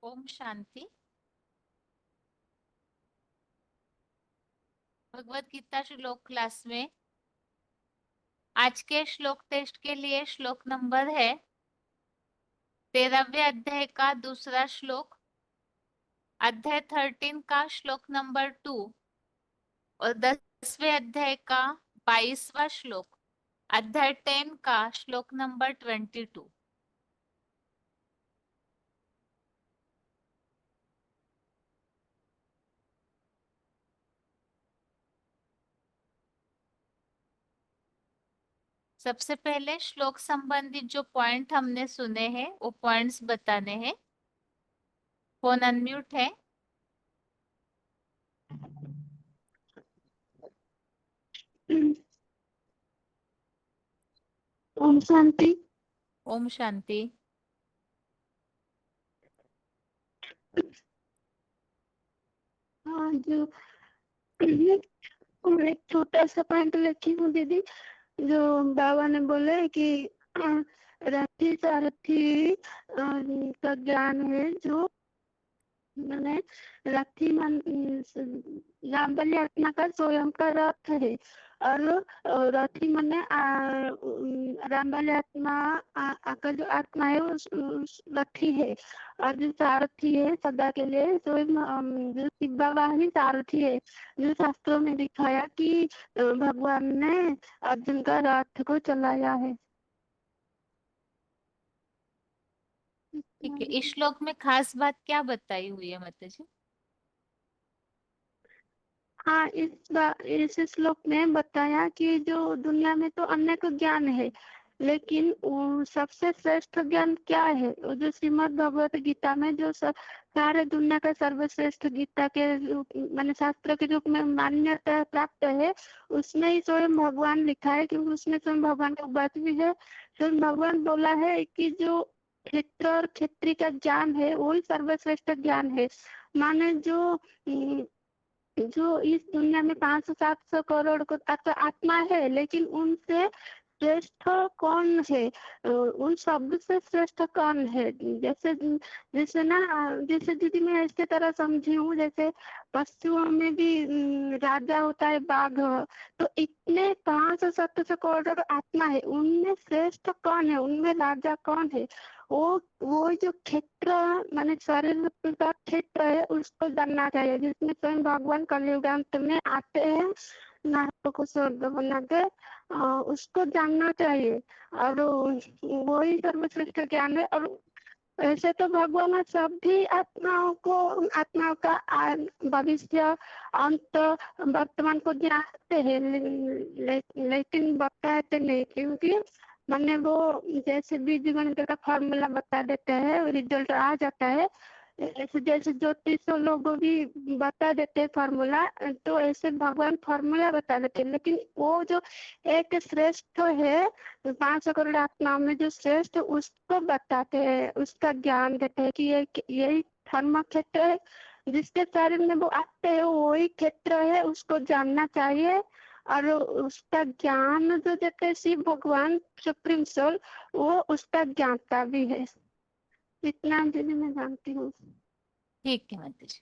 ओम शांति। भगवत गीता श्लोक क्लास में आज के श्लोक टेस्ट के लिए श्लोक नंबर है 13वें अध्याय का दूसरा श्लोक, अध्याय 13 का श्लोक नंबर 2 और 10वें अध्याय का 22वां श्लोक, अध्याय 10 का श्लोक नंबर 22। सबसे पहले श्लोक संबंधित जो पॉइंट हमने सुने हैं वो पॉइंट्स बताने हैं। फोन अनम्यूट है। ओम शांति। ओम शांति। हाँ, जो एक छोटा सा पॉइंट लिखी हूँ दीदी, जो बाबा ने बोले कि रथी सारथी का ज्ञान है, जो मैंने रथी मन रामबली आत्मा का स्वयं का रथ है, और रथी मने रामबली आत्मा का जो आत्मा है उस रथी है, और जो सारथी है सदा के लिए स्वयं जो शिव बाबा ही सारथी है, जो शास्त्रों में दिखाया कि भगवान ने अर्जुन का रथ को चलाया है। ठीक है, इस श्लोक में खास बात क्या बताई हुई है माता जी? हाँ, इस श्लोक में बताया कि जो दुनिया में तो अनेक ज्ञान है, लेकिन सबसे श्रेष्ठ ज्ञान क्या है? वो जो श्रीमद् भगवत गीता में जो सारे दुनिया का सर्वश्रेष्ठ गीता के माने शास्त्र के रूप में मान्यता प्राप्त है, उसमें ही स्वयं भगवान लिखा है, क्योंकि उसमें स्वयं भगवान का बात भी है। स्वयं भगवान बोला है कि जो क्षेत्र और क्षेत्री का ज्ञान है वही सर्वश्रेष्ठ ज्ञान है। माने जो इस दुनिया में 500-700 करोड़ को आत्मा है, लेकिन उनसे श्रेष्ठ कौन है? उन सब से श्रेष्ठ कौन है? जैसे जैसे ना, जैसे दीदी मैं ऐसे तरह समझी हूँ, जैसे पशुओं में भी राजा होता है बाघ, तो इतने 500-700 करोड़ आत्मा है, उनमें श्रेष्ठ कौन है? उनमें राजा कौन है? वो जो क्षेत्र माने शरीर का क्षेत्र है उसको जानना चाहिए, जिसमें स्वयं भगवान कलयुगांत में आते हैं नाटक को स्वर्ग बना के, उसको जानना चाहिए, और वही सर्वश्रेष्ठ ज्ञान है। और ऐसे तो भगवान सभी आत्माओं का भविष्य, अंत, वर्तमान को जानते हैं, लेकिन बताते नहीं, क्योंकि मैंने वो जैसे बीजगणित का फॉर्मूला बता देते हैं, रिजल्ट आ जाता है, ऐसे जैसे ज्योतिषों लोग भी बता देते हैं फॉर्मूला, तो ऐसे भगवान फॉर्मूला बता देते हैं, लेकिन वो जो एक श्रेष्ठ है 500 करोड़ आत्माओं में जो श्रेष्ठ, उसको बताते हैं, उसका ज्ञान देते हैं कि ये यही धर्म क्षेत्र है, जिसके शरीर में वो आते हैं वही क्षेत्र है, उसको जानना चाहिए। और उसका ज्ञान जो देते हैं शिव भगवान सुप्रीम सोल, वो उसका ज्ञाता भी है। इतना दीदी मैं जानती हूँ। ठीक है माता जी।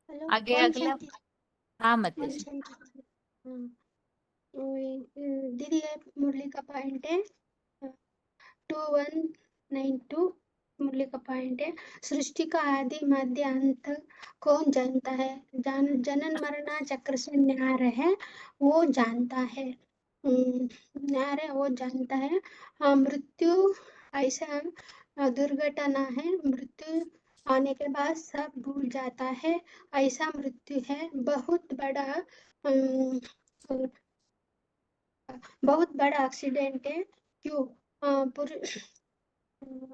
हेलो, आगे ओम अगला। शांति। हाँ माता ओम जी। शांति। हाँ, दीदी ये मुरली का पॉइंट है 2192। मुरली का पॉइंट है, सृष्टि का आदि मध्य अंत कौन जानता है? जनन मरण चक्र से न्यार है, वो जानता है। न्यार है, वो जानता है। हाँ, मृत्यु ऐसा दुर्घटना है, मृत्यु आने के बाद सब भूल जाता है, ऐसा मृत्यु है। बहुत बड़ा एक्सीडेंट है। क्यों?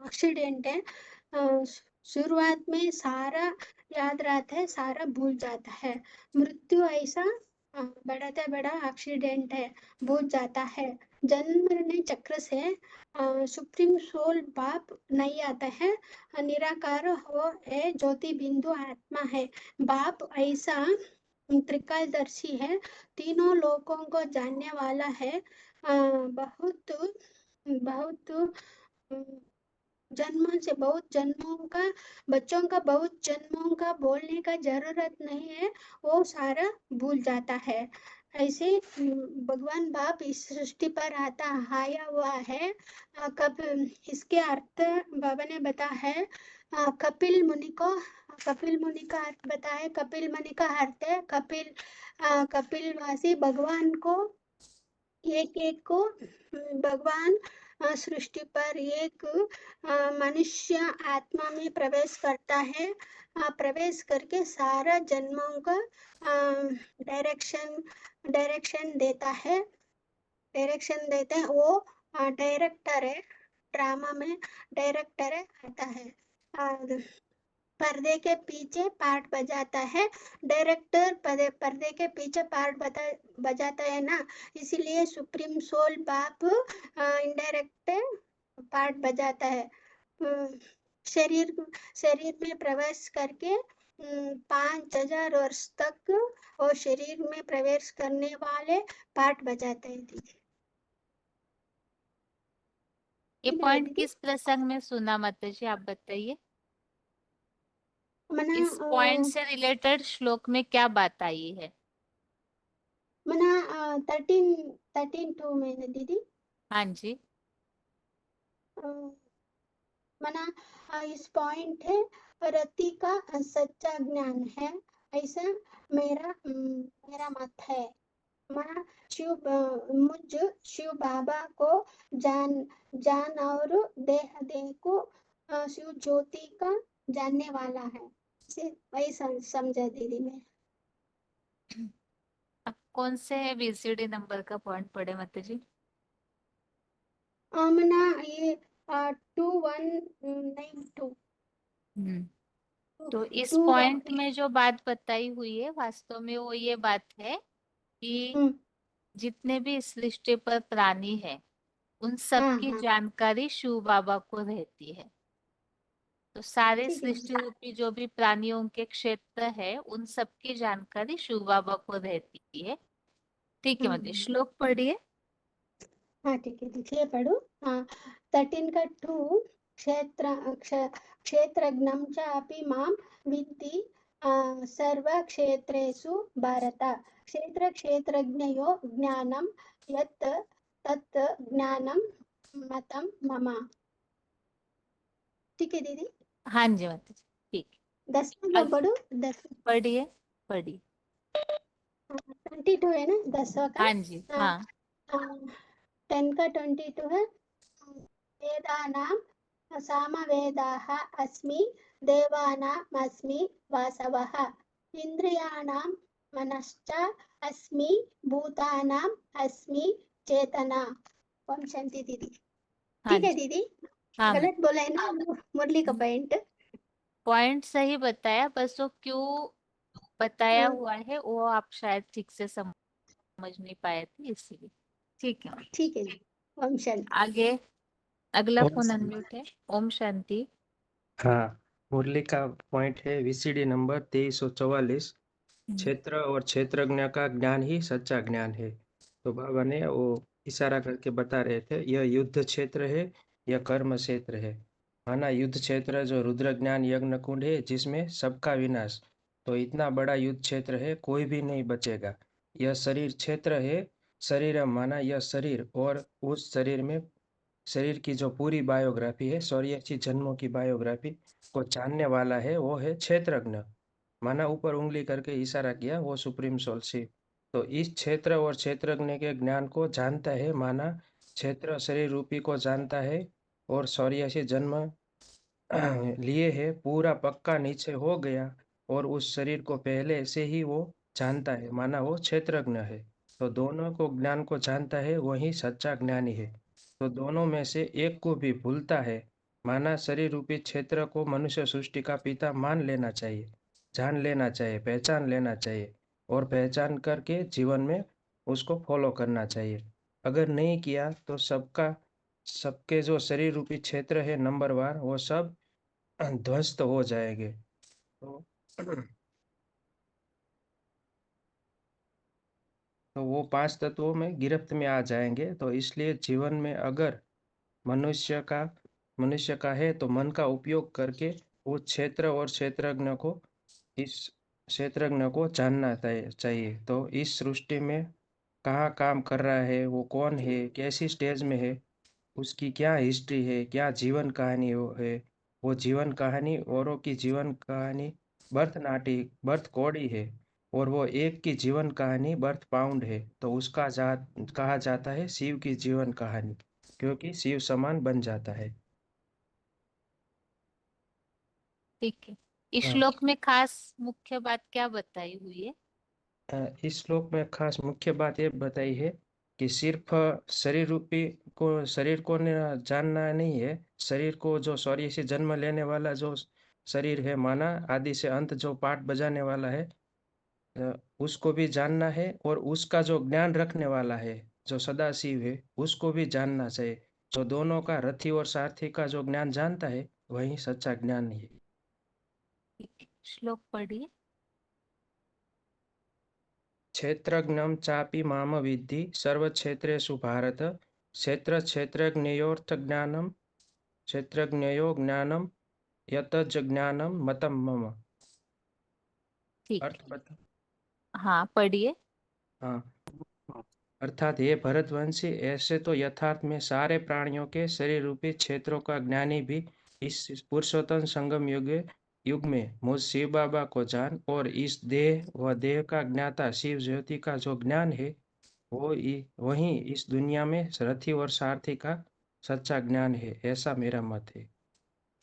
एक्सीडेंट है। शुरुआत में सारा याद रहता है, सारा भूल जाता है। मृत्यु ऐसा बड़ा एक्सीडेंट है, भूल जाता है। जन्म मरण चक्र से सुप्रीम सोल बाप नहीं आता है, निराकार हो है, ज्योति बिंदु आत्मा है। बाप ऐसा त्रिकालदर्शी है, तीनों लोकों को जानने वाला है। बहुत बहुत जन्म से बहुत जन्मों का बच्चों का बहुत जन्मों का बोलने का जरूरत नहीं है, वो सारा भूल जाता है। ऐसे भगवान बाप इस सृष्टि पर आया हुआ है। कब इसके अर्थ बाबा ने बताया है। कपिल मुनि का अर्थ बताया। कपिल मुनि का अर्थ है कपिलवासी भगवान को एक एक को भगवान सृष्टि पर एक मनुष्य आत्मा में प्रवेश करता है। प्रवेश करके सारा जन्मों का डायरेक्शन डायरेक्शन देता है। डायरेक्शन देते हैं वो डायरेक्टर है। ड्रामा में डायरेक्टर है आता है। पर्दे के पीछे पार्ट बजाता है। डायरेक्टर पर्दे के पीछे पार्ट बजाता है ना, इसीलिए सुप्रीम सोल बाप इनडायरेक्ट पार्ट बजाता है। शरीर शरीर में प्रवेश करके 5000 वर्ष तक वो शरीर में प्रवेश करने वाले पार्ट बजाते हैं दीदी। ये ठीक है पॉइंट दीदी। किस प्रसंग में सुना माता जी, आप बताइए। मना इस पॉइंट से रिलेटेड श्लोक में क्या बात आई है? मना 13 में ना दीदी। हाँ जी। मना इस पॉइंट है रति का सच्चा ज्ञान है, ऐसा मेरा मत है। मना मुझ शिव बाबा को जान और देह को शिव ज्योति का जानने वाला है। वही समझा दीदी मैं। अब कौन से VCD नंबर का पॉइंट पढ़े माता जी? मना ये 2192 हम्म। तो इस टू पॉइंट में जो बात बताई हुई है वास्तव में वो ये बात है कि वन जितने भी इस सृष्टि पर प्राणी हैं उन हाँ सबकी हाँ जानकारी शिव बाबा को रहती है। तो सारे ठीक है सृष्टि दीदी। रूपी जो भी प्राणियों के क्षेत्र है उन सबकी जानकारी शिव बाबा को रहती है। ठीक है मतलब हाँ श्लोक पढ़िए। हाँ ठीक है दीजिए पढ़ो। हाँ 13 का 2 क्षेत्रज्ञं च अपि मां विद्धि सर्वक्षेत्रेषु भारत। क्षेत्रज्ञयो ज्ञानं यत् तत् ज्ञानं मतं मम। ठीक है दीदी। हाँ जी माता जी, ठीक। 10वां का पढ़ो। 10 पढ़िए पढ़िए। 22 है ना 10वां का। हाँ जी हाँ। 10 का 22 है। वेदानां सामवेदाः अस्मि देवानाम् अस्मि वासवः इन्द्रियाणां मनश्च अस्मि भूतानाम् अस्मि चेतना। ओम शांति दीदी। हाँ ठीक है जी दीदी। हाँ गलत बोला है ना मुरली का पॉइंट। पॉइंट सही बताया, बस वो क्यों बताया हुआ है वो आप शायद ठीक से समझ नहीं पाए थे इसीलिए। ठीक है। ठीक है। ओम शांति। आगे अगला ओम फोन शांति। अनम्यूट है। ओम शांति। हाँ, मुरली का पॉइंट है VCD नंबर 2344। क्षेत्र और क्षेत्रज्ञ का ज्ञान ही सच्चा ज्ञान है। तो बाबा ने वो इशारा करके बता रहे थे, यह युद्ध क्षेत्र है, यह कर्म क्षेत्र है। माना युद्ध क्षेत्र जो रुद्र ज्ञान यज्ञ कुंड है जिसमें सबका विनाश। तो इतना बड़ा युद्ध क्षेत्र है, कोई भी नहीं बचेगा। यह शरीर क्षेत्र है। शरीर माना यह शरीर और उस शरीर की जो पूरी बायोग्राफी है, 84 जन्मों की बायोग्राफी को जानने वाला है, वो है क्षेत्रज्ञ। माना ऊपर उंगली करके इशारा किया, वो सुप्रीम सोल शिव। तो इस क्षेत्र और क्षेत्रज्ञ के ज्ञान को जानता है। माना क्षेत्र शरीर रूपी को जानता है और 84 जन्म लिए है, पूरा पक्का नीचे हो गया और उस शरीर को पहले से ही वो जानता है। माना वो क्षेत्रज्ञ है। तो दोनों को ज्ञान को जानता है, वही सच्चा ज्ञानी है। तो दोनों में से एक को भी भूलता है, माना शरीर रूपी क्षेत्र को मनुष्य सृष्टि का पिता मान लेना चाहिए, जान लेना चाहिए, पहचान लेना चाहिए और पहचान करके जीवन में उसको फॉलो करना चाहिए। अगर नहीं किया तो सबके जो शरीर रूपी क्षेत्र है नंबरवार, वो सब ध्वस्त हो जाएंगे। तो तो वो 5 तत्वों में गिरफ्त में आ जाएंगे। तो इसलिए जीवन में अगर मनुष्य का मनुष्य का है, तो मन का उपयोग करके वो क्षेत्र और इस क्षेत्रज्ञ को जानना चाहिए। तो इस सृष्टि में कहाँ काम कर रहा है, वो कौन है, कैसी स्टेज में है, उसकी क्या हिस्ट्री है, क्या जीवन कहानी वो है। वो जीवन कहानी औरों की जीवन कहानी बर्थ कौड़ी है, और वो एक की जीवन कहानी बर्थ पाउंड है। तो उसका कहा जाता है शिव की जीवन कहानी, क्योंकि शिव समान बन जाता है। ठीक है। इस हाँ। श्लोक में खास मुख्य बात क्या बताई हुई है? इस श्लोक में खास मुख्य बात ये बताई है कि सिर्फ शरीर को जानना नहीं है। शरीर को, जो शरीर से जन्म लेने वाला जो शरीर है, माना आदि से अंत जो पाठ बजाने वाला है, अ, उसको भी जानना है। और उसका जो ज्ञान रखने वाला है, जो सदाशिव है, उसको भी जानना चाहिए। जो दोनों का, रथी और सारथी का जो ज्ञान जानता है, वही सच्चा ज्ञान है। ठीक है, श्लोक पढ़िए। क्षेत्रज्ञं चापि माम विद्धि सर्वक्षेत्रेषु भारत। क्षेत्रज्ञयोऽर्थज्ञानं क्षेत्रज्ञयो ज्ञानं यतज ज्ञानं मतं मम। ठीक अर्थ है, बता। हाँ पढ़िए। हाँ, अर्थात हे भरतवंशी, ऐसे तो यथार्थ में सारे प्राणियों के शरीर रूपी क्षेत्रों का ज्ञानी भी इस पुरुषोत्तम संगम युग में मुझ शिव बाबा को जान। और इस देह व देह का ज्ञाता शिव ज्योति का जो ज्ञान है, वही इस दुनिया में रथी और सारथी का सच्चा ज्ञान है। ऐसा मेरा मत है।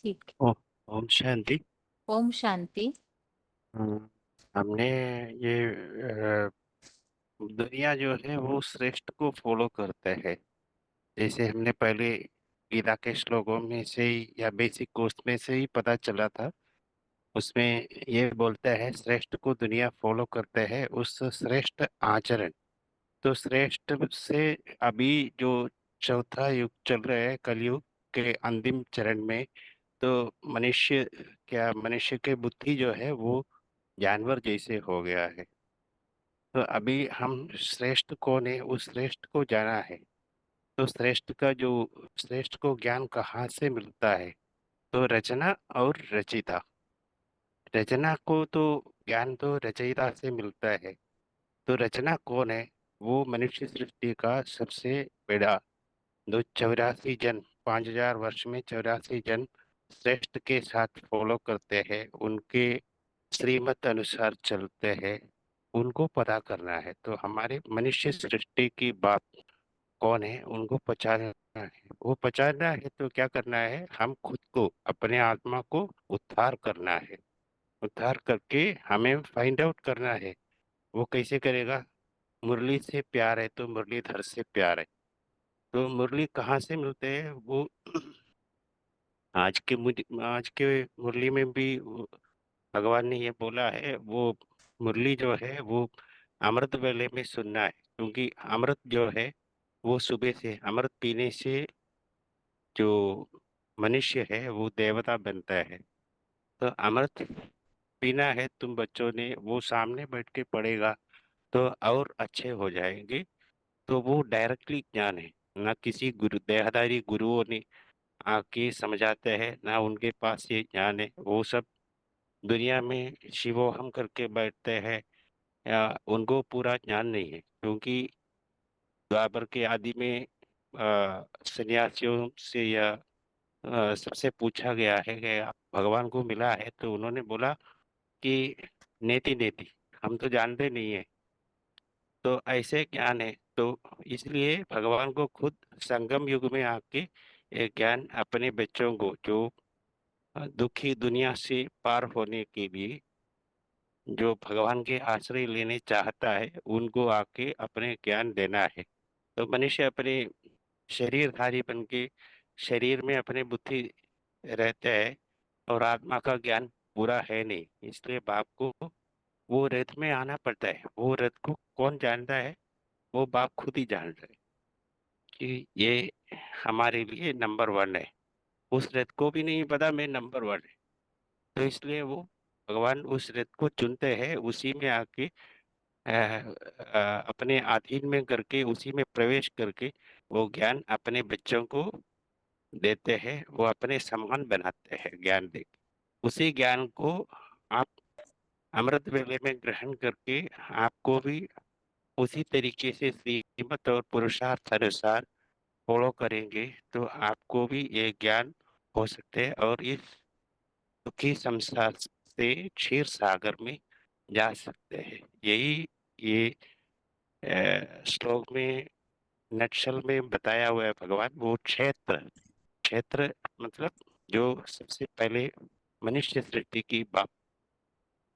ठीक है। ओ, ओम शांति। ओम शांति। हम्म, हमने ये दुनिया जो है वो श्रेष्ठ को फॉलो करते हैं। जैसे हमने पहले गीता के श्लोकों में से ही या बेसिक कोर्स में से ही पता चला था। उसमें ये बोलता है श्रेष्ठ को दुनिया फॉलो करते हैं उस श्रेष्ठ आचरण। तो श्रेष्ठ से अभी जो चौथा युग चल रहा है, कलयुग के अंतिम चरण में, तो मनुष्य के बुद्धि जो है वो जानवर जैसे हो गया है। तो अभी हम श्रेष्ठ कौन है, उस श्रेष्ठ को जाना है। तो श्रेष्ठ को ज्ञान कहाँ से मिलता है? तो रचना और रचयिता। रचना को तो ज्ञान तो रचयिता से मिलता है। तो रचना कौन है? वो मनुष्य सृष्टि का सबसे बड़ा, दो 84 जन, 5000 वर्ष में 84 जन श्रेष्ठ के साथ फॉलो करते हैं, उनके श्रीमत अनुसार चलते हैं, उनको पता करना है। तो हमारे मनुष्य सृष्टि की बात कौन है, उनको पहचानना है। वो पहचानना है तो क्या करना है, हम खुद को, अपने आत्मा को उद्धार करना है। उद्धार करके हमें फाइंड आउट करना है। वो कैसे करेगा? मुरली से प्यार है तो मुरलीधर से प्यार है। तो मुरली कहाँ से मिलते हैं? वो आज के मुरली में भी भगवान ने ये बोला है, वो मुरली जो है वो अमृत वेले में सुनना है, क्योंकि अमृत जो है वो सुबह से, अमृत पीने से जो मनुष्य है वो देवता बनता है। तो अमृत पीना है तुम बच्चों ने, वो सामने बैठ के पढ़ेगा तो और अच्छे हो जाएंगे। तो वो डायरेक्टली ज्ञान है, ना किसी देहधारी गुरुओं ने आके समझाते हैं, ना उनके पास ये ज्ञान है। वो सब दुनिया में शिवोहम करके बैठते हैं, या उनको पूरा ज्ञान नहीं है। क्योंकि द्वापर के आदि में सन्यासियों से या सबसे पूछा गया है कि आप भगवान को मिला है? तो उन्होंने बोला कि नेति नेति, हम तो जानते नहीं है। तो ऐसे ज्ञान है। तो इसलिए भगवान को खुद संगम युग में आके ये ज्ञान अपने बच्चों को, जो दुखी दुनिया से पार होने के लिए जो भगवान के आश्रय लेने चाहता है, उनको आके अपने ज्ञान देना है। तो मनुष्य अपने शरीरधारी बन के शरीर में अपने बुद्धि रहता है, और आत्मा का ज्ञान पूरा है नहीं। इसलिए बाप को वो रथ में आना पड़ता है। वो रथ को कौन जानता है? वो बाप खुद ही जानता है कि ये हमारे लिए नंबर वन है। उस रथ को भी नहीं पता मैं नंबर वन है। तो इसलिए वो भगवान उस रथ को चुनते हैं, उसी में आके अपने अधीन में करके, उसी में प्रवेश करके वो ज्ञान अपने बच्चों को देते हैं वो अपने समान बनाते हैं ज्ञान दे के। उसी ज्ञान को आप अमृत वेले में ग्रहण करके आपको भी उसी तरीके से श्रीमत और पुरुषार्थ अनुसार फॉलो करेंगे तो आपको भी ये ज्ञान हो सकते हैं और इस दुखी संसार से क्षीर सागर में जा सकते हैं। यही ये श्लोक में नक्शल में बताया हुआ है भगवान। वो क्षेत्र क्षेत्र मतलब जो सबसे पहले मनुष्य सृष्टि की बात,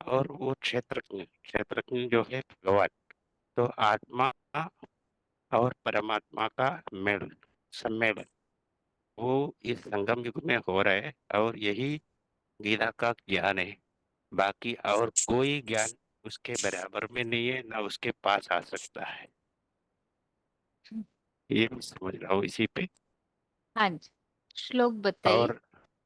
और वो क्षेत्रज्ञ जो है भगवान। तो आत्मा और परमात्मा का मेल सम्मेलन वो इस संगम युग में हो रहा है और यही गीता का ज्ञान है। बाकी और कोई ज्ञान उसके बराबर में नहीं है, ना उसके पास आ सकता है। ये मैं समझ रहा हूँ इसी पे। हाँ जी, श्लोक बताइए।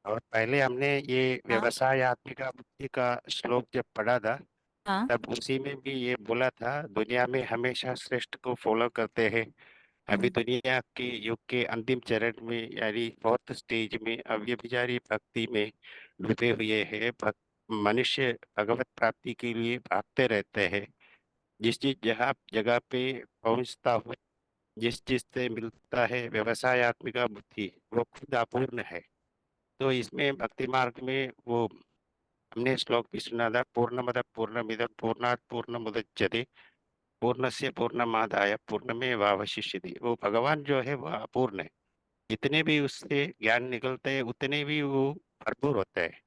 और पहले हमने ये हाँ व्यवसाय आत्मिका बुद्धि का श्लोक जब पढ़ा था हाँ तब उसी में भी ये बोला था, दुनिया में हमेशा श्रेष्ठ को फॉलो करते हैं। अभी दुनिया के युग के अंतिम चरण में यानी फोर्थ स्टेज में अव्यभिचारी भक्ति में डूबे हुए हैं। मनुष्य भगवत प्राप्ति के लिए भागते रहते हैं। जिस जिस जगह पे पहुंचता हो, जिस जिस से मिलता है व्यवसायत्मिका बुद्धि, वो खुद अपूर्ण है। तो इसमें भक्ति मार्ग में वो हमने श्लोक भी सुना था, पूर्णमद पूर्णमिदं पूर्णात् पूर्णमुदच्यते पूर्णस्य पूर्णमादाय पूर्णमेवावशिष्यते। वो भगवान जो है वह अपूर्ण है। जितने भी उससे ज्ञान निकलते हैं उतने भी वो भरपूर होते हैं।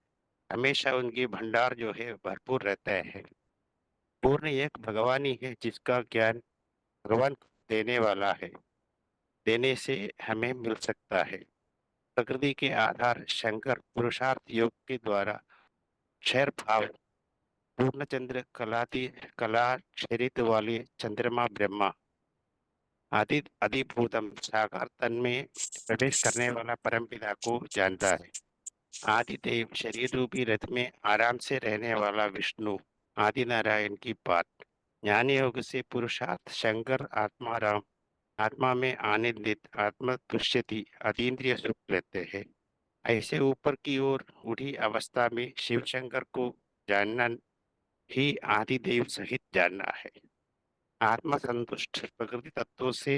हमेशा उनकी भंडार जो है भरपूर रहता है। पूर्ण एक भगवान ही है जिसका ज्ञान भगवान देने वाला है, देने से हमें मिल सकता है। प्रकृति के आधार शंकर पुरुषार्थ योग के द्वारा क्षर भाव पूर्ण चंद्र कला क्षरित वाले चंद्रमा ब्रह्मा आदि अधिभूतम साकार तन में प्रवेश करने वाला परमपिता को जानता है। आदिदेव शरीर रूपी रथ में आराम से रहने वाला विष्णु आदि नारायण की बात। ज्ञान योग से पुरुषार्थ शंकर आत्माराम आत्मा में आनंदित आत्म तुष्यति अतीन्द्रिय सुख लेते हैं। ऐसे ऊपर की ओर उठी अवस्था में शिव शंकर को जानना ही आदिदेव सहित जानना है। आत्मा संतुष्ट प्रकृति तत्वों से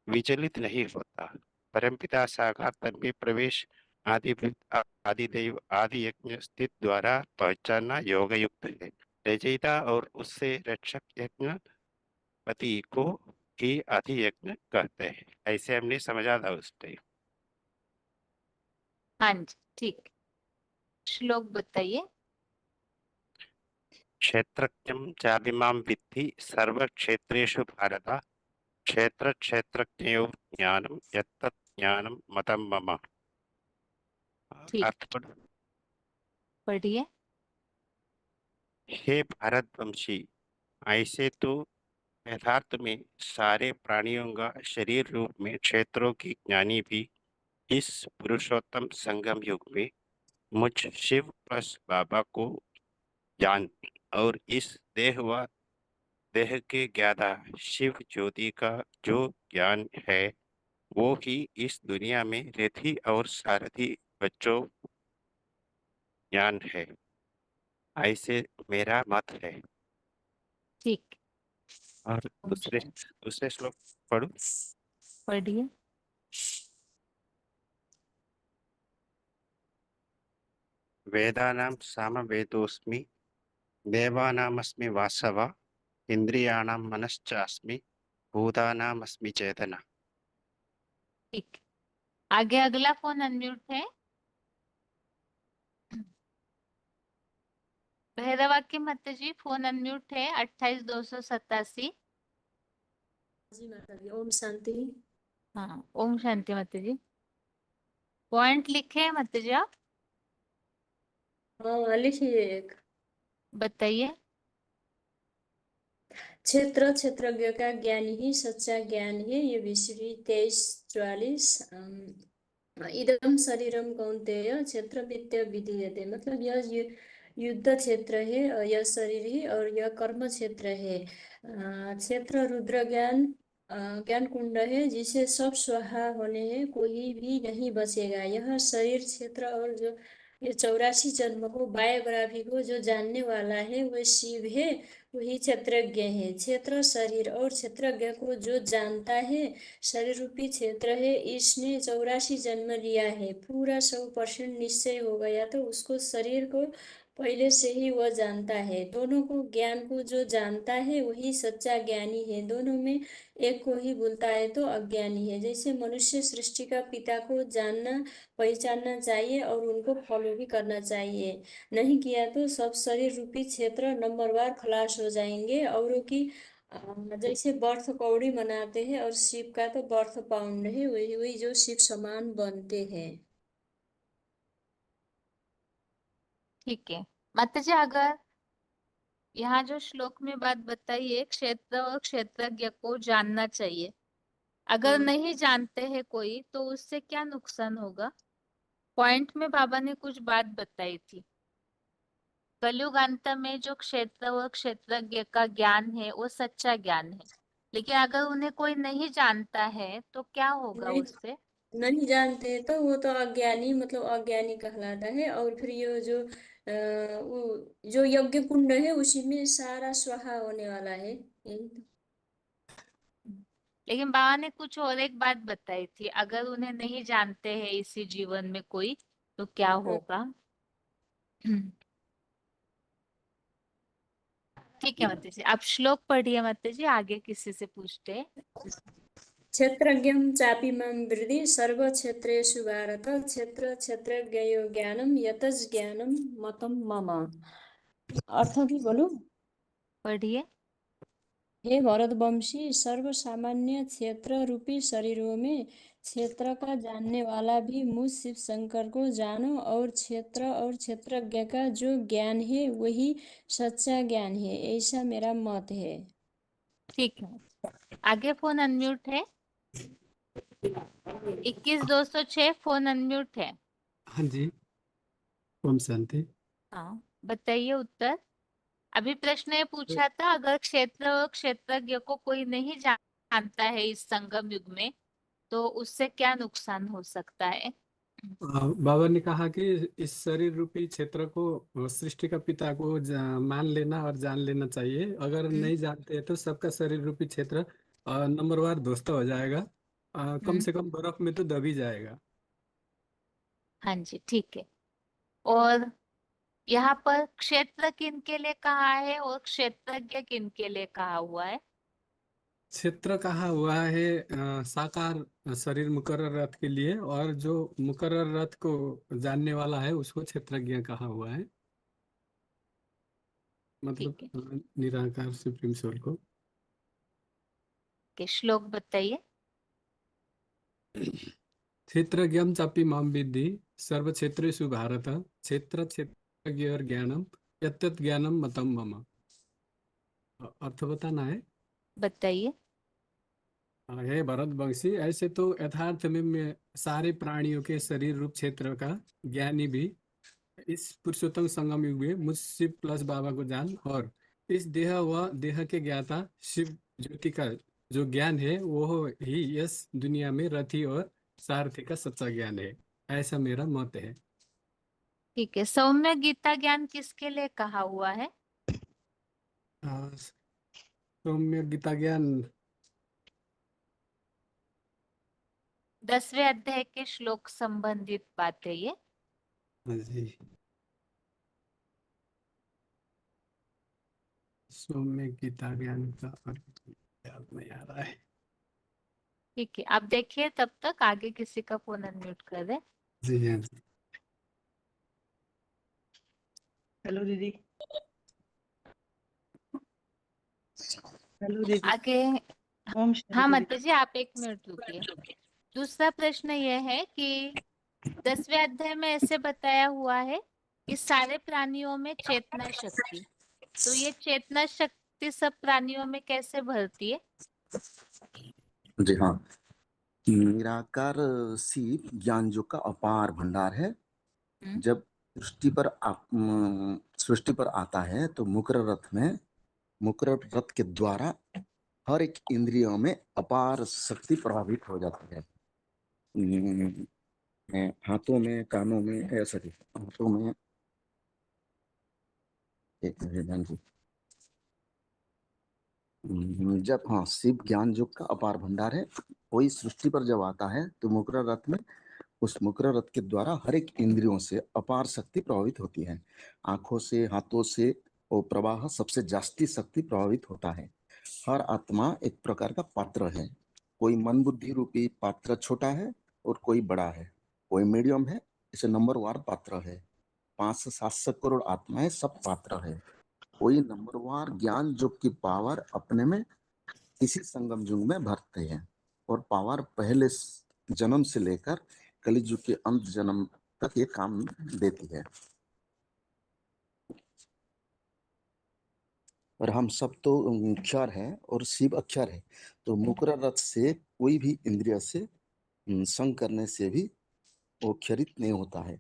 विचलित नहीं होता। परमपिता साकार तन में प्रवेश आदिभूत आदिदेव आदि यज्ञ स्थित द्वारा पहचानना योग युक्त है। रचयिता और उससे रक्षक यज्ञ पति को ही आदि यज्ञ कहते हैं। ऐसे हमने समझा था उस टाइम। हाँ जी, ठीक। श्लोक बताइए। क्षेत्रज्ञं चाभिमां विद्धि सर्वक्षेत्रेषु भारत क्षेत्र क्षेत्रज्ञयोः ज्ञानं यत्तत् ज्ञानं मतं मम। ठीक, अर्थ पढ़ो। पढ़िए। हे भारतवंशी, ऐसे तो यथार्थ में सारे प्राणियों का शरीर रूप में क्षेत्रों की ज्ञानी भी इस पुरुषोत्तम संगम युग में मुझ शिव प्लस बाबा को जान, और इस देह व देह के ज्ञाता शिव ज्योति का जो ज्ञान है वो ही इस दुनिया में रथी और सारथी बच्चों ज्ञान है। ऐसे मेरा मत है। ठीक, और दूसरे दूसरे श्लोक पढ़ो। पढ़िए। वेदानां सामवेदोऽस्मि देवानामस्मि वासवा इंद्रियाणां मनश्चास्मि भूतानामस्मि चेतना। ठीक, आगे अगला फोन अनम्यूट है। भैरवाक्य माता जी, फोन अनम्यूट है 28,287। जी माता जी, ओम शांति। हाँ, ओम शांति माता जी। पॉइंट लिखे हैं माता जी आप? हाँ लिखिए एक। बताइए। क्षेत्र क्षेत्रज्ञ का ज्ञान ही सच्चा ज्ञान है। ये विश्री 23:44। इदम शरीरम कौन्तेय क्षेत्र वित्य विधीयते। मतलब यह युद्ध क्षेत्र है और यह शरीर है और यह कर्म क्षेत्र है। क्षेत्र रुद्र ज्ञान ज्ञान कुंड है जिसे सब स्वाहा होने हैं, कोई भी नहीं बचेगा। यह शरीर क्षेत्र और जो ये 84 जन्म को बायोग्राफी को जो जानने वाला है वह शिव है, वही क्षेत्रज्ञ है। क्षेत्र शरीर और क्षेत्रज्ञ को जो जानता है शरीर रूपी क्षेत्र है, इसने 84 जन्म लिया है, पूरा 100% निश्चय हो गया तो उसको शरीर को पहले से ही वह जानता है। दोनों को ज्ञान को जो जानता है वही सच्चा ज्ञानी है। दोनों में एक को ही भूलता है तो अज्ञानी है। जैसे मनुष्य सृष्टि का पिता को जानना पहचानना चाहिए और उनको फॉलो भी करना चाहिए, नहीं किया तो सब शरीर रूपी क्षेत्र नंबरवार खलास हो जाएंगे। औरों की जैसे बर्थ कौड़ी मनाते हैं और शिव का तो बर्थ पाउंड है, वही वही जो शिव समान बनते हैं। ठीक है माताजी, अगर यहाँ जो श्लोक में बात बताई है, क्षेत्र और क्षेत्रज्ञ को जानना चाहिए, अगर हाँ। नहीं जानते हैं कोई तो उससे क्या नुकसान होगा? पॉइंट में बाबा ने कुछ बात बताई थी, कलयुग अंत में जो क्षेत्र और क्षेत्रज्ञ का ज्ञान है वो सच्चा ज्ञान है, लेकिन अगर उन्हें कोई नहीं जानता है तो क्या होगा नहीं उससे? नहीं जानते तो वो तो अज्ञानी मतलब अज्ञानी कहलाता है। और फिर ये जो वो जो यज्ञ कुंड है उसी में सारा स्वाहा होने वाला है, यही तो। लेकिन बाबा ने कुछ और एक बात बताई थी, अगर उन्हें नहीं जानते हैं इसी जीवन में कोई तो क्या होगा? ठीक है माता जी, आप श्लोक पढ़िए माता जी, आगे किसी से पूछते हैं। क्षेत्रज्ञं चापि मां वृद्धि सर्वक्षेत्रेषु भारत क्षेत्र क्षेत्रज्ञयो ज्ञानम यतज ज्ञानम मतम मम। अर्थ भी बोलो। पढ़िए। हे भरतवंशी, सर्व सामान्य क्षेत्र रूपी शरीरों में क्षेत्र का जानने वाला भी मुझ शिव शंकर को जानो, और क्षेत्र और क्षेत्रज्ञ का जो ज्ञान है वही सच्चा ज्ञान है, ऐसा मेरा मत है। ठीक है, आगे फोन अनम्यूट है। 21-206 फोन अनम्यूट है। हाँ जी, ओम शांति। हाँ बताइए उत्तर। अभी प्रश्न ये पूछा था, अगर क्षेत्र और क्षेत्रज्ञ को कोई नहीं जानता है इस संगम युग में तो उससे क्या नुकसान हो सकता है? बाबा ने कहा कि इस शरीर रूपी क्षेत्र को सृष्टि का पिता को मान लेना और जान लेना चाहिए। अगर नहीं जानते तो सबका शरीर रूपी क्षेत्र नंबरवार ध्वस्त हो जाएगा, कम से कम बर्फ में तो दब ही जाएगा। हाँ जी ठीक है। और यहाँ पर क्षेत्र किन के लिए कहा है और क्षेत्रज्ञ किन के लिए कहा हुआ है? क्षेत्र कहा हुआ है साकार शरीर मुकर्रर रथ के लिए, और जो मुकर्रर रथ को जानने वाला है उसको क्षेत्रज्ञ कहा हुआ है, मतलब ठीक है, निराकार सुप्रीम सोल को। श्लोक बताइए। क्षेत्रज्ञं चापि मां विद्धि सर्व क्षेत्रेषु भारत क्षेत्र क्षेत्रज्ञ ज्ञानम यत्तत् ज्ञानम मतम मम। अर्थ बताना है। बताइए। हे भरतवंशी, ऐसे तो यथार्थ में मैं सारे प्राणियों के शरीर रूप क्षेत्र का ज्ञानी भी इस पुरुषोत्तम संगम युग में मुझ शिव प्लस बाबा को जान, और इस देह व देह के ज्ञाता शिव ज्योति का जो ज्ञान है वो ही इस दुनिया में रथी और सारथी का सच्चा ज्ञान है, ऐसा मेरा मत है। ठीक है, सौम्य गीता ज्ञान किसके लिए कहा हुआ है? सौम्य गीता ज्ञान 10वें अध्याय के श्लोक संबंधित बात है ये। जी, सौम्य गीता ज्ञान का अर्थ याद नहीं आ रहा है। ठीक है, आप देखिए, तब तक आगे किसी का फोन अनम्यूट कर दे। जी हाँ जी। हेलो दीदी। हेलो दीदी। आगे। ओम हाँ शांति माता जी, आप 1 मिनट रुकिए। दूसरा प्रश्न यह है कि 10वें अध्याय में ऐसे बताया हुआ है कि सारे प्राणियों में चेतना शक्ति, तो ये चेतना शक्ति सब प्राणियों में कैसे भरती है? जी हाँ, निराकार शिव ज्ञान जो का अपार भंडार है। जब सृष्टि पर आता है तो मुकर्रर रथ के द्वारा हर एक इंद्रियों में अपार शक्ति प्रभावित हो जाती है। हाथों में, कानों में, सॉरी, हाथों में, एक मिनट ध्यान दो। जब शिव ज्ञान युग का अपार भंडार है, कोई सृष्टि पर जब आता है तो मुकरा रथ में, उस मुकरा रथ के द्वारा हर एक इंद्रियों से अपार शक्ति प्रभावित होती है। आंखों से, हाथों से वो प्रवाह सबसे जास्ती शक्ति प्रभावित होता है। हर आत्मा एक प्रकार का पात्र है। कोई मन बुद्धि रूपी पात्र छोटा है और कोई बड़ा है, कोई मीडियम है, इसे नंबरवार पात्र है। 500 से 700 करोड़ आत्माएं सब पात्र है। कोई नंबरवार ज्ञान जो की पावर अपने में इसी संगम युग में भरते हैं, और पावर पहले जन्म से लेकर कलियुग के अंत जन्म तक ये काम देती है। और हम सब तो क्षर है और शिव अक्षर है, तो मुकरा रथ से कोई भी इंद्रिय से संग करने से भी वो क्षरित नहीं होता है,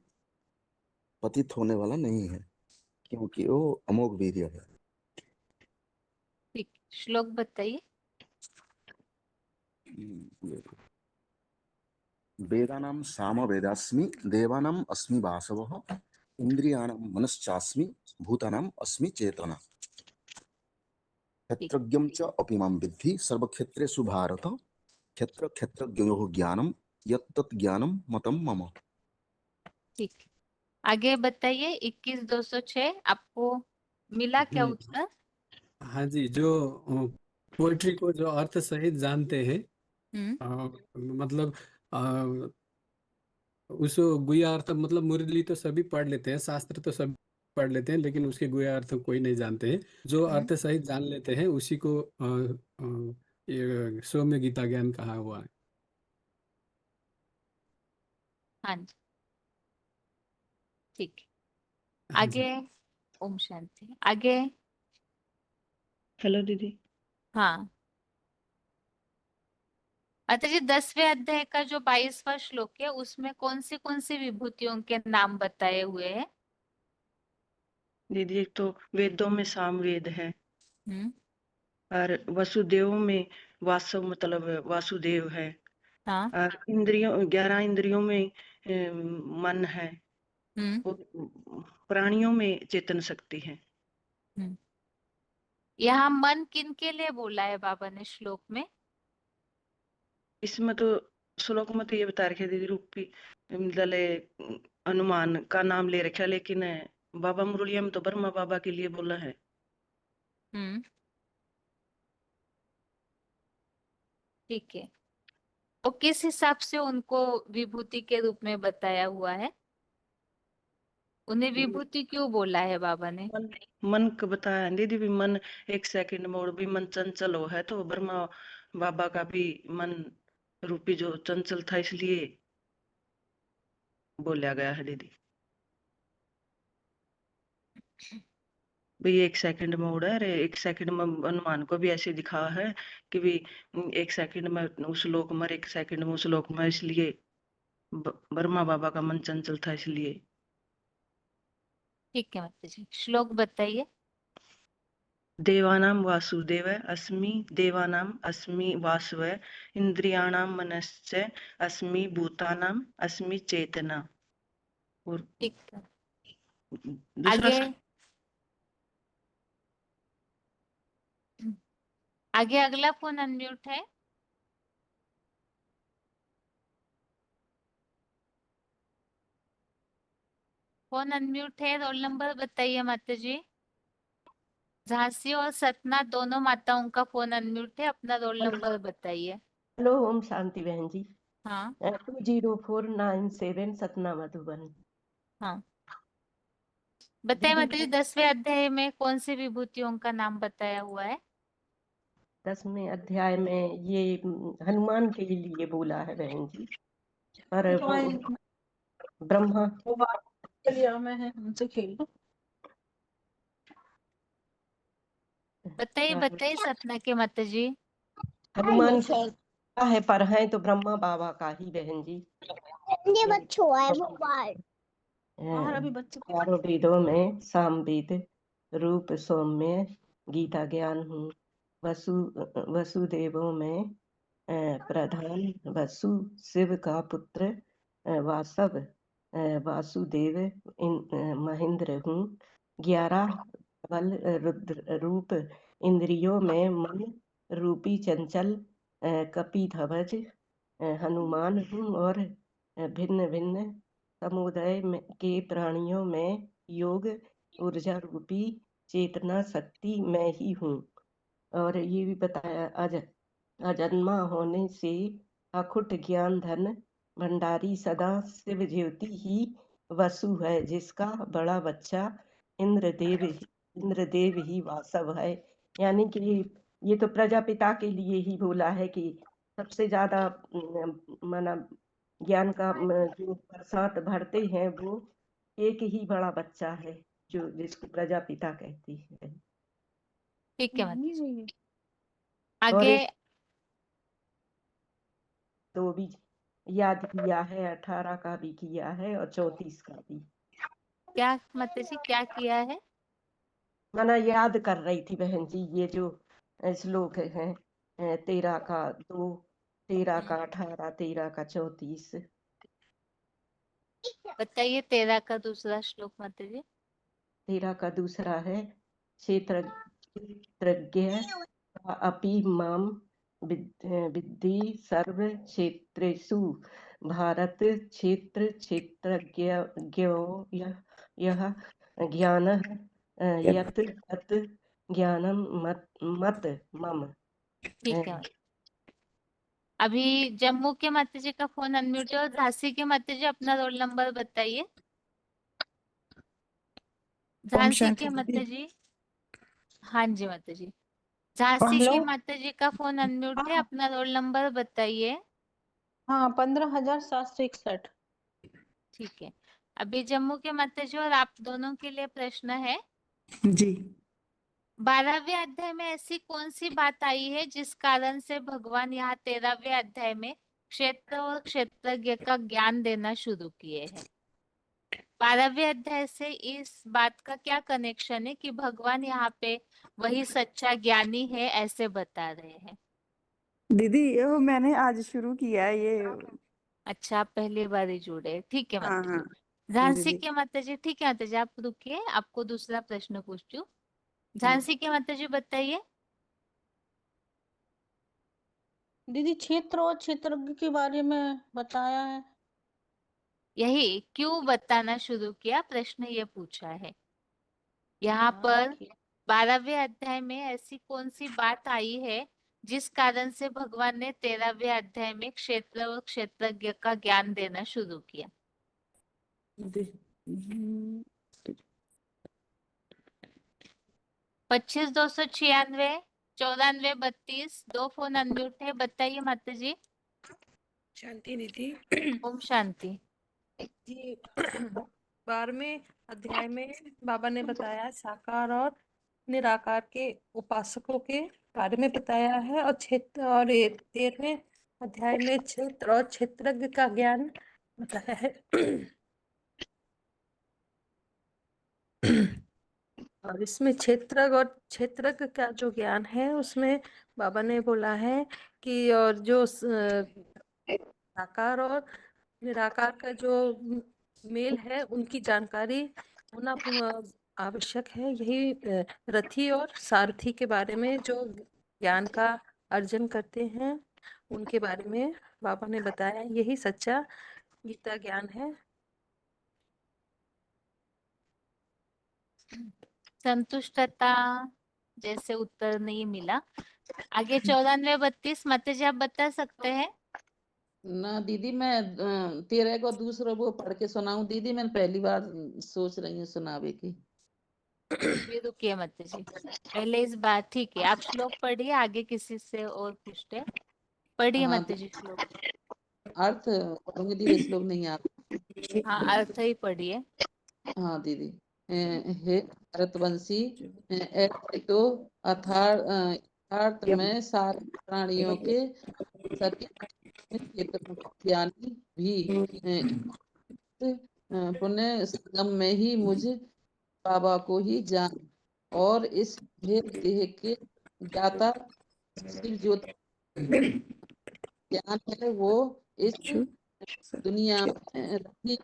पतित होने वाला नहीं है, क्योंकि वो अमोघ वीर्य है। ठीक, श्लोक बताइए। वेदानां सामवेदास्मि देवानां अस्मि वासवः इंद्रियाणां मनश्चास्मि भूतानां अस्मि चेतना क्षेत्रज्ञं च अपि मां विद्धि सर्वक्षेत्रेषु भारत क्षेत्र क्षेत्रज्ञयोः ज्ञानं यत्तत् ज्ञानं मतम मम। ठीक, आगे बताइए। 21,206 आपको मिला क्या उत्तर? हाँ जी, जो पोएट्री को जो अर्थ सहित जानते हैं, मतलब उस गुह्य अर्थ, मतलब मुरली तो सभी पढ़ लेते हैं, शास्त्र तो सभी पढ़ लेते हैं, लेकिन उसके गुह्य अर्थ कोई नहीं जानते हैं। जो अर्थ सहित जान लेते हैं उसी को ये सौम्य गीता ज्ञान कहा हुआ है। हाँ जी, ठीक है। हाँ जी। आगे, ओम शांति। आगे, हेलो दीदी। हाँ अतः जी 10वें अध्याय का जो 22वां श्लोक है उसमें कौन सी विभूतियों के नाम बताए हुए हैं? दीदी, एक तो वेदों में सामवेद है, हम्म, और वसुदेव में वासव मतलब वासुदेव है, हाँ, और इंद्रियों 11 इंद्रियों में मन है, और प्राणियों में चेतन शक्ति है। यहाँ मन किन के लिए बोला है बाबा ने श्लोक में? इसमें तो श्लोक में तो ये बता रखे दीदी, रूपी दले हनुमान का नाम ले रखा, लेकिन बाबा मुरलिया में तो ब्रह्मा बाबा के लिए बोला है। ठीक है, और किस हिसाब से उनको विभूति के रूप में बताया हुआ है? उन्हें विभूति क्यों बोला है बाबा ने? मन को बताया दीदी, भी मन एक सेकंड में, और भी मन चंचल हो है, तो ब्रह्मा बाबा का भी मन रूपी जो चंचल था, इसलिए बोला गया है दीदी। भी एक सेकंड में उड़ा है, एक सेकंड में हनुमान को भी ऐसे दिखा है कि भी एक सेकंड में उस लोक में, एक सेकंड में उस लोक में, इसलिए ब्रह्मा बाबा का मन चंचल था, इसलिए। ठीक है माता जी, श्लोक बताइए। देवानां वासुदेव अस्मि देवानां अस्मि वासव इंद्रियाणां मनश्च अस्मि भूतानां अस्मि चेतना। और ठीक है, दूसरा आगे अगला फोन अनम्यूट है। फोन अनम्यूट है, रोल नंबर बताइए माता जी। झांसी और सतना दोनों माताओं का फोन अनम्यूट है, अपना रोल नंबर बताइए। हेलो, ओम शांति बहन जी। हाँ 20497 सतना मधुबन। हाँ, बताइए माता जी 10वें अध्याय में कौन सी विभूतियों का नाम बताया हुआ है? 10वें अध्याय में ये हनुमान के लिए बोला है बहन जी, पर ब्रह्मा में है, हमसे खेल लो। बताइए बताइए सतना के माता जी। हनुमान का है, पर है तो ब्रह्मा बाबा का ही बहन जी। ये बच्चों है वो चारों वेदों में सामवेद रूप सौम्य गीता ज्ञान हूँ, वसुदेवों में प्रधान वसु शिव का पुत्र वासव वासुदेव महेंद्र हूँ। 11 बल रुद्र रूप इंद्रियों में मन रूपी चंचल कपिध्वज हनुमान हूँ और भिन्न भिन्न समुदाय के प्राणियों में योग ऊर्जा रूपी चेतना शक्ति मैं ही हूँ। और ये भी बताया अजन्मा होने से अखुट ज्ञान धन भंडारी सदा शिव ज्योति ही वसु है, जिसका बड़ा बच्चा इंद्रदेव ही वासव है। यानी कि ये तो प्रजापिता के लिए ही बोला है कि सबसे ज्यादा माना ज्ञान का जो बरसात भरते हैं वो एक ही बड़ा बच्चा है जो जिसको प्रजापिता कहती है। ठीक है माता जी। और आगे एक तो भी याद किया है, 18 का भी किया है और 34 का भी। क्या माता जी क्या किया है? माना याद कर रही थी बहन जी, ये जो श्लोक हैं 13 का 2, 13 का 18, 13 का 34। बताइए 13 का दूसरा श्लोक माता जी। 13 का दूसरा है क्षेत्रज्ञ अपि माम विद्धि सर्व क्षेत्रेषु भारत क्षेत्र क्षेत्रज्ञो यह ज्ञान यत तत् ज्ञानम मत मम। ठीक है। अभी जम्मू के माता जी का फोन अनम्यूट है और झांसी के माता जी अपना रोल नंबर बताइए। झांसी के माता जी। हाँ जी माता जी। झांसी हेलो। की माता जी का फोन अनम्यूट है, अपना रोल नंबर बताइए। हाँ 15,761। ठीक है। अभी जम्मू के माता जी और आप दोनों के लिए प्रश्न है। जी 12वें अध्याय में ऐसी कौन सी बात आई है जिस कारण से भगवान यहाँ 13वें अध्याय में क्षेत्र और क्षेत्रज्ञ का ज्ञान देना शुरू किए हैं? 12वें अध्याय से इस बात का क्या कनेक्शन है कि भगवान यहाँ पे वही सच्चा ज्ञानी है ऐसे बता रहे हैं? दीदी ये मैंने आज शुरू किया है ये। अच्छा, आप पहली बार ही जुड़े। ठीक है हाँ माता हाँ जी। झांसी दीदी। के माता जी। ठीक है माता जी, आप रुकिए, आपको दूसरा प्रश्न पूछती हूँ। झांसी के माता जी बताइए। दीदी क्षेत्र और क्षेत्रज्ञ के बारे में बताया है। यही क्यों बताना शुरू किया, प्रश्न ये पूछा है। यहाँ हाँ, पर 12वें अध्याय में ऐसी कौन सी बात आई है जिस कारण से भगवान ने 13वें अध्याय में क्षेत्र और क्षेत्रज्ञ का ज्ञान देना शुरू किया? 25,296, 94, 32। 2 फोन अनम्यूट है, बताइए माता जी। शांति दीदी। ओम शांति। जी 12वें अध्याय में बाबा ने बताया साकार और निराकार के उपासकों के बारे में बताया है, और क्षेत्र और 13वें अध्याय में क्षेत्र और क्षेत्रज्ञ का ज्ञान बताया है। और इसमें क्षेत्र और क्षेत्रज्ञ का जो ज्ञान है उसमें बाबा ने बोला है कि और जो साकार और निराकार का जो मेल है उनकी जानकारी होना आवश्यक है। यही रथी और सारथी के बारे में जो ज्ञान का अर्जन करते हैं उनके बारे में बाबा ने बताया, यही सच्चा गीता ज्ञान है। संतुष्टता जैसे उत्तर नहीं मिला। आगे 94, 32 माता जी आप बता सकते हैं? ना दीदी, मैं 13 को दूसरा वो पढ़ के सुनाऊं दीदी? मैं पहली बार सोच रही हूँ सुनावे की। अभी रुकिए माता जी, पहले इस बार ठीक है, आप श्लोक पढ़िए, आगे किसी से और पूछते हैं। पढ़िए हाँ माता जी श्लोक। अर्थ पढ़ूंगी दीदी, श्लोक नहीं आता। हाँ अर्थ ही पढ़िए। हाँ दीदी। हे भरतवंशी, ऐसे तो अर्थात में सारे प्राणियों के शरीर क्षेत्र ज्ञानी भी पुण्य संगम में ही मुझे बाबा को ही जान और इस भेद देह के ज्ञाता शिव ज्योति ज्ञान है वो इस दुनिया में रखी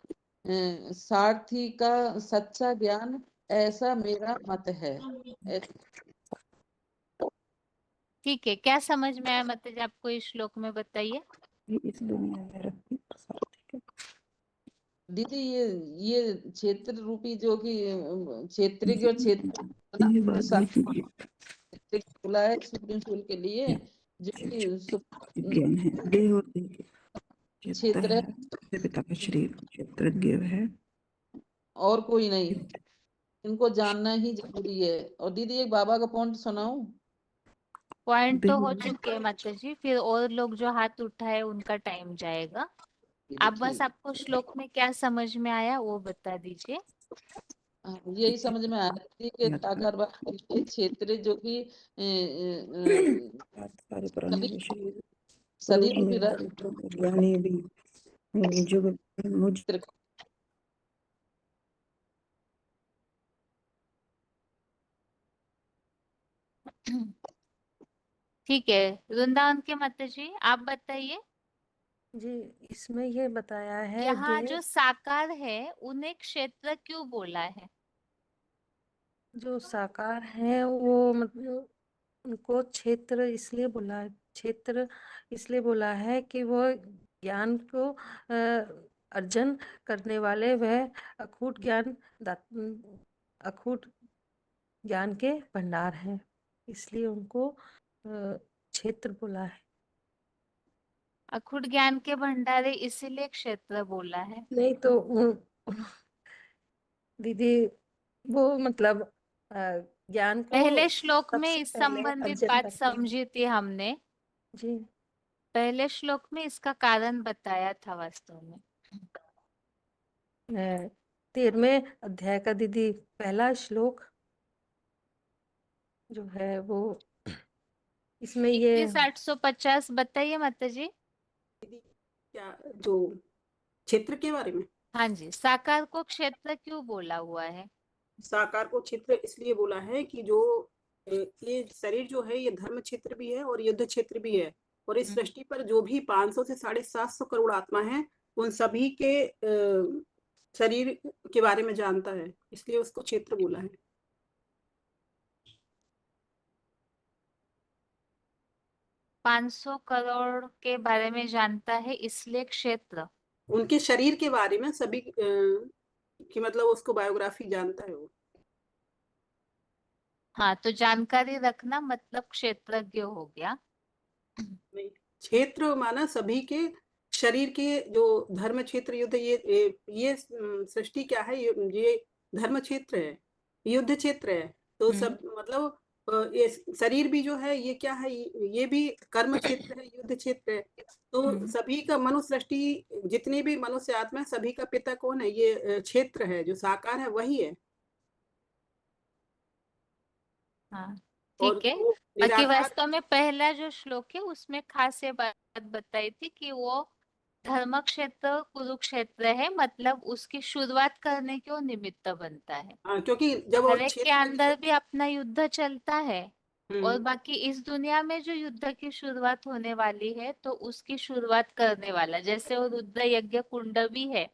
सारथी का सच्चा ज्ञान, ऐसा मेरा मत है। ठीक है, क्या समझ में आया मतलब आपको इस श्लोक में, बताइए। इस दुनिया में रखती दीदी ये क्षेत्र रूपी जो कि क्षेत्रिक और क्षेत्र बोला है सुप्रीम सोल के लिए, जो कि ज्ञान है, देह और देह के क्षेत्र है, सबसे पिता का शरीर क्षेत्रज्ञ है, और कोई नहीं। इनको जानना ही जरूरी है। और दीदी एक बाबा का पॉइंट सुनाऊं? पॉइंट तो हो चुके हैं माता जी, फिर और लोग जो हाथ उठाए उनका टाइम जाएगा। आप बस आपको श्लोक में क्या समझ में आया वो बता दीजिए। यही समझ में आया कि साकार के क्षेत्र जो कि शरीर ज्ञानी भी जो मुझ ठीक है, वृंदावन के माता जी आप बताइए। जी, इसमें ये बताया है यहाँ कि जो साकार है उन्हें क्षेत्र क्यों बोला है? जो साकार है वो मतलब उनको क्षेत्र इसलिए बोला, क्षेत्र इसलिए बोला है कि वो ज्ञान को अर्जन करने वाले वह अखूट ज्ञान अखूट ज्ञान के भंडार हैं, इसलिए उनको क्षेत्र बोला है। अखुट ज्ञान के भंडारे इसीलिए क्षेत्र बोला है। नहीं तो दीदी वो मतलब ज्ञान को पहले श्लोक में सबसे इस पहले संबंधित अर्जन बात करते हैं। समझी थी हमने। जी, पहले श्लोक में इसका कारण बताया था वास्तव में। 13वें अध्याय का दीदी पहला श्लोक जो है वो इसमें ये 850 बताइए माता जी। क्या जो क्षेत्र के बारे में? हाँ जी, साकार को क्षेत्र क्यों बोला हुआ है? साकार को क्षेत्र इसलिए बोला है कि जो ये शरीर जो है ये धर्म क्षेत्र भी है और युद्ध क्षेत्र भी है, और इस सृष्टि पर जो भी 500 से 750 करोड़ आत्मा है उन सभी के शरीर के बारे में जानता है, इसलिए उसको क्षेत्र बोला है। पाँच 500 करोड़ के बारे में जानता है इसलिए क्षेत्र। उनके शरीर के बारे में सभी कि मतलब उसको बायोग्राफी जानता है वो। हाँ, तो जानकारी रखना मतलब क्षेत्रज्ञ हो गया। नहीं, क्षेत्र माना सभी के शरीर के जो धर्म क्षेत्र युद्ध, ये सृष्टि क्या है, ये धर्म क्षेत्र है, युद्ध क्षेत्र है, तो सब मतलब ये शरीर भी जो है ये क्या है, ये भी कर्म क्षेत्र है, युद्ध क्षेत्र है। तो सभी का मनुष्य सृष्टि जितनी भी मनुष्य आत्मा है सभी का पिता कौन है, ये क्षेत्र है, जो साकार है वही है। हाँ और ठीक है। वो बाकी निराकार वास्तव में पहला जो श्लोक है उसमें खास ये बात बताई थी कि वो धर्म क्षेत्र कुरुक्षेत्र है, मतलब उसकी शुरुआत करने के वो निमित्त बनता है। क्योंकि जब वो हर एक के क्षेत्र अंदर भी अपना युद्ध चलता है, और हम्म, बाकी इस दुनिया में जो युद्ध की शुरुआत होने वाली है तो उसकी शुरुआत करने वाला, जैसे वो रुद्र यज्ञ कुंड भी है,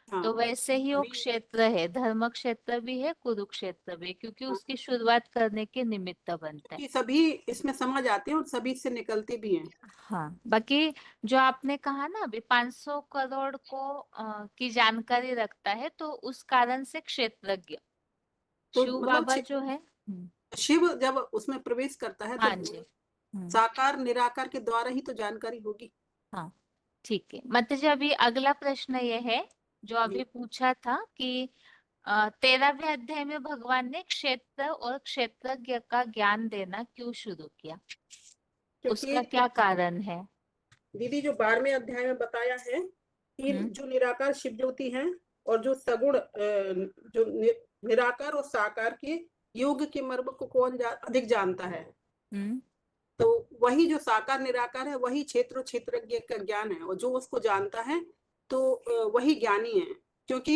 हाँ, तो वैसे ही वो सभी क्षेत्र है, धर्म क्षेत्र भी है कुरुक्षेत्र भी, क्योंकि उसकी शुरुआत करने के निमित्त बनता है। कि सभी इसमें समझ आते हैं और सभी इससे निकलते भी हैं। हाँ, बाकी जो आपने कहा ना अभी 500 करोड़ को की जानकारी रखता है, तो उस कारण से क्षेत्रज्ञ तो शिव मतलब बाबा जो है। शिव जब उसमें प्रवेश करता है हाँ तो जी। साकार निराकार के द्वारा ही तो जानकारी होगी। हाँ ठीक है, मतलब अभी अगला प्रश्न ये है जो अभी पूछा था कि 13वें अध्याय में भगवान ने क्षेत्र और क्षेत्रज्ञ का ज्ञान देना क्यों शुरू किया, उसका क्योंकि क्या कारण है? दीदी जो 12वें अध्याय में बताया है कि जो निराकार शिव ज्योति है और जो सगुण जो निराकार और साकार के योग के मर्म को कौन अधिक जानता है, तो वही जो साकार निराकार है वही क्षेत्र क्षेत्रज्ञ का ज्ञान है, और जो उसको जानता है तो वही ज्ञानी है। क्योंकि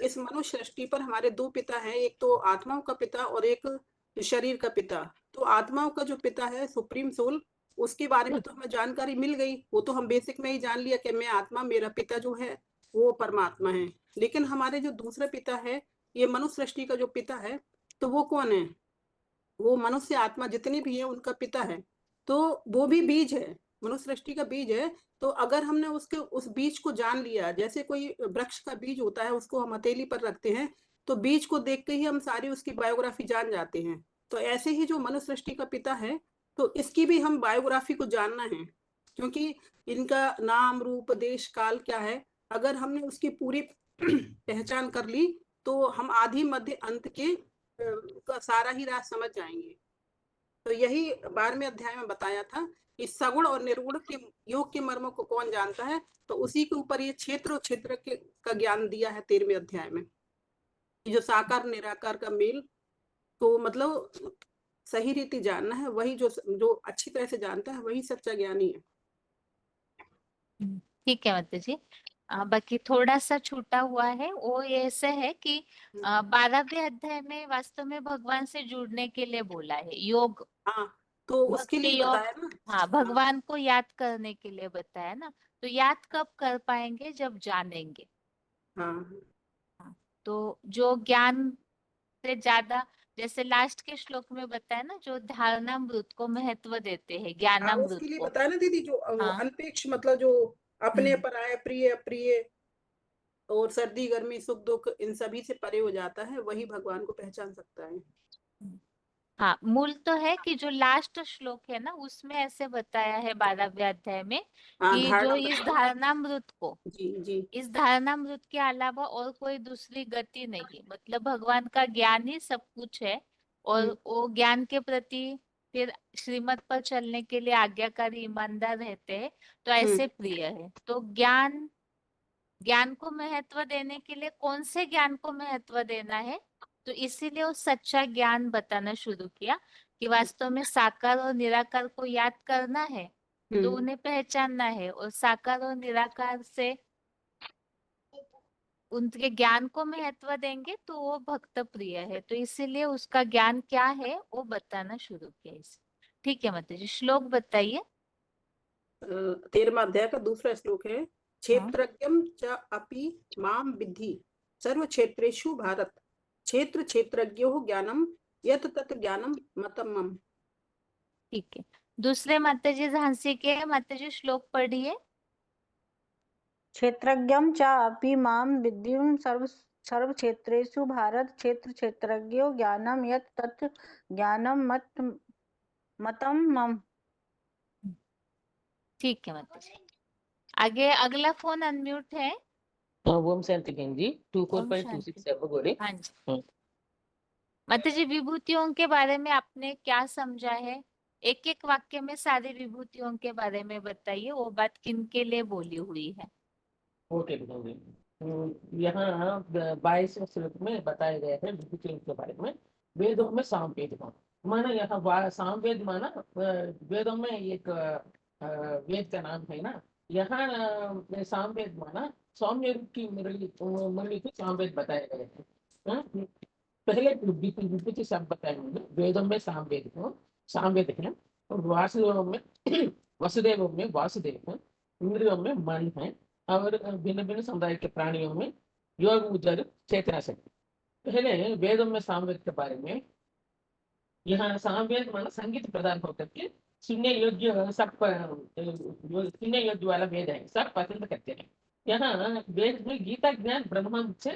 इस मनुष्य सृष्टि पर हमारे दो पिता हैं, एक तो आत्माओं का पिता और एक जो शरीर का पिता, तो आत्माओं का जो पिता है सुप्रीम सोल, उसके बारे में तो हमें जानकारी मिल गई, वो तो हम बेसिक में ही जान लिया कि मैं आत्मा, मेरा पिता जो है वो परमात्मा है। लेकिन हमारे जो दूसरा पिता है, ये मनुष्य सृष्टि का जो पिता है, तो वो कौन है? वो मनुष्य आत्मा जितनी भी है उनका पिता है। तो वो भी बीज है, मनुष्य सृष्टि का बीज है। तो अगर हमने उसके उस बीज को जान लिया, जैसे कोई वृक्ष का बीज होता है, उसको हम हथेली पर रखते हैं, तो बीज को देख के ही हम सारी उसकी बायोग्राफी जान जाते हैं। तो ऐसे ही जो मनुष्य सृष्टि का पिता है, तो इसकी भी हम बायोग्राफी को जानना है, क्योंकि इनका नाम, रूप, देश, काल क्या है, अगर हमने उसकी पूरी पहचान कर ली, तो हम आदि मध्य अंत के का सारा ही राज समझ जाएंगे। तो यही 12वें अध्याय में बताया था कि सगुण और निर्गुण के योग के मर्मों को कौन जानता है, तो उसी के ऊपर ये क्षेत्र और क्षेत्र के का ज्ञान दिया है 13वें अध्याय में। जो साकार निराकार का मेल, तो मतलब सही रीति जानना है, वही जो अच्छी तरह से जानता है वही सच्चा ज्ञानी है। ठीक है माता जी। बाकी थोड़ा सा छूटा हुआ है, वो ये ऐसे है कि 12वें अध्याय में वास्तव में भगवान से जुड़ने के लिए बोला है, योग, हाँ, तो उसके भक्ति लिए योग। बताया ना। हाँ, भगवान को याद करने के लिए बताया ना। तो याद कब कर पाएंगे? जब जानेंगे। हाँ, तो जो ज्ञान से ज्यादा, जैसे लास्ट के श्लोक में बताया ना, जो धारणामृत को महत्व देते हैं, हाँ, ज्ञानामृत उसके लिए को। बताया ना दीदी, जो हाँ। अनपेक्ष, मतलब जो अपने हम्म। पर आए, प्रिय अप्रिय और सर्दी गर्मी सुख दुख, इन सभी से परे हो जाता है, वही भगवान को पहचान सकता है। हाँ, मूल तो है कि जो लास्ट श्लोक है ना, उसमें ऐसे बताया है 12वें अध्याय में हाँ, कि जो इस धारणा, धारणामृत को, जी जी, इस धारणामृत के अलावा और कोई दूसरी गति नहीं, मतलब भगवान का ज्ञान ही सब कुछ है। और वो ज्ञान के प्रति फिर श्रीमत पर चलने के लिए आज्ञाकारी ईमानदार रहते हैं, तो ऐसे प्रिय है। तो ज्ञान, ज्ञान को महत्व देने के लिए कौन से ज्ञान को महत्व देना है, तो इसीलिए वो सच्चा ज्ञान बताना शुरू किया कि वास्तव में साकार और निराकार को याद करना है, तो उन्हें पहचानना है, और साकार और निराकार से उनके ज्ञान को महत्व देंगे तो वो भक्त प्रिय है। तो इसीलिए उसका ज्ञान क्या है वो बताना शुरू किया इसे। ठीक है माता जी, श्लोक बताइए। 13वां अध्याय का दूसरा श्लोक है, क्षेत्रज्ञम च अपि माम विद्धि सर्व क्षेत्रेषु भारत, क्षेत्र क्षेत्रज्ञो ज्ञानम यत तत् ज्ञानम मतम मम। ठीक है, दूसरे माता जी झांसी के माता जी श्लोक पढ़िए। क्षेत्रज्ञं च अपि मां विद्युं सर्वक्षेत्रेषु भारत, क्षेत्र क्षेत्रज्ञो ज्ञानं यत् तत् ज्ञानं मतं मम। ठीक है माता जी, आगे अगला फोन अनम्यूट है। ओम शांति बहन जी, ओम शांति। 24.26 बोले। हाँ जी माता जी, विभूतियों के बारे में आपने क्या समझा है? एक एक वाक्य में सारी विभूतियों के बारे में बताइए, वो बात किन के लिए बोली हुई है। ओके बहन जी, यहाँ 22वें श्लोक में बताए गए हैं विभूतियों के बारे में। वेदों में सामवेद माना, यहाँ सामवेद माना वेदों में एक वेद का नाम है ना। यहाँ सामवेद माना सौम्य रूप की मुरली को सामवेद बताए गए हैं। हाँ? पहले विभूति शब्द बताए उन्होंने। वेदों में सामवेद है, और वासुदेव में वसुदेव में वासुदेव है, इंद्रियों में मन है, और भिन्न भिन्न समुदाय के प्राणियों में योग उजर चेतना शक्ति। पहले वेदों में सामवेद के बारे में, यहाँ सामवेद माना संगीत प्रदान होकर के सुनने योग्य, सब सुनने योग्य वाला वेद है, सब पसंद करते हैं। यहाँ वेद में गीता ज्ञान ब्रह्मा से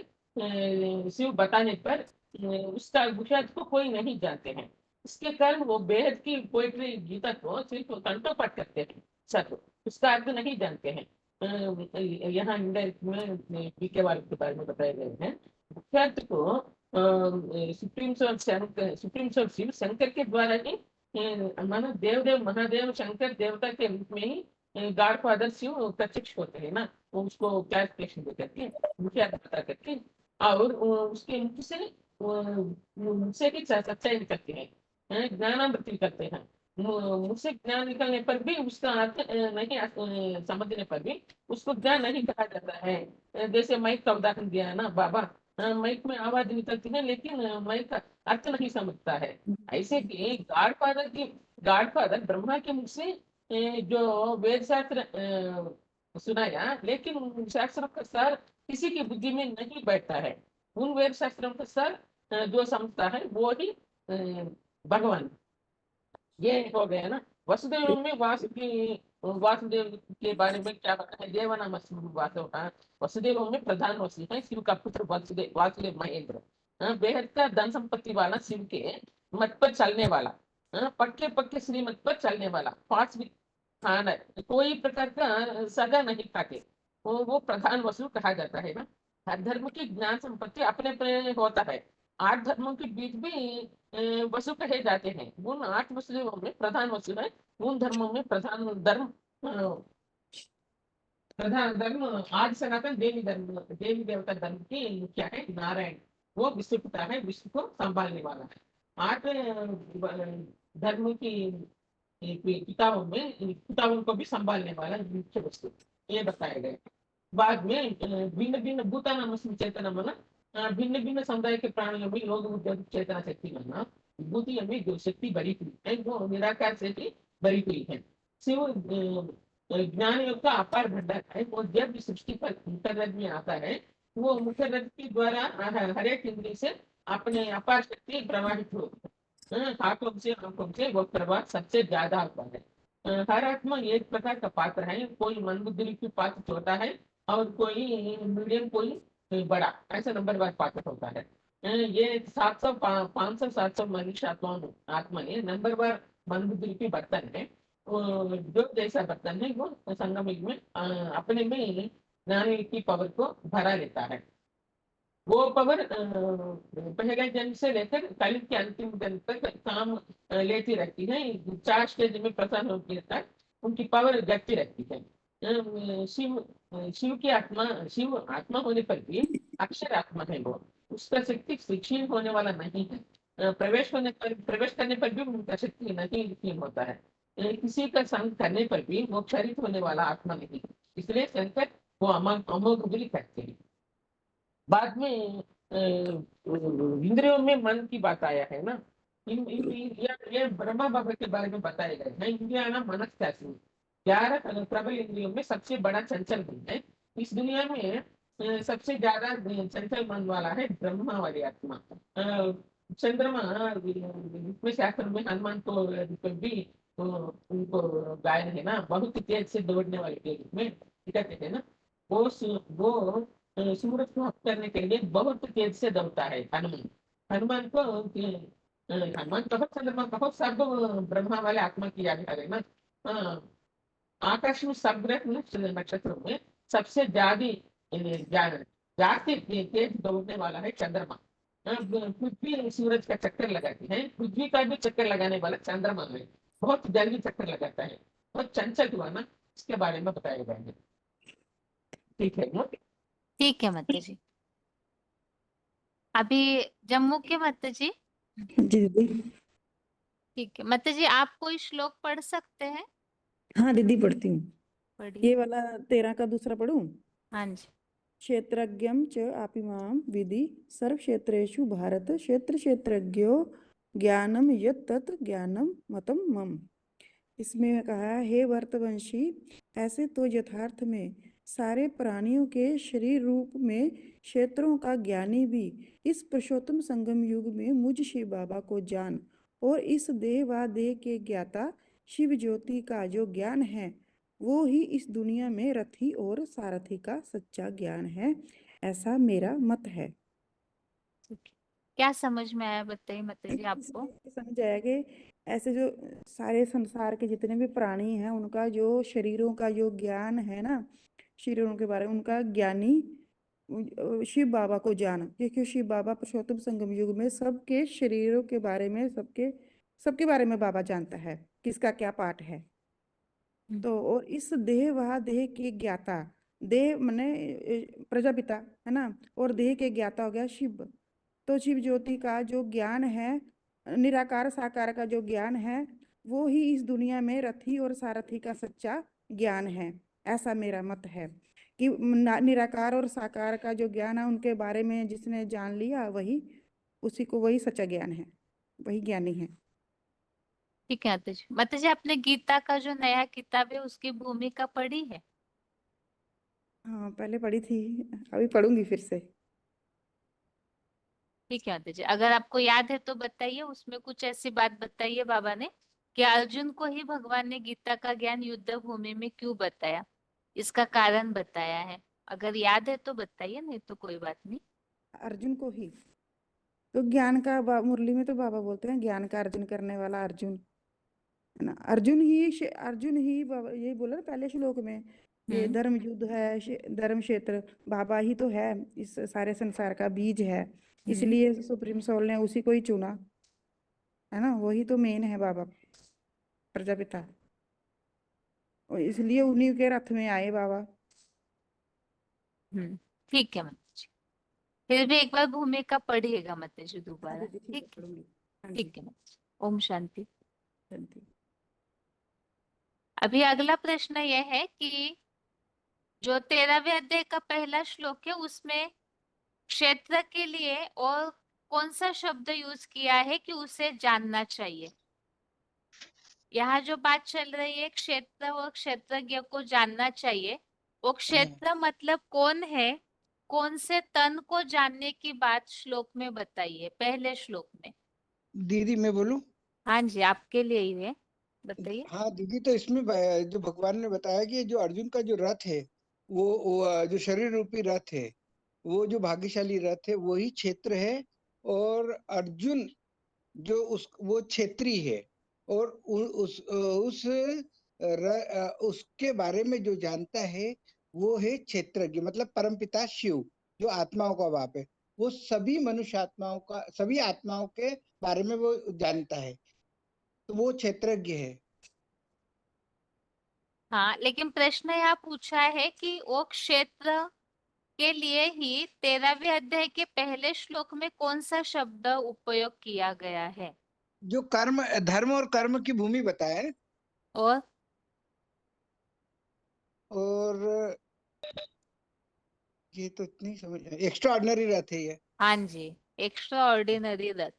शिव बताने पर उसका विषय को कोई नहीं जानते हैं। इसके कारण वो वेद की पोइट्री गीता को सिर्फ कंठोपाठ करते हैं, सब उसका अर्थ नहीं जानते हैं। यहाँ इंडायरेक्ट में पीके वाले के बारे में बताए गए हैं। मुख्यार्थ को सुप्रीम सोल शिव शंकर के द्वारा ही माना देवदेव महादेव शंकर देवता के रूप में ही गॉड फादर शिव प्रत्यक्ष होते हैं ना। उसको क्लैरिफिकेशन दे करके, मुख्य बता करके, और उसके मुख से की सच्चाई निकलती है, ज्ञानामृति करते हैं। मुझसे ज्ञान निकलने पर भी उसका अर्थ नहीं समझने पर भी उसको ज्ञान नहीं कहा जाता है। जैसे माइक का उदाहरण दिया है ना बाबा, माइक में आवाज निकलती है लेकिन माइक का अर्थ नहीं समझता है। ऐसे कि गॉडफादर ब्रह्मा के मुख से जो वेद शास्त्र सुनाया, लेकिन उन शास्त्रों का सार किसी की बुद्धि में नहीं बैठता है। उन वेद शास्त्रों का सार जो समझता है वो ही भगवान। ये हो गया ना। वसुदेव में वासुदेव के बारे में क्या बताया है? देवनाम वासुदेव का वसुदेव में प्रधान वसु है, शिव का पुत्र वासुदेव महेंद्र। बेहद का धन संपत्ति वाला, शिव के मत पर चलने वाला, पक्के पक्के श्रीमत पर चलने वाला, 5 खाना, कोई प्रकार का सगा नहीं खाते, वो प्रधान वसु कहा जाता है ना। हर धर्म की ज्ञान संपत्ति अपने अपने होता है। 8 धर्मों के बीच भी वसु कहे जाते हैं। उन 8 वसुओं में प्रधान वसु है। उन धर्मों में प्रधान धर्म आदि सनातन देवी देवता धर्म की मुखिया है नारायण। वो विश्व पिता है, विश्व को संभालने वाला है। 8 धर्म की किताबों को भी संभालने वाला मुख्य वस्तु ये बताया गया। बाद में भिन्न भिन्न भूतानाम चेतना मना, भिन्न भिन्न समुदाय के प्राणियों में योग उद्योग चेतना शक्ति मना, विभूतियों में जो शक्ति भरी हुई है वो निराकार से ही भरी हुई है। शिव ज्ञान योग का अपार भंडार है। वो जब भी सृष्टि पर मुख्य रथ में आता है, वो मुख्य रथ के द्वारा हर एक इंद्रिय से अपने अपार शक्ति प्रवाहित होती है। हाथों से आंखों से वो प्रवाह सबसे ज्यादा होता है। हर आत्मा एक प्रकार का पात्र है। कोई मन बुद्धि की पात्र छोटा है और कोई मीडियम, कोई बड़ा, ऐसा नंबरवार पात्र होता है। ये 700 500 700 मनुष्य आत्मा है नंबरवार मन बुद्धि की बर्तन है। जो जैसा बर्तन है वो संगम युग में अपने में ज्ञान की पावर को भरा लेता है। वो पावर पहले जन्म से लेकर कलियुग के अंतिम जन्म तक काम लेती रहती है। 4 स्टेज में प्रसार होती है, उनकी पावर जगती रहती है। शिव की आत्मा, शिव आत्मा होने पर भी अक्षर आत्मा है। वो उसका शक्ति क्षीण होने वाला नहीं है। प्रवेश करने पर भी उनका शक्ति नहीं क्षीण होता है। किसी का संग करने पर भी वो क्षरित होने वाला आत्मा नहीं है। इसलिए शंकर वो अमोघ भी कहते हैं। बाद में इंद्रियों में मन की बात आया है ना। ये ब्रह्मा बाबा के बारे में बताया गया है। इंद्रिया ना मनस्तासी 11 प्रबल इंद्रियों में सबसे बड़ा चंचल मन है। इस दुनिया में सबसे ज्यादा चंचल मन वाला है ब्रह्मा वाली आत्मा। चंद्रमा इसमें शास्त्र में हनुमान को भी उनको गायन है ना, बहुत तेज से दौड़ने वाले के रूप में कहते हैं ना। वो सूरज को हक करने के लिए बहुत तेज से दौड़ता है हनुमान को। हनुमान कहो, चंद्रमा कहो, सब ब्रह्मा वाले आत्मा की याद है ना। आकाश में सब ग्रह नक्षत्रों में सबसे ज्यादा तेज दौड़ने वाला है चंद्रमा। पृथ्वी सूरज का चक्कर लगाती है, पृथ्वी का भी चक्कर लगाने वाला चंद्रमा है। बहुत जल्दी चक्कर लगाता है, बहुत चंचल हुआ ना, इसके बारे में बताया जाएगा। ठीक है ना? ठीक है माता जी। अभी जम्मू के माता जी। जी दीदी। ठीक है माता जी, आप कोई श्लोक पढ़ सकते हैं? हाँ दीदी पढ़ती हूँ। पढ़िए। ये वाला 13 का दूसरा पढ़ूं? हाँ जी। क्षेत्रज्ञं च आपिमां विधि सर्व क्षेत्रेषु भारत क्षेत्र क्षेत्रज्ञो ज्ञानम यत् तत् ज्ञानम मतम मम। इसमें कहा है, हे भरतवंशी, ऐसे तो यथार्थ में सारे प्राणियों के शरीर रूप में क्षेत्रों का ज्ञानी भी इस पुरुषोत्तम संगम युग में मुझ शिव बाबा को जान, और इस देह व देह के ज्ञाता शिव ज्योति का जो ज्ञान है वो ही इस दुनिया में रथी और सारथी का सच्चा ज्ञान है, ऐसा मेरा मत है। क्या समझ में आया बताइए माता जी आपको? समझ आया कि ऐसे जो सारे संसार के जितने भी प्राणी हैं उनका जो शरीरों का जो ज्ञान है ना, शरीरों के बारे में उनका ज्ञानी शिव बाबा को जान, क्योंकि शिव बाबा पुरुषोत्तम संगम युग में सबके शरीरों के बारे में सबके बारे में बाबा जानता है किसका क्या पाठ है। तो और इस देह व देह के ज्ञाता, देह माने प्रजापिता है ना, और देह के ज्ञाता हो गया शिव। तो शिव ज्योति का जो ज्ञान है, निराकार साकार का जो ज्ञान है, वो ही इस दुनिया में रथी और सारथी का सच्चा ज्ञान है, ऐसा मेरा मत है। कि निराकार और साकार का जो ज्ञान है उनके बारे में जिसने जान लिया वही उसी को वही सच्चा ज्ञान है, वही ज्ञानी है। ठीक है माता जी आपने गीता का जो नया किताब है उसकी भूमिका पढ़ी है? हाँ पहले पढ़ी थी, अभी पढ़ूंगी फिर से। ठीक है माता जी, अगर आपको याद है तो बताइए। उसमें कुछ ऐसी बात बताइए बाबा ने कि अर्जुन को ही भगवान ने गीता का ज्ञान युद्ध भूमि में क्यों बताया, इसका कारण बताया है। अगर याद है तो बताइए, नहीं तो कोई बात नहीं। अर्जुन को ही तो ज्ञान का मुरली में तो बाबा बोलते हैं ज्ञान का अर्जन करने वाला अर्जुन है ना। अर्जुन ही बाबा यही बोला ना पहले श्लोक में, ये धर्म युद्ध है, धर्म क्षेत्र बाबा ही तो है, इस सारे संसार का बीज है, इसलिए सुप्रीम सोल ने उसी को ही चुना है ना। वही तो मेन है बाबा प्रजापिता, और इसलिए उन्हीं के रथ में आए बाबा। ठीक है माता जी, फिर भी एक बार भूमिका पढ़िएगा माता जी दोबारा। ठीक है, ठीक है, पढ़ूंगी। हाँ जी, ठीक है माता जी। ओम शांति। शांति। अभी अगला प्रश्न यह है कि जो 13वें अध्याय का पहला श्लोक है उसमें क्षेत्र के लिए और कौन सा शब्द यूज किया है कि उसे जानना चाहिए। यहाँ जो बात चल रही है क्षेत्र और क्षेत्रज्ञ को जानना चाहिए, वो क्षेत्र मतलब कौन है, कौन से तन को जानने की बात श्लोक में बताइए, पहले श्लोक में। दीदी मैं बोलूं? हाँ जी आपके लिए ही है, बताइए। हाँ दीदी, तो इसमें जो भगवान ने बताया कि जो अर्जुन का जो रथ है वो जो शरीर रूपी रथ है, वो जो भाग्यशाली रथ है वही क्षेत्र है, और अर्जुन जो वो क्षेत्री है, और उसके बारे में जो जानता है वो है क्षेत्रज्ञ, मतलब परमपिता शिव जो आत्माओं का बाप है, वो सभी मनुष्य आत्माओं का, सभी आत्माओं के बारे में वो जानता है, तो वो क्षेत्रज्ञ है। हाँ लेकिन प्रश्न यहाँ पूछा है कि वो क्षेत्र के लिए ही 13वें अध्याय के पहले श्लोक में कौन सा शब्द उपयोग किया गया है। जो कर्म, धर्म और कर्म की भूमि बताया है, और ये तो इतनी समझ, एक्स्ट्रा ऑर्डिनरी रथ है ये। हाँ जी, एक्स्ट्रा ऑर्डिनरी रथ।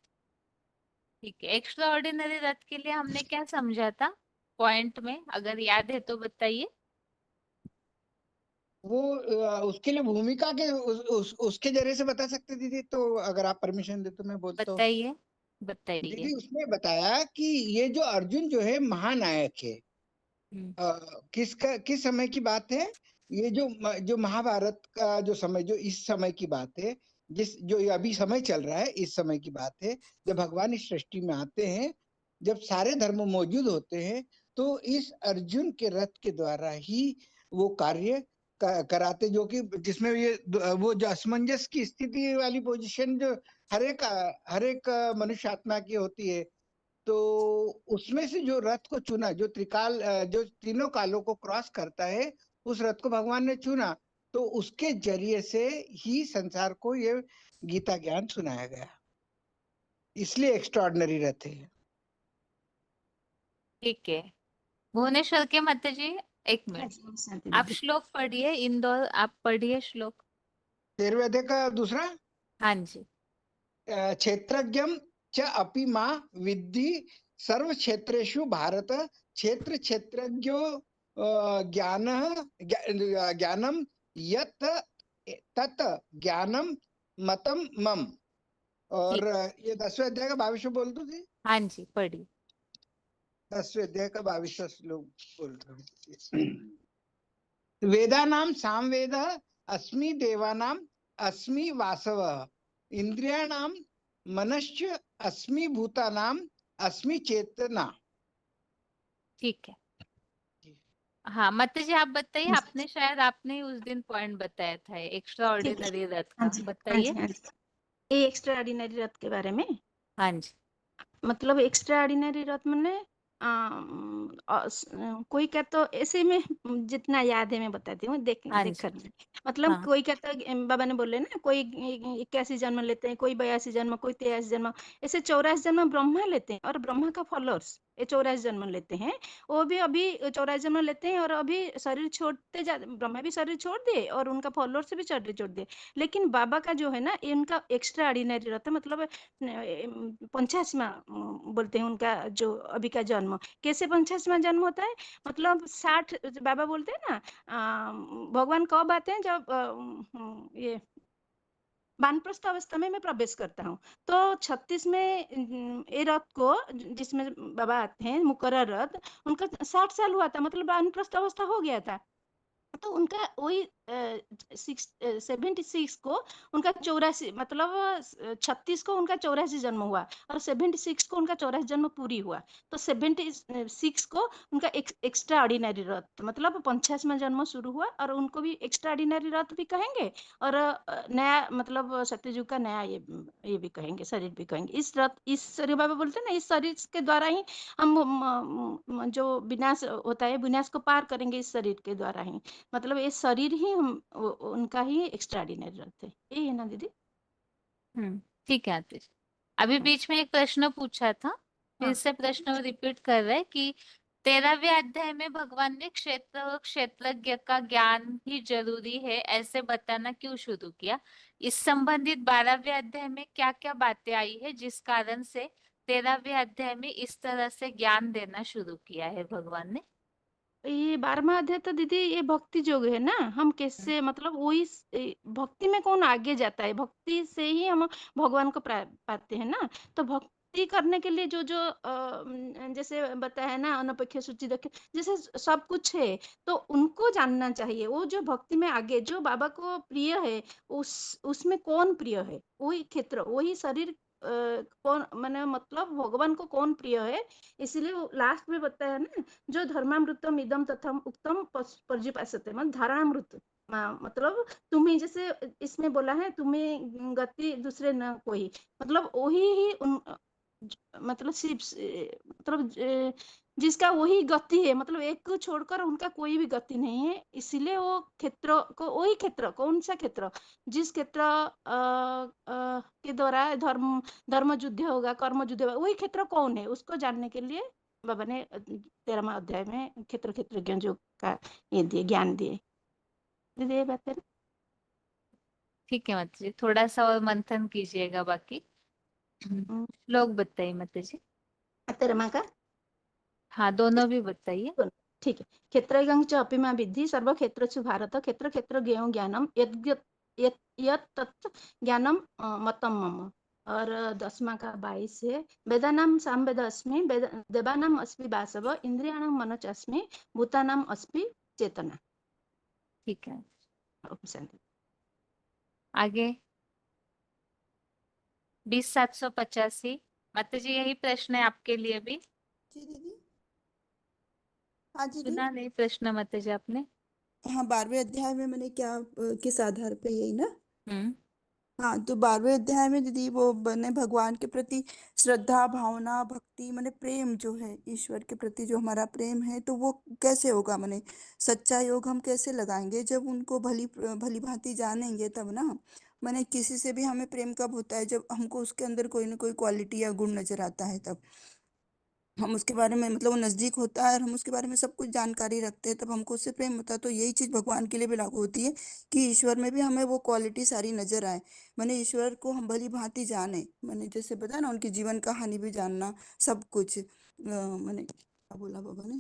ठीक है, एक्स्ट्रा ऑर्डिनरी रथ के लिए हमने क्या समझा था पॉइंट में, अगर याद है तो बताइए। वो उसके लिए भूमिका के उसके जरिए से बता सकते दीदी, तो अगर आप परमिशन दे तो मैं बोलता हूँ। बताइए बताइए। दीदी उसने बताया कि ये जो अर्जुन जो है महानायक है। किस समय की बात है ये, जो महाभारत का जो समय, जो इस समय की बात है, जो अभी समय चल रहा है इस समय की बात है, जब भगवान इस सृष्टि में आते हैं, जब सारे धर्म मौजूद होते हैं, तो इस अर्जुन के रथ के द्वारा ही वो कार्य कराते, जो कि जिसमें ये वो जो असमंजस की स्थिति वाली पोजीशन जो हर एक मनुष्य आत्मा की होती है, तो उसमें से जो रथ को चुना, जो जो तीनों कालों को क्रॉस करता है, उस रथ को भगवान ने चुना, तो उसके जरिए से ही संसार को ये गीता ज्ञान सुनाया गया, इसलिए एक्स्ट्राऑर्डिनरी रथ है। ठीक है, भुवनेश्वर के माता जी एक मिनट, आप श्लोक पढ़िए, इंदौर आप पढ़िए श्लोक 13वें अध्याय का दूसरा। हाँ जी। क्षेत्रज्ञम च अपि मां विद्धि सर्व क्षेत्रेषु भारत क्षेत्र क्षेत्रज्ञो ज्ञानम यत् तत् ज्ञानम मतम मम। और ये 10वें अध्याय का 22वां बोल दो जी। हाँ जी पढ़िए। 10वें अध्याय का 22वां श्लोक बोलता हूँ। वेदानाम सामवेदः अस्मि देवानाम अस्मि वासवः इंद्रियाणाम मनश्च अस्मि भूतानाम अस्मि चेतना। ठीक है, हाँ माता जी आप बताइए, आपने शायद आपने ही उस दिन पॉइंट बताया था एक्स्ट्रा ऑर्डिनरी रथ का, बताइए। ये एक्स्ट्रा ऑर्डिनरी रथ के बारे में। हाँ जी, मतलब एक्स्ट्रा ऑर्डिनरी रथ मैंने कोई का तो ऐसे में जितना याद है मैं बताती हूँ, देख कर मतलब कोई का तो बाबा ने बोले ना, कोई 81 जन्म लेते हैं, कोई 82 जन्म, कोई 83 जन्म, ऐसे 84 जन्म ब्रह्मा लेते हैं, और ब्रह्मा का फॉलोअर्स 84 जन्म लेते हैं, वो भी अभी 84 जन्म लेते हैं और अभी शरीर छोड़ते जा, ब्रह्मा भी शरीर छोड़ दिए और उनका फॉलोअर्स भी शरीर छोड़ दिए। लेकिन बाबा का जो है ना, इनका एक्स्ट्रा ऑर्डिनरी रहता है, मतलब 85वां बोलते हैं उनका जो अभी का जन्म। कैसे 85वां जन्म होता है? मतलब 60, बाबा बोलते हैं ना भगवान कब आते हैं? जब ये वानप्रस्थ अवस्था में मैं प्रवेश करता हूँ। तो 36 में ये रथ को जिसमें बाबा आते हैं, मुकर्रर रथ, उनका 60 साल हुआ था, मतलब वानप्रस्थ अवस्था हो गया था। तो उनका वही 76 को उनका 84, मतलब 36 को उनका 84 जन्म हुआ और 76 को उनका 84 जन्म पूरी हुआ। तो 76 को उनका एक्स्ट्रा ऑर्डिनरी रथ, मतलब 85वां जन्म शुरू हुआ और उनको भी एक्स्ट्रा ऑर्डिनरी रथ भी कहेंगे और नया, मतलब सत्ययुग का नया ये भी कहेंगे, शरीर भी कहेंगे। इस रथ, इस शरीर, बाबा बोलते हैं ना, इस शरीर के द्वारा ही हम जो विनाश होता है, विनाश को पार करेंगे इस शरीर के द्वारा ही। मतलब ये शरीर ही हम उनका ही एक्स्ट्रा ऑर्डिनरी रहते हैं। यही है ना दीदी? ठीक है आरती जी। अभी बीच में एक प्रश्न पूछा था, फिर हाँ। से प्रश्न रिपीट कर रहे हैं कि 13वें अध्याय में भगवान ने क्षेत्र और क्षेत्रज्ञ का ज्ञान ही जरूरी है ऐसे बताना क्यों शुरू किया? इस संबंधित 12वें अध्याय में क्या क्या बातें आई है जिस कारण से 13वें अध्याय में इस तरह से ज्ञान देना शुरू किया है भगवान ने? ये 12वां अध्याय तो दीदी ये भक्ति योग है ना, हम कैसे, मतलब वही भक्ति में कौन आगे जाता है, भक्ति से ही हम भगवान को पाते हैं ना। तो भक्ति करने के लिए जो जो जैसे बताया है ना, अनपेक्ष सूचि रखे, जैसे सब कुछ है, तो उनको जानना चाहिए। वो जो भक्ति में आगे, जो बाबा को प्रिय है, उसमें कौन प्रिय है, वही क्षेत्र, वही शरीर कौन, मैंने मतलब भगवान को कौन प्रिय है। इसीलिए वो लास्ट में बताया ना, जो धर्मामृतम इदम तथम उक्तम पर्युपासते, मतलब धारणामृत, मतलब तुम्हें, जैसे इसमें बोला है, तुम्हें गति दूसरे न कोई, मतलब वही ही मतलब सिर्फ मतलब जिसका वही गति है, मतलब एक को छोड़कर उनका कोई भी गति नहीं है। इसीलिए वो क्षेत्र को, वही क्षेत्र, कौन सा क्षेत्र, जिस क्षेत्र के द्वारा धर्म युद्ध होगा, कर्म युद्ध होगा, वही क्षेत्र कौन है, उसको जानने के लिए बाबा ने 13वां अध्याय में क्षेत्रज्ञ योग का ये दिए, ज्ञान दिए। दीदी ये बात है ना? ठीक है माता जी, थोड़ा सा और मंथन कीजिएगा बाकी। लोग बताइए माता जी। 13वां का हाँ, दोनों भी बताइए। ठीक है। क्षेत्रज्ञं च अपि मा विद्धि सर्वक्षेत्रेषु भारत क्षेत्र क्षेत्रज्ञं ज्ञानम यत् तत् ज्ञानम मतम मम। और 10वां का 22 है, वेदानाम सामवेद अस्मि, देवानाम अस्मि वासव, इंद्रियाणाम मनश्च अस्मि, भूतानाम अस्मि चेतना। ठीक है, शांति। आगे 20785 माता जी, यही प्रश्न है आपके लिए भी। जी दीदी। हाँ जी सुना नहीं प्रश्न माता जी आपने? हाँ 12वें अध्याय में मैंने क्या किस आधार पे, यही ना? हम्म। हाँ तो 12वें अध्याय में दीदी वो मैंने भगवान के प्रति श्रद्धा, भावना, भक्ति, मैंने प्रेम जो है ईश्वर के प्रति जो हमारा प्रेम है, तो वो कैसे होगा, मैंने सच्चा योग हम कैसे लगाएंगे? जब उनको भली भली भांति जानेंगे तब ना। मैंने किसी से भी हमें प्रेम कब होता है? जब हमको उसके अंदर कोई ना कोई क्वालिटी या गुण नजर आता है, तब हम उसके बारे में, मतलब वो नजदीक होता है और हम उसके बारे में सब कुछ जानकारी रखते हैं, तब हमको उससे प्रेम होता है। तो यही चीज भगवान के लिए भी लागू होती है कि ईश्वर में भी हमें वो क्वालिटी सारी नजर आए। मैंने ईश्वर को हम भली भांति जाने, मैंने जैसे बताया ना, उनकी जीवन कहानी भी जानना, सब कुछ मैंने क्या बोला बाबा ने,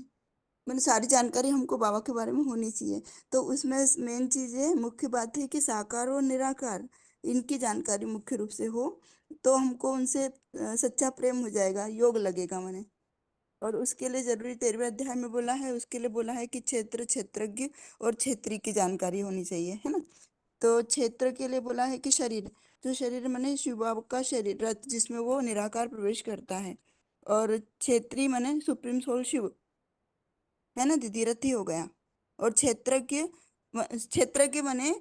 मैंने सारी जानकारी हमको बाबा के बारे में होनी चाहिए। तो उसमें मेन चीज है, मुख्य बात है कि साकार और निराकार इनकी जानकारी मुख्य रूप से हो, तो हमको उनसे सच्चा प्रेम हो जाएगा, योग लगेगा मैंने। और उसके लिए जरूरी 13वें अध्याय में बोला है, उसके लिए बोला है कि क्षेत्र, क्षेत्रज्ञ और क्षेत्री की जानकारी होनी चाहिए, है ना? तो क्षेत्र के लिए बोला है कि शरीर, जो शरीर माने शिव बाबा का शरीर, रथ जिसमें वो निराकार प्रवेश करता है। और क्षेत्री माने सुप्रीम सोल शिव, है ना दीदी? रथ ही हो गया। और क्षेत्रज्ञ, क्षेत्रज्ञ माने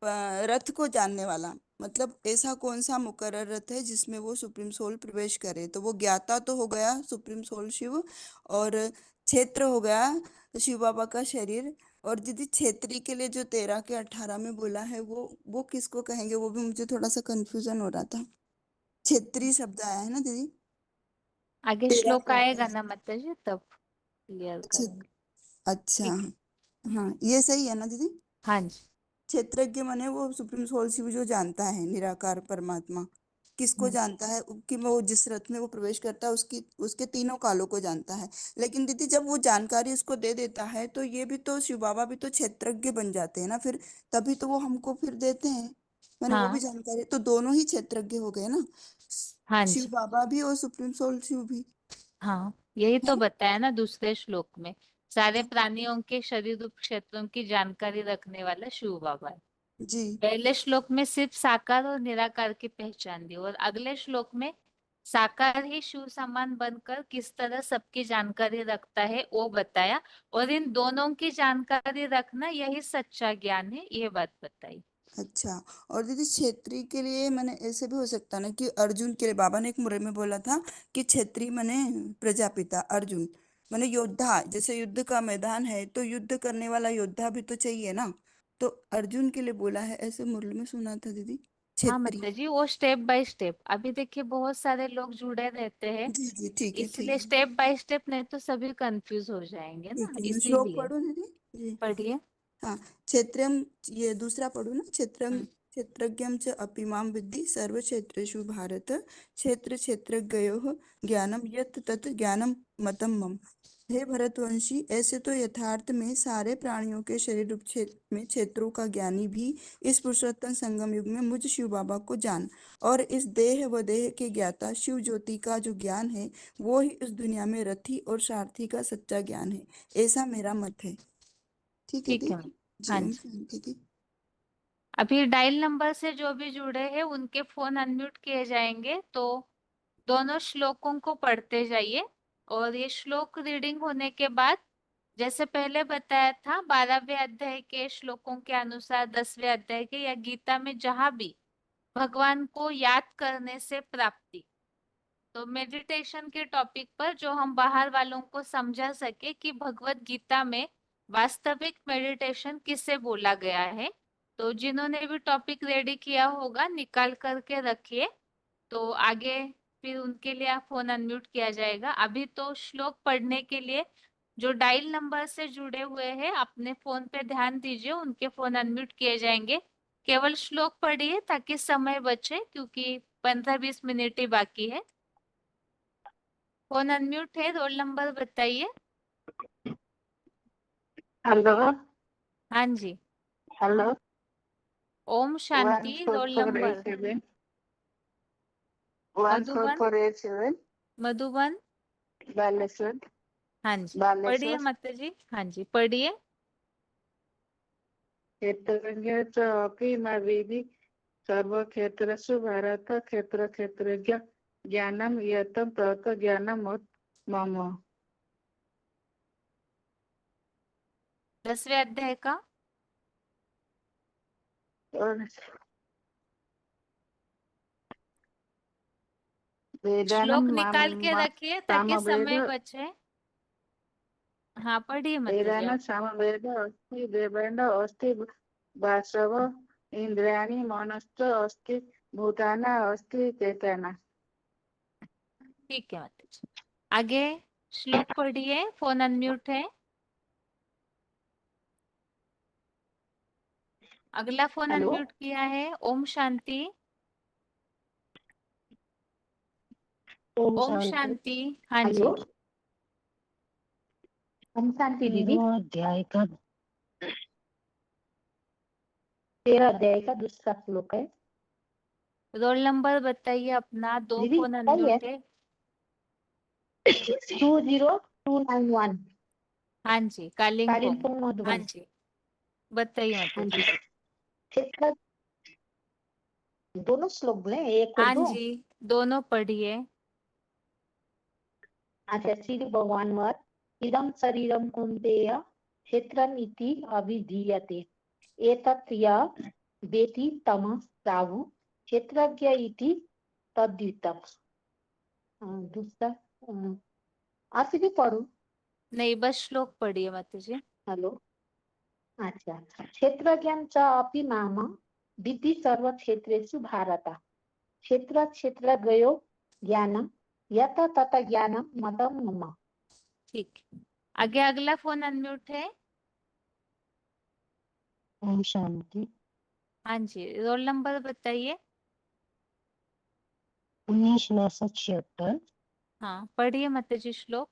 रथ को जानने वाला, मतलब ऐसा कौन सा मुकर्रर रथ है जिसमें वो सुप्रीम सोल प्रवेश करे, तो वो ज्ञाता तो हो गया सुप्रीम सोल शिव, और क्षेत्र हो गया शिव बाबा का शरीर। और दीदी क्षेत्री के लिए जो 13 के 18 में बोला है, वो किसको कहेंगे? वो भी मुझे थोड़ा सा कंफ्यूजन हो रहा था। क्षेत्री शब्द आया है ना दीदी? आगे 13 श्लोक का आएगा ना माता जी, तब क्लियर अच्छा करेंगे। अच्छा ठीक है। हाँ ये सही है ना दीदी। हाँ जी। क्षेत्रज्ञ माने वो सुप्रीम सोल शिव जो जानता है निराकार परमात्मा किसको जानता है कि वो जिस रथ में वो प्रवेश करता है उसकी उसके तीनों कालों को जानता है। लेकिन दीदी जब वो जानकारी उसको दे देता है तो ये भी तो शिव बाबा भी तो क्षेत्रज्ञ बन जाते हैं ना फिर, तभी तो वो हमको फिर देते हैं मैंने वो भी हाँ जानकारी, तो दोनों ही क्षेत्रज्ञ हो गए ना, हाँ शिव जी। बाबा भी और सुप्रीम सोल शिव भी, हाँ यही है तो ना। बताया ना दूसरे श्लोक में, सारे प्राणियों के शरीर रूप क्षेत्रों की जानकारी रखने वाला शिव बाबा है। जी पहले श्लोक में सिर्फ साकार और निराकार की पहचान दी, और अगले श्लोक में साकार ही शिव समान बनकर किस तरह सबकी जानकारी रखता है वो बताया, और इन दोनों की जानकारी रखना यही सच्चा ज्ञान है, ये बात बताई। अच्छा। और दीदी क्षेत्री के लिए मैंने ऐसे भी हो सकता ना कि अर्जुन के लिए बाबा ने एक मुरे में बोला था कि क्षेत्री माने प्रजापिता, अर्जुन माने योद्धा, जैसे युद्ध का मैदान है तो युद्ध करने वाला योद्धा भी तो चाहिए ना, तो अर्जुन के लिए बोला है ऐसे मुरली में सुना था दीदी हाँ क्षेत्री। मतलब जी वो स्टेप बाय स्टेप, अभी देखिए बहुत सारे लोग जुड़े रहते हैं, जी जी ठीक है ठीक इसलिए है स्टेप बाय स्टेप नहीं तो सभी कंफ्यूज हो जाएंगे ना, ठीक है। मैं श्लोक इसीलिए। पढ़ूँ दीदी जी। पढ़िए। हाँ क्षेत्रम, ये दूसरा पढ़ू ना, क्षेत्रम हम्म। क्षेत्रज्ञं च अपि मां विद्धि सर्वक्षेत्रेषु भारत क्षेत्र क्षेत्रज्ञयोः ज्ञानम यत् तत् ज्ञानम मतम मम। हे भरतवंशी, ऐसे तो यथार्थ में सारे प्राणियों के शरीर रूप क्षेत्र में क्षेत्रों का ज्ञानी भी इस पुरुषोत्तम संगम युग में मुझ शिव बाबा को जान, और इस देह व देह के ज्ञाता शिव ज्योति का जो ज्ञान है वो ही इस दुनिया में रथी और सारथी का सच्चा ज्ञान है, ऐसा मेरा मत है। ठीक है ठीक दी है। जी, हाँ ओम जी। शांति दी। अभी डायल नंबर से जो भी जुड़े हैं उनके फोन अनम्यूट किए जाएंगे, तो दोनों श्लोकों को पढ़ते जाइए, और ये श्लोक रीडिंग होने के बाद जैसे पहले बताया था 12वें अध्याय के श्लोकों के अनुसार 10वें अध्याय के या गीता में जहां भी भगवान को याद करने से प्राप्ति, तो मेडिटेशन के टॉपिक पर जो हम बाहर वालों को समझा सके कि भगवत गीता में वास्तविक मेडिटेशन किसे बोला गया है, तो जिन्होंने भी टॉपिक रेडी किया होगा निकाल करके रखिए, तो आगे फिर उनके लिए आप फोन अनम्यूट किया जाएगा। अभी तो श्लोक पढ़ने के लिए जो डायल नंबर से जुड़े हुए हैं अपने फोन पे ध्यान दीजिए, उनके फोन अनम्यूट किए जाएंगे। केवल श्लोक पढ़िए ताकि समय बचे, क्योंकि 15-20 मिनट ही बाकी है। फोन अनम्यूट है, रोल नंबर बताइए। हेलो हाँ जी। Hello Om Shanti, role 1448 number 7 Madhuban 1448 7 Madhuban. Baleshwar हाँ जी पढ़िए बालेश्वर। माता जी, हाँ जी पढ़िए। क्षेत्रज्ञ च अपि मा विद्धि सर्वक्षेत्रेषु भारत क्षेत्र क्षेत्रज्ञ ज्ञानम यत् तत् ज्ञानम मम। 10वें अध्याय का और श्लोक वेदानम निकाल के रखिए ताकि सामवेद समय बचे। हाँ पढ़िए माता जी वेदान आप। सामवेद अस्ति देवेन्द्र अस्ति वासव इंद्रियाणि मनश्च अस्ति भूताना अस्ति चेतना। ठीक है माता जी, आगे श्लोक पढ़िए, फोन अनम्यूट है। अगला फोन हेलो अनम्यूट किया है ओम शांति। ओम ओम शांति। शांति। हाँ हेलो जी। ओम शांति दीदी। 13 अध्याय का दूसरा श्लोक है। रोल नंबर बताइए अपना, 2 दीदी फोन बताइए। अनम्यूट है। 20291। हाँ जी कालिंपोंग। कालिम्पोंग हाँ मधुबन। जी बताइए माता हाँ जी। जी क्षेत्र दोनों श्लोक बोले, एक और हाँ दो। जी दोनों पढ़िए। अच्छा श्री भगवान मत इदं शरीरं कौन्तेय क्षेत्रमिति अभिधीयते एतत् य वेति तं प्राहु क्षेत्रज्ञ इति तद्धितम्। दूसरा आप भी पढ़ो। नहीं बस श्लोक पढ़िए माता जी। हेलो अच्छा क्षेत्रज्ञं च अपि माम विद्धि सर्वक्षेत्रेषु भारत क्षेत्र क्षेत्रज्ञयो ज्ञानम् यत तत ज्ञानम मतं मम। ठीक, आगे अगला फोन अनम्यूट है। ओम शांति। हाँ जी, रोल नंबर बताइए। 1976। हाँ, पढ़िए माताजी श्लोक।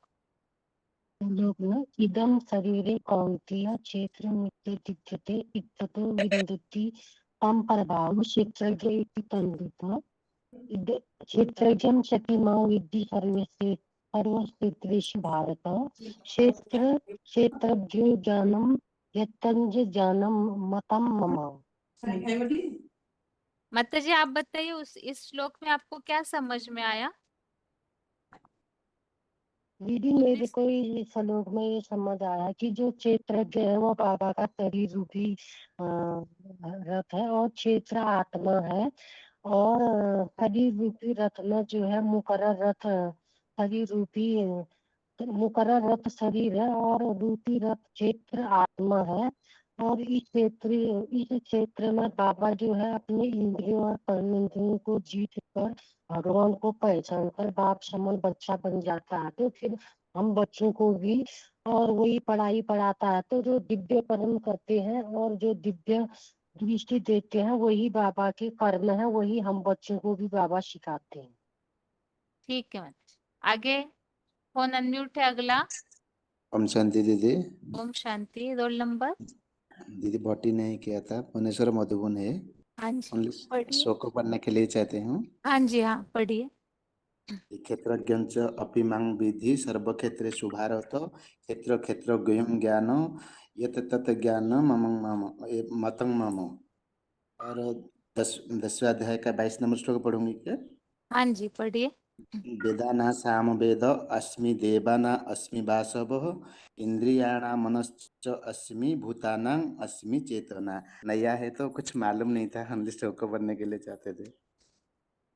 लोग इदं शरीरे कौन्तेय क्षेत्र मित्यधिष्ठते इत्यतो विन्दति तं परभावं क्षेत्रज्ञ इति तन्वित्। इद क्षेत्रज्ञं शक्तिमां विद्धि सर्वक्षेत्रेषु भारत। क्षेत्रज्ञो ज्ञानं यत्तञ्च ज्ञानं मतं मम। माताजी आप बताइए, इस श्लोक में आपको क्या समझ में आया? दीदी मेरे को इस श्लोक में ये समझ आया कि जो क्षेत्रज्ञ है वो बाबा का शरीर रूपी रथ है और क्षेत्र आत्मा है। और शरीर रूपी रथ में जो है मुकर्रर रथ शरीर रूपी मुकर्रर रथ शरीर है और रूपी रथ क्षेत्र आत्मा है। और इस क्षेत्र में बाबा जो है अपने इंद्रियों और कर्मेंद्रियों को जीत कर भगवान को पहचान कर बाप समान बच्चा बन जाता है। तो फिर हम बच्चों को भी और वही पढ़ाई पढ़ाता है। तो जो दिव्य कर्म करते हैं और जो दिव्य दृष्टि देते हैं वही बाबा के कर्म है, वही हम बच्चों को भी बाबा सिखाते हैं। ठीक है माताजी, आगे फोन अनम्यूट है अगला। ओम शांति दीदी। Om Shanti, roll number. दीदी भट्टी नहीं किया था, भुवनेश्वर मधुबन है। हाँ जी, ओनली पढ़िए। शो को पढ़ने के लिए चाहते हूँ। हाँ जी, हाँ पढ़िए। क्षेत्रज्ञ अपि मां विद्धि सर्वक्षेत्रेषु भारत। क्षेत्र क्षेत्रज्ञं ज्ञान यत् तत् ज्ञान मतं मम। और 10वें अध्याय का 22 नंबर श्लोक पढ़ूंगी क्या? हाँ जी, पढ़िए। वेदाना सामवेद अस्मि देवाना अस्मि वासवः इंद्रियाणा मनश्च अस्मि भूतानां अस्मि चेतना। नया है तो कुछ मालूम नहीं था, हम श्लोक को पढ़ने के लिए चाहते थे।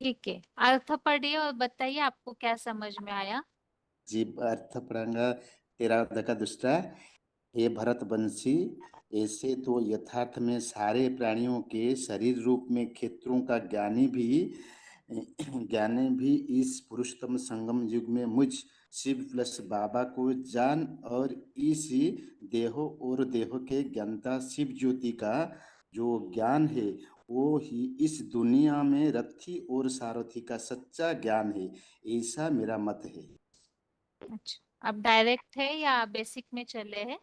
ठीक है, अर्थ पढ़िए और बताइए आपको क्या समझ में आया। जी, अर्थ पढ़ाऊंगा 13 अध्याय का दूसरा। हे भरतवंशी, ऐसे तो यथार्थ में सारे प्राणियों के शरीर रूप में क्षेत्रों का ज्ञानी भी इस पुरुषोत्तम संगम युग में मुझ शिव प्लस बाबा को जान और इस देहो और देहो के ज्ञाता शिव ज्योति का जो ज्ञान है वो ही इस दुनिया में रथी और सारथी का सच्चा ज्ञान है, ऐसा मेरा मत है। अच्छा, अब डायरेक्ट है या बेसिक में चले हैं?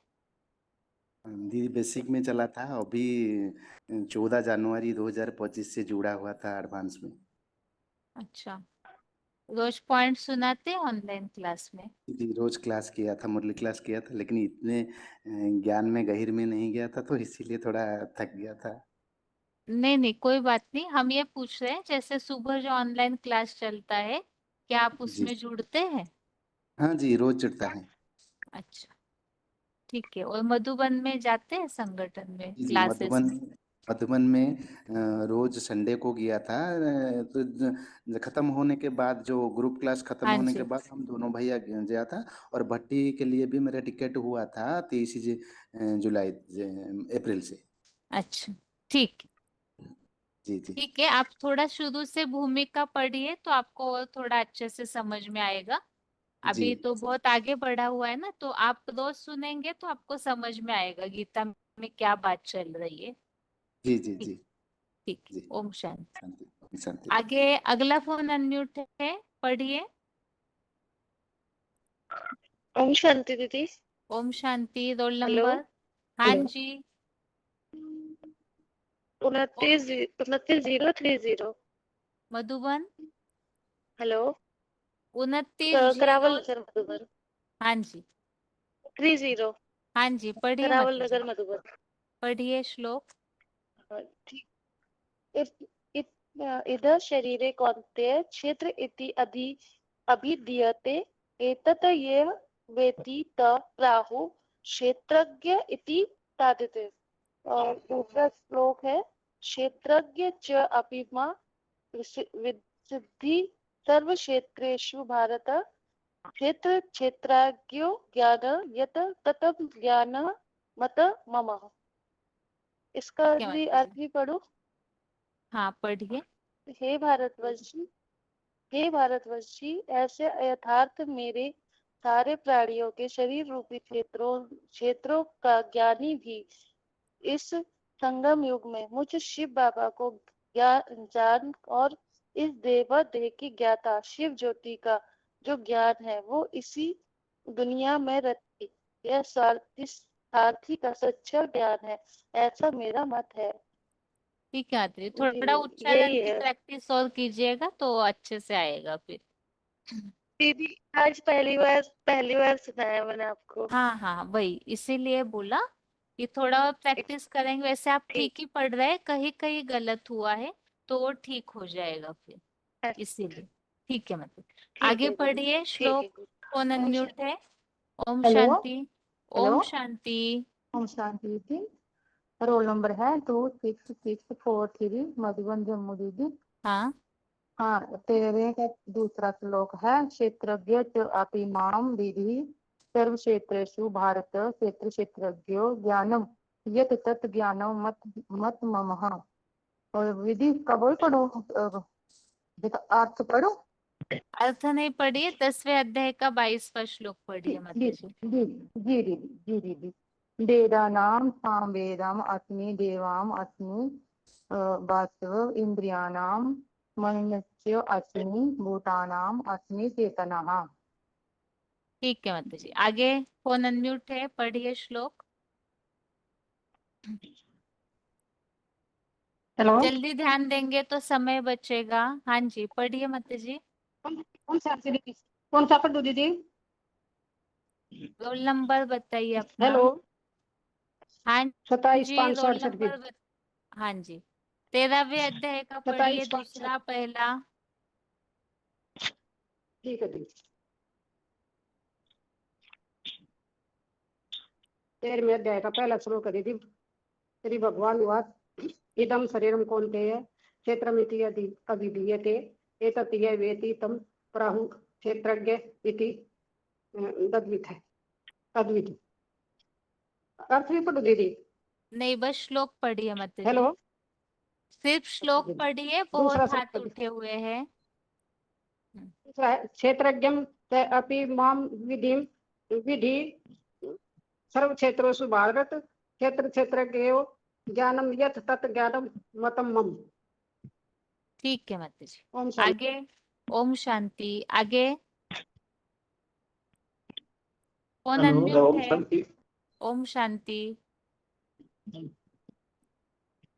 दी बेसिक में चला था, अभी 14 जनवरी 2025 से जुड़ा हुआ था एडवांस में। अच्छा, रोज पॉइंट सुनाते ऑनलाइन क्लास में? जी, रोज क्लास किया था, मुरली क्लास किया था, लेकिन इतने ज्ञान में गहिर में नहीं गया था तो इसीलिए थोड़ा थक गया था। नहीं नहीं, कोई बात नहीं। हम ये पूछ रहे हैं जैसे सुबह जो ऑनलाइन क्लास चलता है, क्या आप जी उसमें जुड़ते हैं? हाँ जी, रोज जुड़ता है। अच्छा, ठीक है। और मधुबन में जाते हैं संगठन में जी क्लासेस? मधुबन में रोज संडे को गया था। तो खत्म होने के बाद जो ग्रुप क्लास खत्म हाँ होने के जी, बाद हम दोनों भैया गया था। और भट्टी के लिए भी मेरा टिकट हुआ था 23 जुलाई अप्रैल से। अच्छा, ठीक जी जी ठीक है। आप थोड़ा शुरू से भूमिका पढ़िए तो आपको और थोड़ा अच्छे से समझ में आएगा। जी अभी तो बहुत आगे बढ़ा हुआ है ना, तो आप रोज सुनेंगे तो आपको समझ में आएगा गीता में क्या बात चल रही है। जी जी ठीक जी ठीक, जी। ओम शांति। शांति शांति। आगे अगला फोन अनम्यूट है, पढ़िए। ओम शांति दीदी। Om Shanti, role hello. Number. हाँ जी। 29 030। मधुबन। हेलो। 29 करावल 0। नगर मधुबन। हाँ जी 30। हाँ जी, पढ़िए करावल माताजी, नगर मधुबन। पढ़िए श्लोक। ठीक। इधर शरीरे कौन्तेय क्षेत्र इति अभिधीयते एतत् ये वेति त प्राहु क्षेत्रज्ञ इति तादिते। और दूसरा श्लोक है क्षेत्रज्ञ च अपि मा विद्धि सर्व क्षेत्रेषु भारत। क्षेत्र क्षेत्रज्ञो ज्ञान यत तत ज्ञान मत मम। इसका ठीक है भी माताजी, अर्थ भी पढ़ो। हाँ पढ़िए। हे भारतवर्ष, हे भारतवर्षी, ऐसे यथार्थ मेरे सारे प्राणियों के शरीर रूपी क्षेत्रों का ज्ञानी भी इस संगम युग में मुझ शिव बाबा को जान और इस देवादेव की ज्ञाता शिव ज्योति का जो ज्ञान है वो इसी दुनिया में रति यह सारथी का सच्चा ज्ञान है, ऐसा मेरा मत है। ठीक है आदि, जी थोड़ा उच्चारण यही की है प्रैक्टिस और कीजिएगा तो अच्छे से आएगा फिर। दीदी। आज पहली बार सुनाया मैंने आपको। हाँ हाँ, वही इसीलिए बोला कि थोड़ा और प्रैक्टिस करेंगे। वैसे आप ठीक ही पढ़ रहे हैं, कहीं कहीं गलत हुआ है तो वो ठीक हो जाएगा फिर, इसीलिए। ठीक है मतलब ठीक आगे है दीदी, पढ़िए। ठीक है श्लोक दीदी। कौन ओम अनम्यूट है? ओम हेलो शांति। हेलो ओम शांति। ओम शांति दीदी। रोल नंबर है 2663 मधुबन जम्मू दीदी। हाँ हाँ, 13 का दूसरा श्लोक है, क्षेत्रज्ञ च अपि मां विद्धि सर्व क्षेत्रेषु भारत क्षेत्र क्षेत्रज्ञो ज्ञानम यत तत् ज्ञानम मत मत ममः। और विधि का बोल पढ़ो, अर्थ पढ़ो। अर्थ नहीं पढ़िए, 10वें अध्याय का 22वां श्लोक पढ़िए माता जी। जी दीदी। वेदानां सामवेदम अस्मि देवाम अस्मि वास्तव इंद्रियाणां मनस्य अस्मि भूतानां अस्मि चेतनः। ठीक है माता जी। आगे फोन अनम्यूट है, पढ़िए श्लोक। हेलो जल्दी ध्यान देंगे तो समय बचेगा। हाँ जी, पढ़िए माता जी। कौन सा दीदी, कौन सा पढ़ दूं दीदी? रोल नंबर बताइए अपना। हेलो हाँ 27 जी, 568 रोल नंबर हाँ जी, 13वें अध्याय का पढ़िए, 27 दूसरा पहला। ठीक है दीदी। 13वें अध्याय का पहला श्लोक है दीदी। श्री भगवान वाच इदम शरीरम कौन्तेय क्षेत्रमिति अभिधीयते एतत् य वेति तम प्राहु क्षेत्रज्ञ इति तद्वित है तद्वित। अर्थ भी पढ़ो दीदी। नहीं, बस श्लोक पढ़िए माता जी। हेलो सिर्फ श्लोक पढ़िए, दूसरा बहुत हाथ श्लोक उठे हुए हैं। क्षेत्रज्ञम च अपि मां विधि सर्व क्षेत्रेषु भारत क्षेत्र क्षेत्रज्ञयो ज्ञानम यत् तत् ज्ञानम मतम मम। ठीक है माता जी। ओम शांति। आगे ओम शांति। आगे कौन अनम्यूट है? ओम शांति।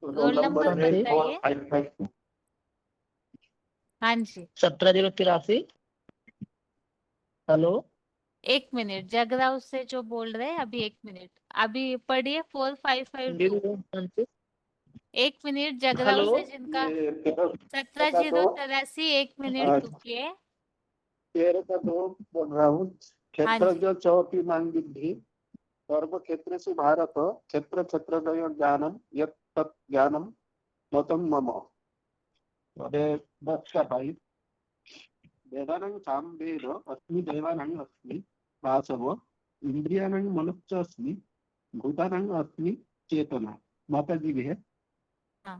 रोल नंबर बताइए। हाँ जी, 1783। हेलो 1 मिनट, जगराव से जो बोल रहे हैं, अभी 1 मिनट। अभी पढ़िए 4552। 1 मिनट, जगराव हेलो से जिनका 17083। 1 मिनट रुकिए। 13 का 2 बोल रहा हूँ। हाँ क्षेत्र जी, जो चौथी मांग विद्धि सर्व क्षेत्रेषु भारत क्षेत्र क्षेत्रज्ञ ज्ञानम यत् तत् ज्ञानम मतम मम। अरे बस का भाई वेदानां सामवेद अस्मि देवानां अस्मि वासव इंद्रियाणां मनश्च अस्मि भूतानां अस्मि चेतना। माता जी भी है। हाँ।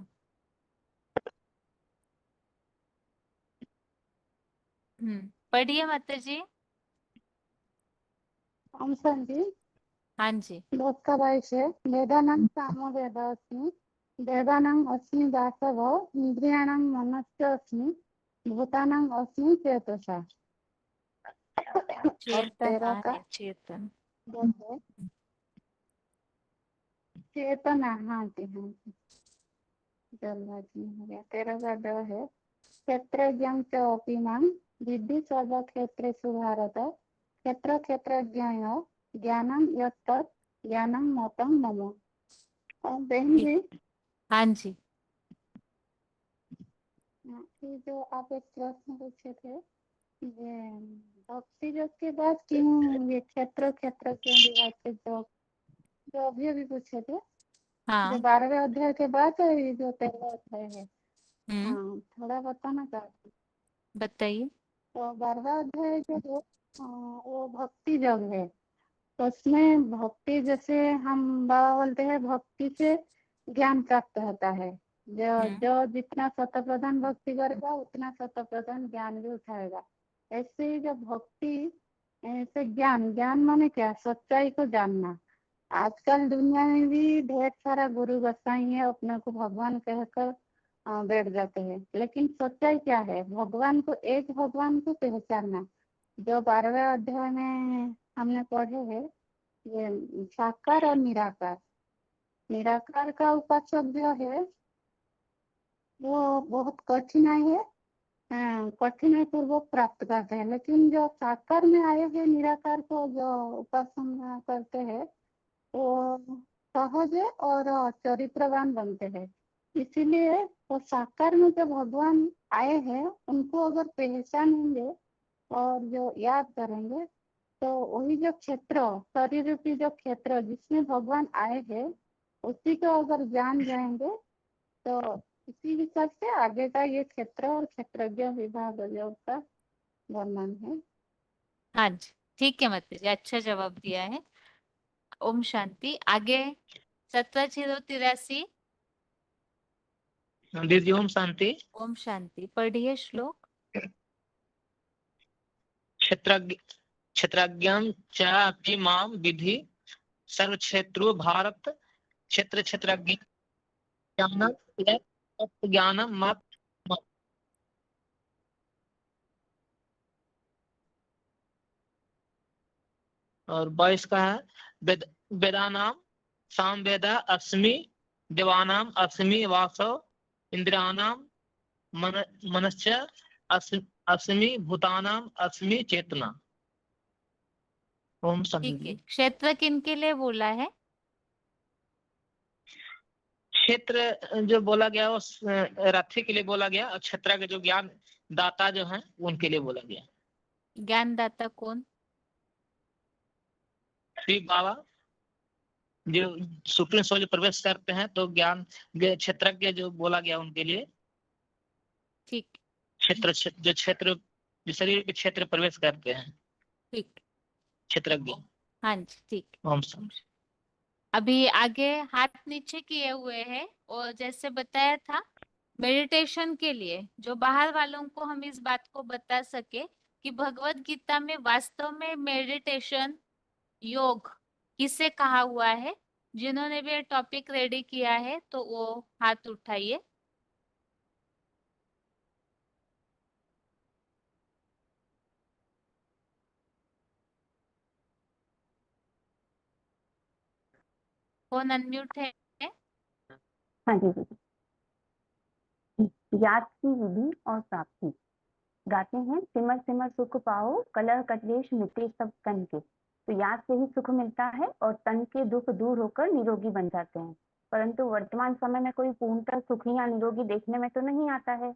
पढ़िए माता जी। ओम शांति। हाँ जी, श्लोक का 22 है, वेदानां सामवेदास्मि देवानां अस्मि वासव इंद्रियाणां मनश्च अस्मि भूतानां अस्मि चेतसा। और चेतना 13 का है, चेतन। है चेतना। हाँ जी हाँ जी, जल्दी हो गया। 13 का ड है, क्षेत्रज्ञं च अपि मां विद्धि सर्वक्षेत्रेषु भारत क्षेत्र क्षेत्रज्ञयो ज्ञानम यत् तत् ज्ञानम मतम मम। और बहन जी, हाँ जी, ये जो आप एक प्रश्न पूछे थे, ये भक्ति योग के बाद क्यों ये क्षेत्र क्षेत्र के विभाग के जो अभी पूछे थे, जो हाँ 12वें अध्याय के बाद ये जो 13वां अध्याय है, हम्म, हाँ थोड़ा बताना चाहती हूँ। बताइए। तो 12वां अध्याय जो है वो भक्ति योग है। तो उसमें भक्ति, जैसे हम बाबा बोलते हैं भक्ति से ज्ञान प्राप्त होता है, जो जितना सत्य प्रधान भक्ति करेगा उतना सत्य प्रधान ज्ञान भी उठाएगा। ऐसे ही जब भक्ति से ज्ञान, ज्ञान माने क्या, सच्चाई को जानना। आजकल दुनिया में भी ढेर सारा गुरु गोसाई है, अपने को भगवान कहकर बैठ जाते हैं, लेकिन सच्चाई क्या है? भगवान को, एक भगवान को पहचानना। जो 12वें अध्याय में हमने पढ़े हैं, ये साकार और निराकार। निराकार का उपासक जो है वो बहुत कठिनाई है, कठिनाई पूर्वक प्राप्त करते हैं, लेकिन जो साकार में आए हैं निराकार को जो उपासना करते हैं वो सहज और चरित्रवान बनते हैं। इसीलिए वो साकार में जो भगवान आए हैं उनको अगर पहचानेंगे और जो याद करेंगे तो वही जो क्षेत्र, शरीर रूपी जो क्षेत्र जिसमें भगवान आए हैं उसी को अगर जान जाएंगे तो इसी हिसाब से आगे का ये क्षेत्र और क्षेत्रज्ञ विभाग जो उसका वर्णन है। हाँ जी, ठीक है माता जी, अच्छा जवाब दिया है। ओम शांति। आगे 17083। दीदी ओम शांति। ओम शांति, पढ़िए श्लोक। क्षेत्रज्ञं च अपि मां विधि सर्वक्षेत्रो भारत क्षेत्र क्षेत्रज्ञ ज्ञानम मत। और 22 का है वेदानाम सामवेदा अस्मि देवानाम अस्मि वासव इंद्रियाणाम मनश्च अस्मि भूतानाम अस्मि चेतना। ओम ठीक है। शांति। क्षेत्र किनके लिए बोला है? क्षेत्र जो बोला गया वो रथी के लिए बोला गया, और क्षेत्र के जो ज्ञान दाता जो हैं उनके लिए बोला गया। ज्ञानदाता कौन? श्री बाबा जो सुप्रीम सोल प्रवेश करते हैं तो ज्ञान क्षेत्रज्ञ जो बोला गया उनके लिए। ठीक। क्षेत्र जो क्षेत्र जो शरीर के क्षेत्र प्रवेश करते हैं, ठीक, क्षेत्रज्ञ। हाँ जी, ठीक। ओम शांति। अभी आगे हाथ नीचे किए हुए हैं और जैसे बताया था मेडिटेशन के लिए जो बाहर वालों को हम इस बात को बता सके कि भगवत गीता में वास्तव में मेडिटेशन योग किसे कहा हुआ है, जिन्होंने भी ये टॉपिक रेडी किया है तो वो हाथ उठाइए। कौन अनम्यूट है? हाँ जी जी। याद की विधि और प्राप्ति गाते हैं। सिमर सिमर सुख पाओ, कलह कलेश मिटे सब तन के। तो याद से ही सुख मिलता है और तन के दुख दूर होकर निरोगी बन जाते हैं। परंतु वर्तमान समय में कोई पूर्णतः सुखी या निरोगी देखने में तो नहीं आता है।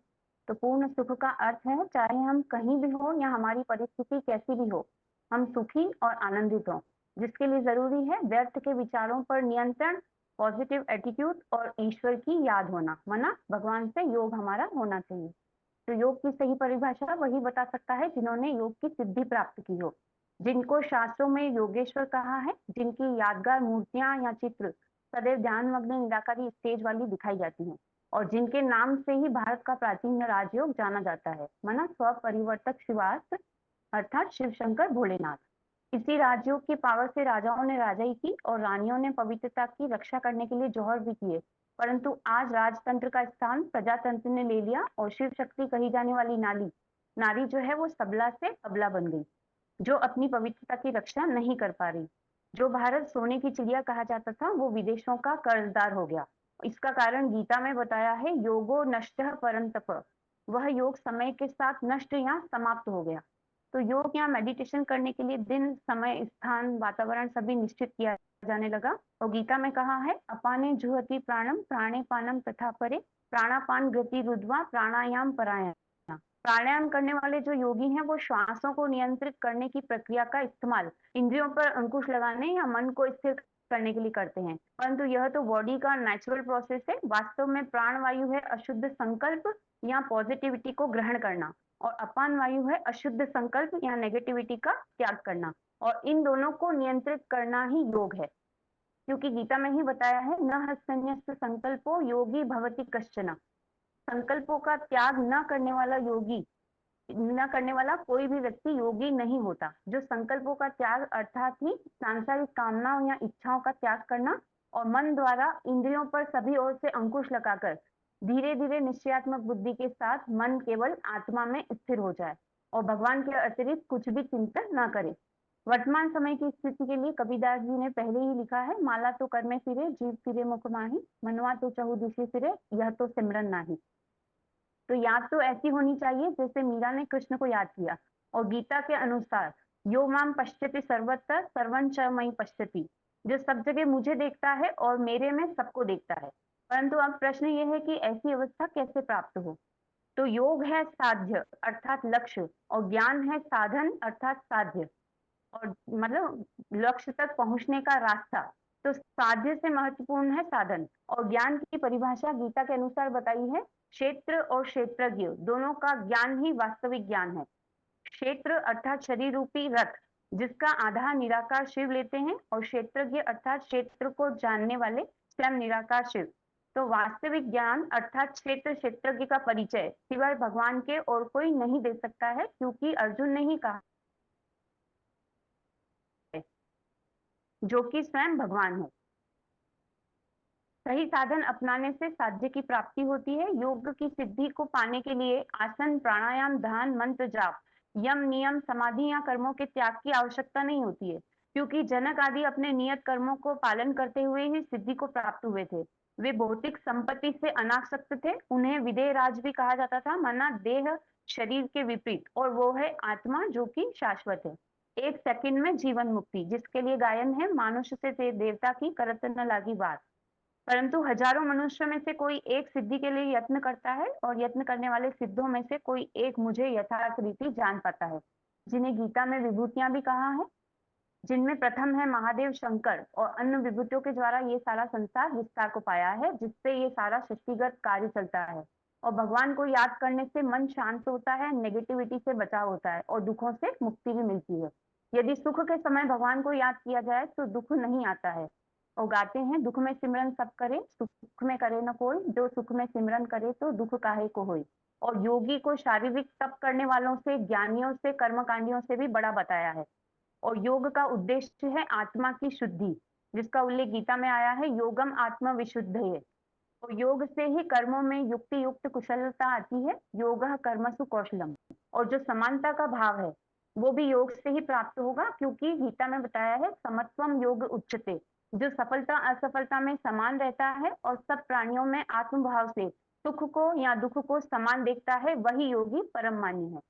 तो पूर्ण सुख का अर्थ है चाहे हम कहीं भी हो या हमारी परिस्थिति कैसी भी हो, हम सुखी और आनंदित हों, जिसके लिए जरूरी है व्यर्थ के विचारों पर नियंत्रण, पॉजिटिव एटीट्यूड और ईश्वर की याद होना, मना भगवान से योग हमारा होना चाहिए। तो योग की सही परिभाषा वही बता सकता है जिन्होंने योग की सिद्धि प्राप्त की हो, जिनको शास्त्रों में योगेश्वर कहा है, जिनकी यादगार मूर्तियां या चित्र सदैव ध्यान मग्न निराकारी स्टेज वाली दिखाई जाती हैं, और जिनके नाम से ही भारत का प्राचीन राजयोग जाना जाता है, मना स्वपरिवर्तक शिवास अर्थात शिव शंकर भोलेनाथ। इसी राजयोग की पावर से राजाओं ने राजाई की और रानियों ने पवित्रता की रक्षा करने के लिए जौहर भी किए। परंतु आज राजतंत्र का स्थान प्रजातंत्र ने ले लिया और शिव शक्ति कही जाने वाली नारी जो है वो सबला से अबला बन गई, जो अपनी पवित्रता की रक्षा नहीं कर पा रही। जो भारत सोने की चिड़िया कहा जाता था वो विदेशों का कर्जदार हो गया। इसका कारण गीता में बताया है, योगो नष्टः परंतप। वह योग समय के साथ नष्ट या समाप्त हो गया। तो योग या मेडिटेशन करने के लिए दिन, समय, स्थान, वातावरण सभी निश्चित किया जाने लगा। और गीता में कहा है, अपाने जुहति प्राणम प्राणे पानम तथा परे प्राणापान गति रुद्वा प्राणायाम परायण। प्राणायाम करने वाले जो योगी हैं वो श्वासों को नियंत्रित करने की प्रक्रिया का इस्तेमाल इंद्रियों पर अंकुश लगाने या मन को स्थिर करने के लिए करते हैं। परंतु यह तो बॉडी का नेचुरल प्रोसेस है। वास्तव में प्राण वायु है अशुद्ध संकल्प या पॉजिटिविटी को ग्रहण करना, और अपान वायु है अशुद्ध संकल्प या नेगेटिविटी का त्याग करना, और इन दोनों को नियंत्रित करना ही योग है। क्योंकि गीता में ही बताया है न हस्तन्यस्त संकल्पो योगी भवति कश्चन, संकल्पों का त्याग न करने वाला योगी, न करने वाला कोई भी व्यक्ति योगी नहीं होता। जो संकल्पों का त्याग अर्थात ही सांसारिक कामनाओं या इच्छाओं का त्याग करना और मन द्वारा इंद्रियों पर सभी ओर से अंकुश लगाकर धीरे धीरे निश्चयात्मक बुद्धि के साथ मन केवल आत्मा में स्थिर हो जाए और भगवान के अतिरिक्त कुछ भी चिंतन न करे। वर्तमान समय की स्थिति के लिए कबीरदास जी ने पहले ही लिखा है, माला तो कर में फिरे जीव फिरे मुख माही, मनवा तो चहु दिशि फिरे यह तो सिमरन नाही। तो याद तो ऐसी होनी चाहिए जैसे मीरा ने कृष्ण को याद किया। और गीता के अनुसार यो माम पश्यति सर्वत्र सर्वं च मयि पश्यति, जो सब जगह मुझे देखता है और मेरे में सबको देखता है। परंतु अब प्रश्न ये है कि ऐसी अवस्था कैसे प्राप्त हो। तो योग है साध्य अर्थात लक्ष्य और ज्ञान है साधन अर्थात साध्य, और मतलब लक्ष्य तक पहुंचने का रास्ता। तो साध्य से महत्वपूर्ण है साधन। और ज्ञान की परिभाषा गीता के अनुसार बताई है, क्षेत्र और क्षेत्रज्ञ दोनों का ज्ञान ही वास्तविक ज्ञान है। क्षेत्र अर्थात शरीर रूपी रथ जिसका आधार निराकार शिव लेते हैं, और क्षेत्रज्ञ अर्थात क्षेत्र को जानने वाले स्वयं निराकार शिव। तो वास्तविक ज्ञान अर्थात क्षेत्र क्षेत्रज्ञ का परिचय सिवाय भगवान के और कोई नहीं दे सकता है, क्योंकि अर्जुन ने ही कहा जो कि स्वयं भगवान है। सही साधन अपनाने से साध्य की प्राप्ति होती है। योग की सिद्धि को पाने के लिए आसन प्राणायाम ध्यान मंत्र जाप यम नियम समाधि या कर्मों के त्याग की आवश्यकता नहीं होती है, क्योंकि जनक आदि अपने नियत कर्मों को पालन करते हुए ही सिद्धि को प्राप्त हुए थे। वे भौतिक संपत्ति से अनासक्त थे। उन्हें विदेह राज भी कहा जाता था, माना देह शरीर के विपरीत, और वो है आत्मा जो कि शाश्वत है। एक सेकंड में जीवन मुक्ति, जिसके लिए गायन है, मनुष्य से देवता की करत न लागी बात। परंतु हजारों मनुष्यों में से कोई एक सिद्धि के लिए यत्न करता है, और यत्न करने वाले सिद्धों में से कोई एक मुझे यथार्थ रीति जान पाता है, जिन्हें गीता में विभूतियां भी कहा है, जिनमें प्रथम है महादेव शंकर, और अन्य विभूतियों के द्वारा ये सारा संसार विस्तार को पाया है, जिससे ये सारा सृष्टिगत कार्य चलता है। और भगवान को याद करने से मन शांत होता है, नेगेटिविटी से बचाव होता है और दुखों से मुक्ति भी मिलती है। यदि सुख के समय भगवान को याद किया जाए तो दुख नहीं आता है। और गाते हैं, दुख में सिमरन सब करे सुख में करे न कोई, जो सुख में सिमरन करे तो दुख काहे को होई। और योगी को शारीरिक तप करने वालों से, ज्ञानियों से, कर्मकांडियों से भी बड़ा बताया है। और योग का उद्देश्य है आत्मा की शुद्धि, जिसका उल्लेख गीता में आया है, योगम आत्मा विशुद्धये। और योग से ही कर्मों में युक्ति युक्त कुशलता आती है, योगः कर्मसु कौशलम। और जो समानता का भाव है वो भी योग से ही प्राप्त होगा, क्योंकि गीता में बताया है, समत्वम योग उच्चते, जो सफलता असफलता में समान रहता है और सब प्राणियों में आत्मभाव से सुख को या दुख को समान देखता है, वही योगी परम मानी है।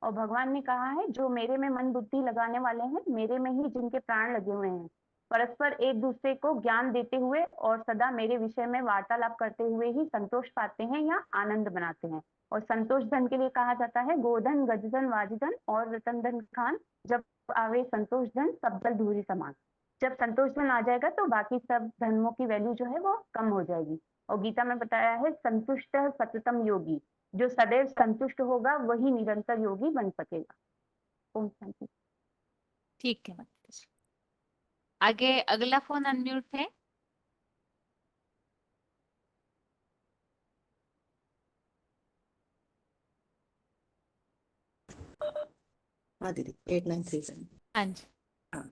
और भगवान ने कहा है, जो मेरे में मन बुद्धि लगाने वाले हैं, मेरे में ही जिनके प्राण लगे हुए हैं, परस्पर एक दूसरे को ज्ञान देते हुए और सदा मेरे विषय में वार्तालाप करते हुए ही संतोष पाते हैं या आनंद बनाते हैं। और संतोष धन के लिए कहा जाता है, गोधन गजधन वाजिधन और रतन धन खान, जब आवे संतोष धन सब दल धूरी समान। जब संतोष धन आ जाएगा तो बाकी सब धर्मों की वैल्यू जो है वो कम हो जाएगी। और गीता में बताया है, संतुष्ट सततम योगी, जो सदैव संतुष्ट होगा वही निरंतर योगी बन सकेगा। ओम शांति। ठीक है माता जी। आगे अगला फोन अनम्यूट है। हाँ दीदी 8937। हाँ जी। हाँ,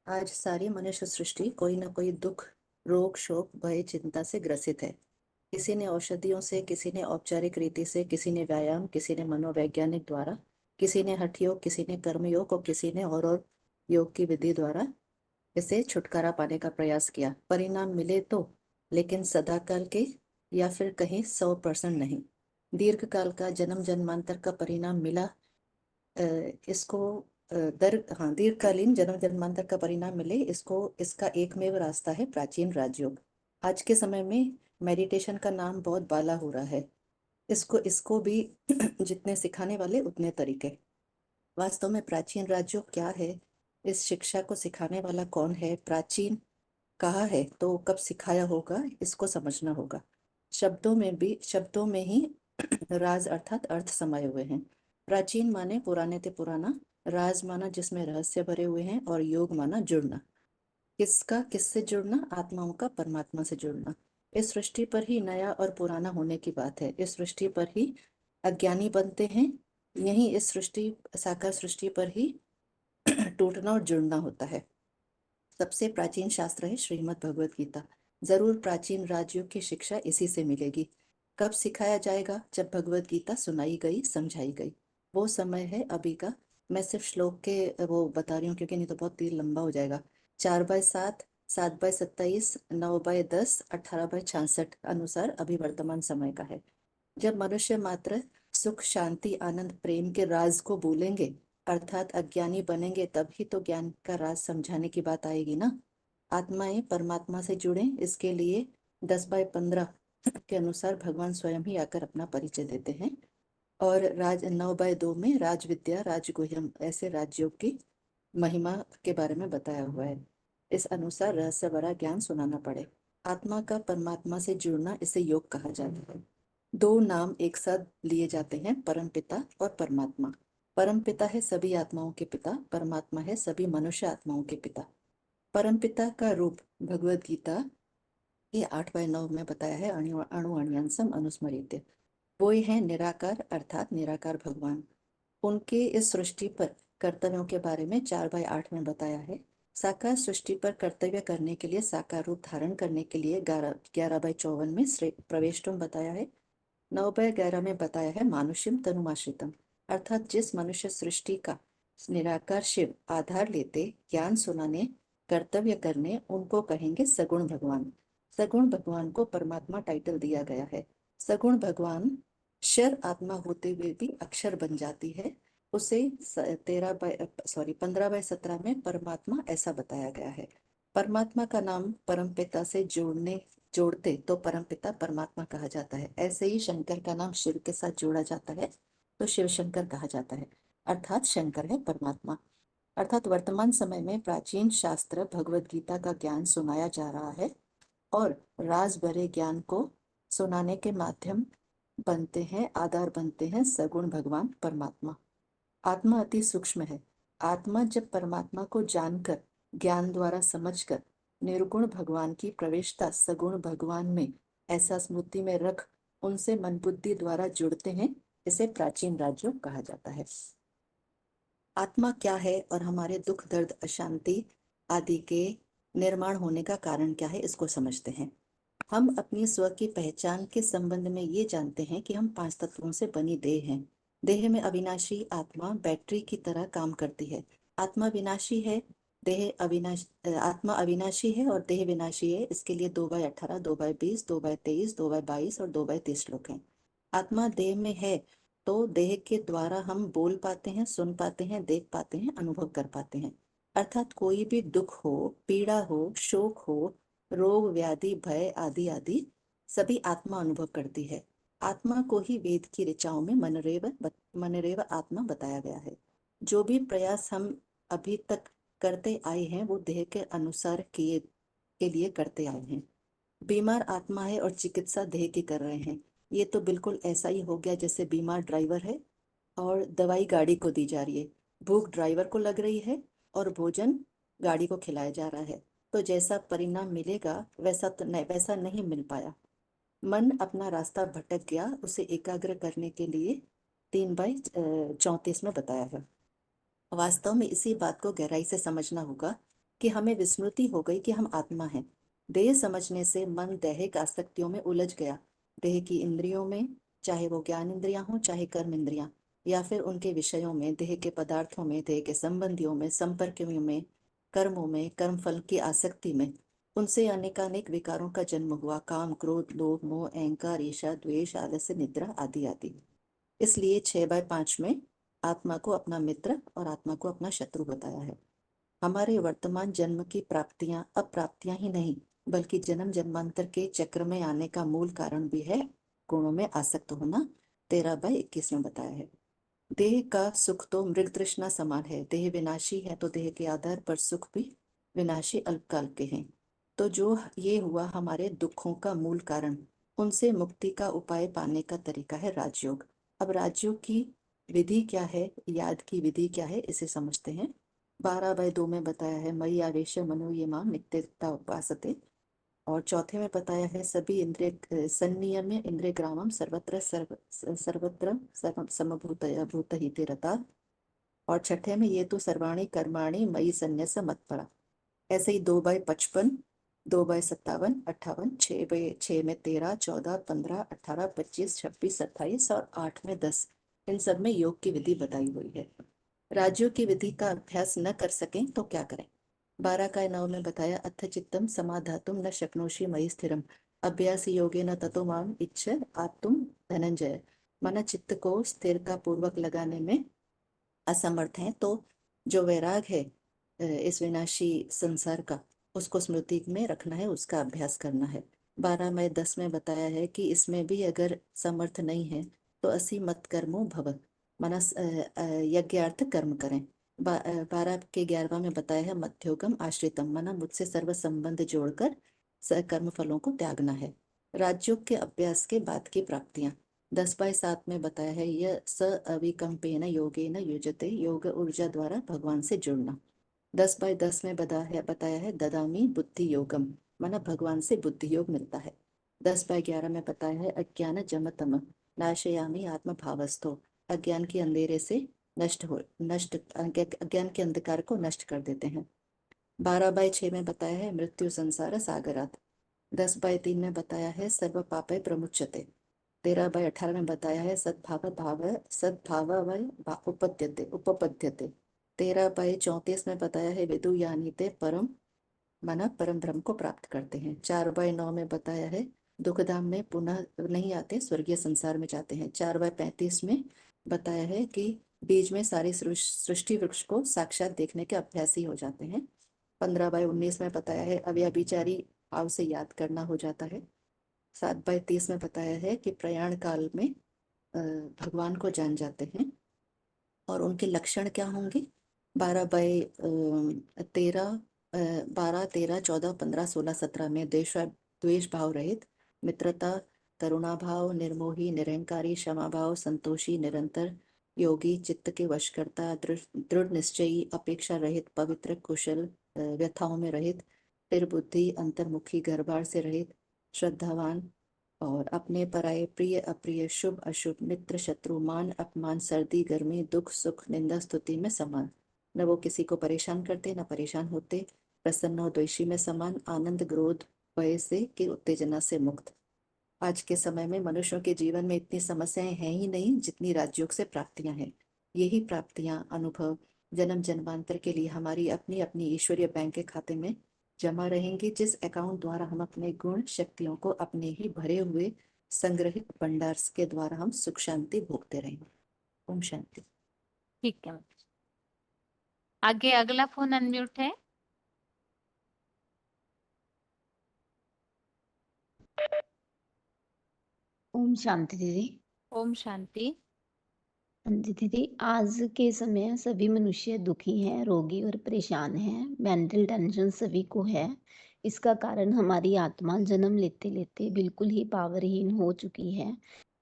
आज सारी मनुष्य सृष्टि कोई ना कोई दुख रोग शोक भय चिंता से ग्रसित है। किसी ने औषधियों से, किसी ने औपचारिक रीति से, किसी ने व्यायाम, किसी ने मनोवैज्ञानिक द्वारा, किसी ने हठ योग, किसी ने कर्म योग और किसी ने और योग की विधि द्वारा इसे छुटकारा पाने का प्रयास किया। परिणाम मिले तो, लेकिन सदाकाल के या फिर कहीं 100% नहीं। दीर्घ काल का जन्म जन्मांतर का परिणाम मिला, दीर्घकालीन जन्म जन्मांतर का परिणाम मिले, इसका एकमेव रास्ता है प्राचीन राजयोग। आज के समय में मेडिटेशन का नाम बहुत बाला हो रहा है। इसको भी जितने सिखाने वाले उतने तरीके। वास्तव में प्राचीन राजयोग क्या है, इस शिक्षा को सिखाने वाला कौन है, प्राचीन कहा है तो कब सिखाया होगा, इसको समझना होगा। शब्दों में ही राज अर्थात अर्थ समाये हुए हैं। प्राचीन माने पुराने ते पुराना, राज माना जिसमें रहस्य भरे हुए हैं, और योग माना जुड़ना। किसका किससे जुड़ना? आत्माओं का परमात्मा से जुड़ना। इस सृष्टि पर ही नया और पुराना होने की बात है। इस सृष्टि पर ही अज्ञानी बनते हैं। यही इस सृष्टि साकार सृष्टि पर ही टूटना और जुड़ना होता है। सबसे प्राचीन शास्त्र है श्रीमद् भगवत गीता। जरूर प्राचीन राजयोग की शिक्षा इसी से मिलेगी। कब सिखाया जाएगा? जब भगवत गीता सुनाई गई, समझाई गई। वो समय है अभी का। मैं सिर्फ श्लोक के वो बता रही हूँ क्योंकि नहीं तो बहुत तीर लंबा हो जाएगा। 4/7, 7/27, 9/10, 18/66 अनुसार अभी वर्तमान समय का है। जब मनुष्य मात्र सुख, शांति, आनंद, प्रेम के राज को बोलेंगे, अर्थात अज्ञानी बनेंगे, तभी तो ज्ञान का राज समझाने की बात आएगी ना। आत्माएं परमात्मा से जुड़े, इसके लिए 10/15 के अनुसार भगवान स्वयं ही आकर अपना परिचय देते हैं। और 9/2 में राज विद्या, राजगुह्यम ऐसे राजयोग की महिमा के बारे में बताया हुआ है। इस अनुसार रहस्य भरा ज्ञान सुनाना पड़े। आत्मा का परमात्मा से जुड़ना, इसे योग कहा जाता है। दो नाम एक साथ लिए जाते हैं, परम पिता और परमात्मा। परम पिता है सभी आत्माओं के पिता, परमात्मा है सभी मनुष्य आत्माओं के पिता। परम पिता का रूप भगवद गीता के 8/9 में बताया है, अणु अण्यंसम अनुस्मृत्य। वो ही है निराकार, अर्थात निराकार भगवान। उनके इस सृष्टि पर कर्तव्यों के बारे में 4/8 में बताया है। साकार सृष्टि पर कर्तव्य करने के लिए, साकार रूप धारण करने के लिए 11/54 में प्रवेशम बताया है। 9/11 में बताया है मानुष्यम तनुमाश्रितम, अर्थात जिस मनुष्य सृष्टि का निराकार शिव आधार लेते ज्ञान सुनाने, कर्तव्य करने, उनको कहेंगे सगुण भगवान। सगुण भगवान को परमात्मा टाइटल दिया गया है। सगुण भगवान क्षर आत्मा होते हुए भी अक्षर बन जाती है। उसे 15/17 में परमात्मा ऐसा बताया गया है। परमात्मा का नाम परमपिता से जोड़ते तो परमपिता परमात्मा कहा जाता है। ऐसे ही शंकर का नाम शिव के साथ जोड़ा जाता है तो शिव शंकर कहा जाता है, अर्थात शंकर है परमात्मा। अर्थात वर्तमान समय में प्राचीन शास्त्र भगवद गीता का ज्ञान सुनाया जा रहा है और राज भरे ज्ञान को सुनाने के माध्यम बनते हैं, आधार बनते हैं सगुण भगवान परमात्मा। आत्मा अति सूक्ष्म है। आत्मा जब परमात्मा को जानकर, ज्ञान द्वारा समझकर, निर्गुण भगवान की प्रवेशता सगुण भगवान में ऐसा स्मृति में रख उनसे मन बुद्धि द्वारा जुड़ते हैं, इसे प्राचीन राजयोग कहा जाता है। आत्मा क्या है और हमारे दुख, दर्द, अशांति आदि के निर्माण होने का कारण क्या है, इसको समझते हैं। हम अपनी स्व की पहचान के संबंध में ये जानते हैं कि हम 5 तत्वों से बनी देह हैं। देह में अविनाशी आत्मा बैटरी की तरह काम करती है। आत्मा विनाशी है, आत्मा अविनाशी है और देह विनाशी है। इसके लिए 2/18, 2/20, 2/23, 2/22 और 2/30 श्लोक हैं। आत्मा देह में है तो देह के द्वारा हम बोल पाते हैं, सुन पाते हैं, देख पाते हैं, अनुभव कर पाते हैं। अर्थात कोई भी दुख हो, पीड़ा हो, शोक हो, रोग, व्याधि, भय आदि आदि सभी आत्मा अनुभव करती है। आत्मा को ही वेद की ऋचाओं में मनरेव आत्मा बताया गया है। जो भी प्रयास हम अभी तक करते आए हैं वो देह के अनुसार के लिए करते आए हैं। बीमार आत्मा है और चिकित्सा देह की कर रहे हैं। ये तो बिल्कुल ऐसा ही हो गया जैसे बीमार ड्राइवर है और दवाई गाड़ी को दी जा रही है। भूख ड्राइवर को लग रही है और भोजन गाड़ी को खिलाया जा रहा है। तो जैसा परिणाम मिलेगा वैसा नहीं मिल पाया। मन अपना रास्ता भटक गया, उसे एकाग्र करने के लिए 3/34 में बताया है। वास्तव में इसी बात को गहराई से समझना होगा कि हमें विस्मृति हो गई कि हम आत्मा हैं। देह समझने से मन दैहिक आसक्तियों में उलझ गया। देह की इंद्रियों में, चाहे वो ज्ञान इंद्रियां हों चाहे कर्म इंद्रियां, या फिर उनके विषयों में, देह के पदार्थों में, देह के संबंधियों में, संपर्कों में, कर्मों में, कर्मफल की आसक्ति में, उनसे अनेकानेक विकारों का जन्म हुआ। काम, क्रोध, लोभ, मोह, अहंकार, ईर्ष्या, द्वेष, आलस्य, निद्रा आदि आदि। इसलिए 6/5 में आत्मा को अपना मित्र और आत्मा को अपना शत्रु बताया है। हमारे वर्तमान जन्म की प्राप्तियां अप्राप्तियां ही नहीं बल्कि जन्म जन्मांतर के चक्र में आने का मूल कारण भी है गुणों में आसक्त होना। 13/21 में बताया है। देह का सुख तो मृग तृष्णा समान है। देह विनाशी है तो देह के आधार पर सुख भी विनाशी अल्पकाल के हैं। तो जो ये हुआ हमारे दुखों का मूल कारण, उनसे मुक्ति का उपाय पाने का तरीका है राजयोग। अब राजयोग की विधि क्या है, याद की विधि क्या है, इसे समझते हैं। 12/2 में बताया है मयि आवेश मनो ये माम नित्यता उपासते। और चौथे में बताया है सभी इंद्रिय संनियम इंद्रिय ग्रामम सर्वत्र समभूत भूत हिते रता। और छठे में ये तो सर्वाणी कर्माणि मयि संन्यास मत्परा। ऐसे ही 2/55, 2/57, 58, 6 में 13, 14, 15, 18, 25, 26, 27 और 8 में 10, इन सब में योग की विधि बताई हुई है। राज्यों की विधि का अभ्यास न कर सकें तो क्या करें? 12/9 में बताया अथ चित्तम समाधातुम न शक्नोषि मयि स्थिरम अभ्यास योगेन ततो माम इच्छ आत्तुम धनंजय। माना चित्त को स्थिरता पूर्वक लगाने में असमर्थ हैं तो जो वैराग है इस विनाशी संसार का, उसको स्मृति में रखना है, उसका अभ्यास करना है। 12/10 में बताया है कि इसमें भी अगर समर्थ नहीं है तो असि मत कर्मो भव, माना यज्ञार्थ कर्म करें। 12/11 में बताया है मध्योगम आश्रितम, माना मुझसे सर्व संबंध जोड़कर कर्म फलों को त्यागना है। राजयोग के अभ्यास के बाद की प्राप्तियां 10/7 में बताया है यह स अविकम्पेन योगेन युजते, योग ऊर्जा द्वारा भगवान से जुड़ना। 10/10 में बताया है ददामी बुद्धि योगम, माना भगवान से बुद्धि योग मिलता है। 10/11 में बताया है अज्ञान जमतम नाशयामी आत्म भावस्थो, अज्ञान के अंधेरे से अज्ञान के अंधकार को नष्ट कर देते हैं। 12/6 में बताया है मृत्यु संसार सागरात। 10/3 में बताया है सर्व पापे प्रमुच्यते। 13/18 में बताया है सद्भाव उपपद्यते। 13/34 में बताया है विदु यानी ते परम, माना परम ब्रह्म को प्राप्त करते हैं। 4/9 में बताया है दुखधाम में पुनः नहीं आते, स्वर्गीय संसार में जाते हैं। 4/35 में बताया है कि बीज में सारी सृष्टि वृक्ष को साक्षात देखने के अभ्यासी हो जाते हैं। 15/19 में बताया है अव्यभिचारी भाव से याद करना हो जाता है। 7/30 में बताया है कि प्रयाण काल में भगवान को जान जाते हैं और उनके लक्षण क्या होंगे। 12/13, 12, 13, 14, 15, 16, 17 में द्वेष भाव रहित, मित्रता, करुणा भाव, निर्मोही, निरहंकारी, क्षमा भाव, संतोषी, निरंतर योगी, चित्त के वशकर्ता, दृढ़ निश्चयी, अपेक्षा रहित, पवित्र, कुशल, व्यथाओं में रहित, स्थिर बुद्धि, अंतर्मुखी, घरबार से रहित, श्रद्धावान और अपने पराये, प्रिय अप्रिय, शुभ अशुभ, मित्र शत्रु, मान अपमान, सर्दी गर्मी, दुख सुख, निंदा स्तुति में समान, न वो किसी को परेशान करते न परेशान होते, प्रसन्न और द्वेषी में समान, आनंद क्रोध भय से कि उत्तेजना से मुक्त। आज के समय में मनुष्यों के जीवन में इतनी समस्याएं हैं ही नहीं जितनी राजयोग से प्राप्तियां हैं। यही प्राप्तियां अनुभव जन्म जन्मांतर के लिए हमारी अपनी अपनी ईश्वरीय बैंक के खाते में जमा रहेंगी, जिस अकाउंट द्वारा हम अपने गुण शक्तियों को अपने ही भरे हुए संग्रहित भंडार के द्वारा हम सुख शांति भोगते रहेंगे। ओम शांति। ठीक है, आगे अगला फोन अनम्यूट है। ओम शांति दीदी। ओम शांति। जी दीदी, आज के समय सभी मनुष्य दुखी हैं, रोगी और परेशान हैं। मेंटल टेंशन सभी को है। इसका कारण हमारी आत्मा जन्म लेते लेते बिल्कुल ही पावरहीन हो चुकी है।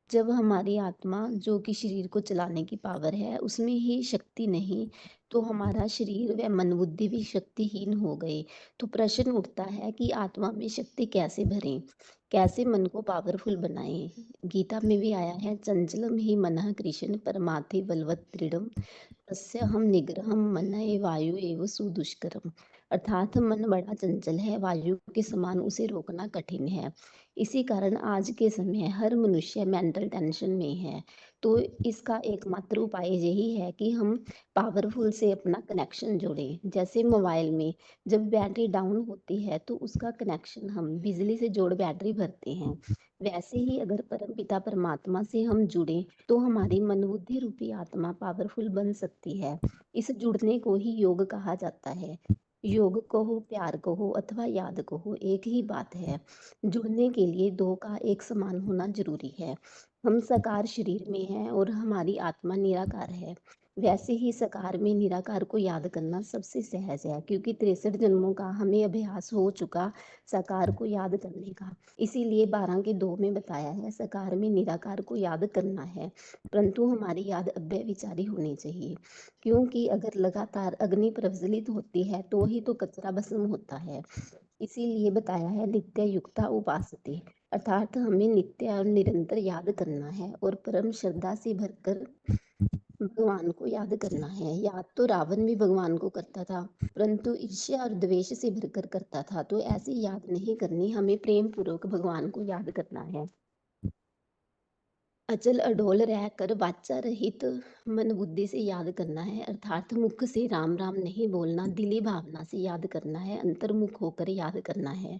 जब हमारी आत्मा, जो कि शरीर को चलाने की पावर है, उसमें ही शक्ति नहीं, तो हमारा शरीर व मन बुद्धि भी शक्तिहीन हो गए। तो प्रश्न उठता है कि आत्मा में शक्ति कैसे भरें, कैसे मन को पावरफुल बनाएं। गीता में भी आया है, चंचलम ही मनः कृष्ण परमार्थि बलवत् दृढ़म तस्य हम निग्रहम मनः वायु एव सुदुष्करम। अर्थात मन बड़ा चंचल है, वायु के समान उसे रोकना कठिन है। इसी कारण आज के समय हर मनुष्य मेंटल टेंशन में है। तो इसका एकमात्र उपाय यही है कि हम पावरफुल से अपना कनेक्शन जोड़ें। जैसे मोबाइल में जब बैटरी डाउन होती है तो उसका कनेक्शन हम बिजली से जोड़ बैटरी भरते हैं, वैसे ही अगर परमपिता परमात्मा से हम जुड़ें तो हमारी मन बुद्धि रूपी आत्मा पावरफुल बन सकती है। इस जुड़ने को ही योग कहा जाता है। योग कहो, प्यार कहो अथवा याद कहो, एक ही बात है। जुड़ने के लिए दो का एक समान होना जरूरी है। हम साकार शरीर में हैं और हमारी आत्मा निराकार है। वैसे ही साकार में निराकार को याद करना सबसे सहज है, क्योंकि 63 जन्मों का हमें अभ्यास हो चुका साकार को याद करने का। इसीलिए 12 के 2 में बताया है साकार में निराकार को याद करना है, परंतु हमारी याद अव्यभिचारी होनी चाहिए, क्योंकि अगर लगातार अग्नि प्रज्वलित होती है तो ही तो कचरा भस्म होता है। इसीलिए बताया है नित्य युक्ता उपासते, अर्थात हमें नित्य और निरंतर याद करना है और परम श्रद्धा से भरकर भगवान को याद करना है। याद तो रावण भी भगवान को करता था, परंतु ईर्ष्या और द्वेष से भरकर करता था, तो ऐसी याद नहीं करनी, हमें प्रेम पूर्वक भगवान को याद करना है। अचल अडोल रहकर वाचा रहित मन बुद्धि से याद करना है, अर्थात मुख से राम राम नहीं बोलना, दिली भावना से याद करना है, अंतर्मुख होकर याद करना है।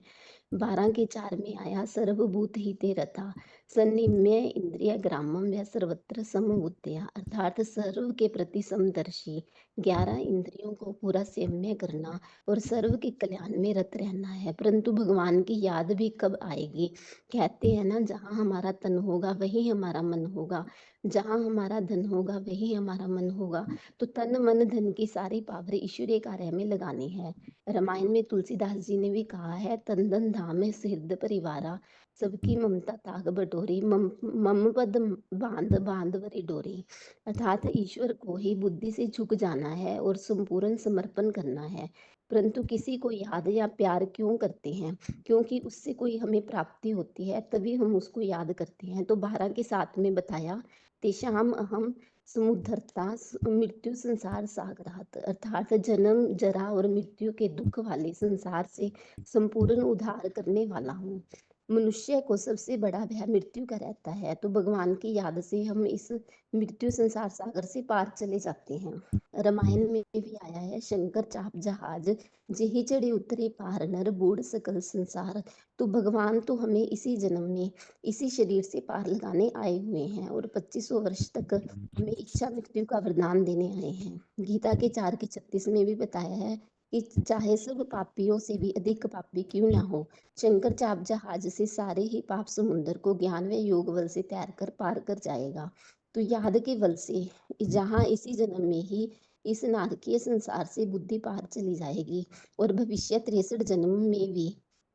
12 के 4 में आया सर्वभूत हिते रथा सन्निम्य इंद्रिय ग्रामम व सर्वत्र समबुद्धिया, अर्थात सर्व के प्रति समदर्शी, 11 इंद्रियों को पूरा संयम्य करना और सर्व के कल्याण में रत रहना है। परंतु भगवान की याद भी कब आएगी? कहते हैं ना, जहाँ हमारा तन होगा वही हमारा मन होगा, जहाँ हमारा धन होगा वही हमारा मन होगा। तो तन मन धन की सारी पावर ईश्वरीय कार्य में लगानी है। रामायण में तुलसीदास जी ने भी कहा है, तन धन धाम सिरद परिवारा, सबकी ममता ताग बटोरी, मम पद बांध बांध वरी डोरी, अर्थात ईश्वर को ही बुद्धि से झुक जाना है और संपूर्ण समर्पण करना है। परंतु किसी को याद या प्यार क्यों करते हैं? क्योंकि उससे कोई हमें प्राप्ति होती है, तभी हम उसको याद करते हैं। तो 12 के 7 में बताया, तेषाम अहम समुद्धरता मृत्यु संसार सागरात, अर्थात जन्म जरा और मृत्यु के दुख वाले संसार से संपूर्ण उद्धार करने वाला हूँ। मनुष्य को सबसे बड़ा भय मृत्यु का रहता है, तो भगवान की याद से हम इस मृत्यु संसार सागर से पार चले जाते हैं। रामायण में भी आया है, शंकर चाप जहाज जेहि चढ़े उतरे पार, नर बूढ़ सकल संसार। तो भगवान तो हमें इसी जन्म में इसी शरीर से पार लगाने आए हुए हैं और 2500 वर्ष तक हमें इच्छा मृत्यु का वरदान देने आए हैं। गीता के 4 के 36 में भी बताया है कि चाहे सब पापियों से भी अधिक पापी क्यों ना हो, शंकर चाप जहाज से सारे ही पाप समुद्र को ज्ञान व योग बल से तैर कर पार कर जाएगा। तो याद के बल से जहाँ इसी जन्म में ही इस नारकीय संसार से बुद्धि पार चली जाएगी और भविष्य 63 जन्म में भी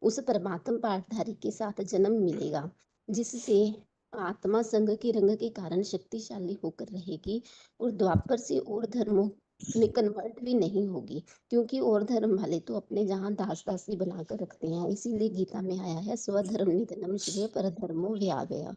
उस परमात्मा पाठधारी के साथ जन्म मिलेगा, जिससे आत्मा संग के रंग के कारण शक्तिशाली होकर रहेगी और द्वापर से और धर्मों में कन्वर्ट भी नहीं होगी, क्योंकि और धर्म वाले तो अपने जहाँ दास दासी बनाकर रखते हैं। इसीलिए गीता में आया है, स्वधर्म निधनम श्रेय परधर्मो व्यावया,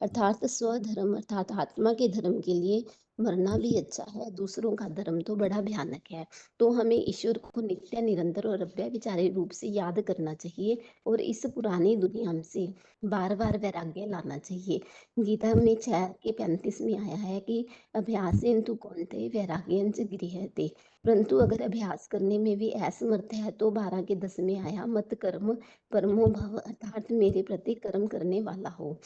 अर्थात स्वधर्म अर्थात आत्मा के धर्म के लिए मरना भी अच्छा है, दूसरों का धर्म तो बड़ा भयानक है। तो हमें ईश्वर को नित्य निरंतर और अव्यभिचारी रूप से याद करना चाहिए और इस पुरानी दुनिया से बार बार वैराग्य लाना चाहिए। गीता में 6 के 35 में आया है कि अभ्यासेन तु कौन्तेय वैराग्येन च गृह्यते, परंतु अगर अभ्यास करने में भी असमर्थ है तो 12 के 10 में आया, मत कर्म परमो भव, अर्थात मेरे प्रति कर्म करने वाला हो।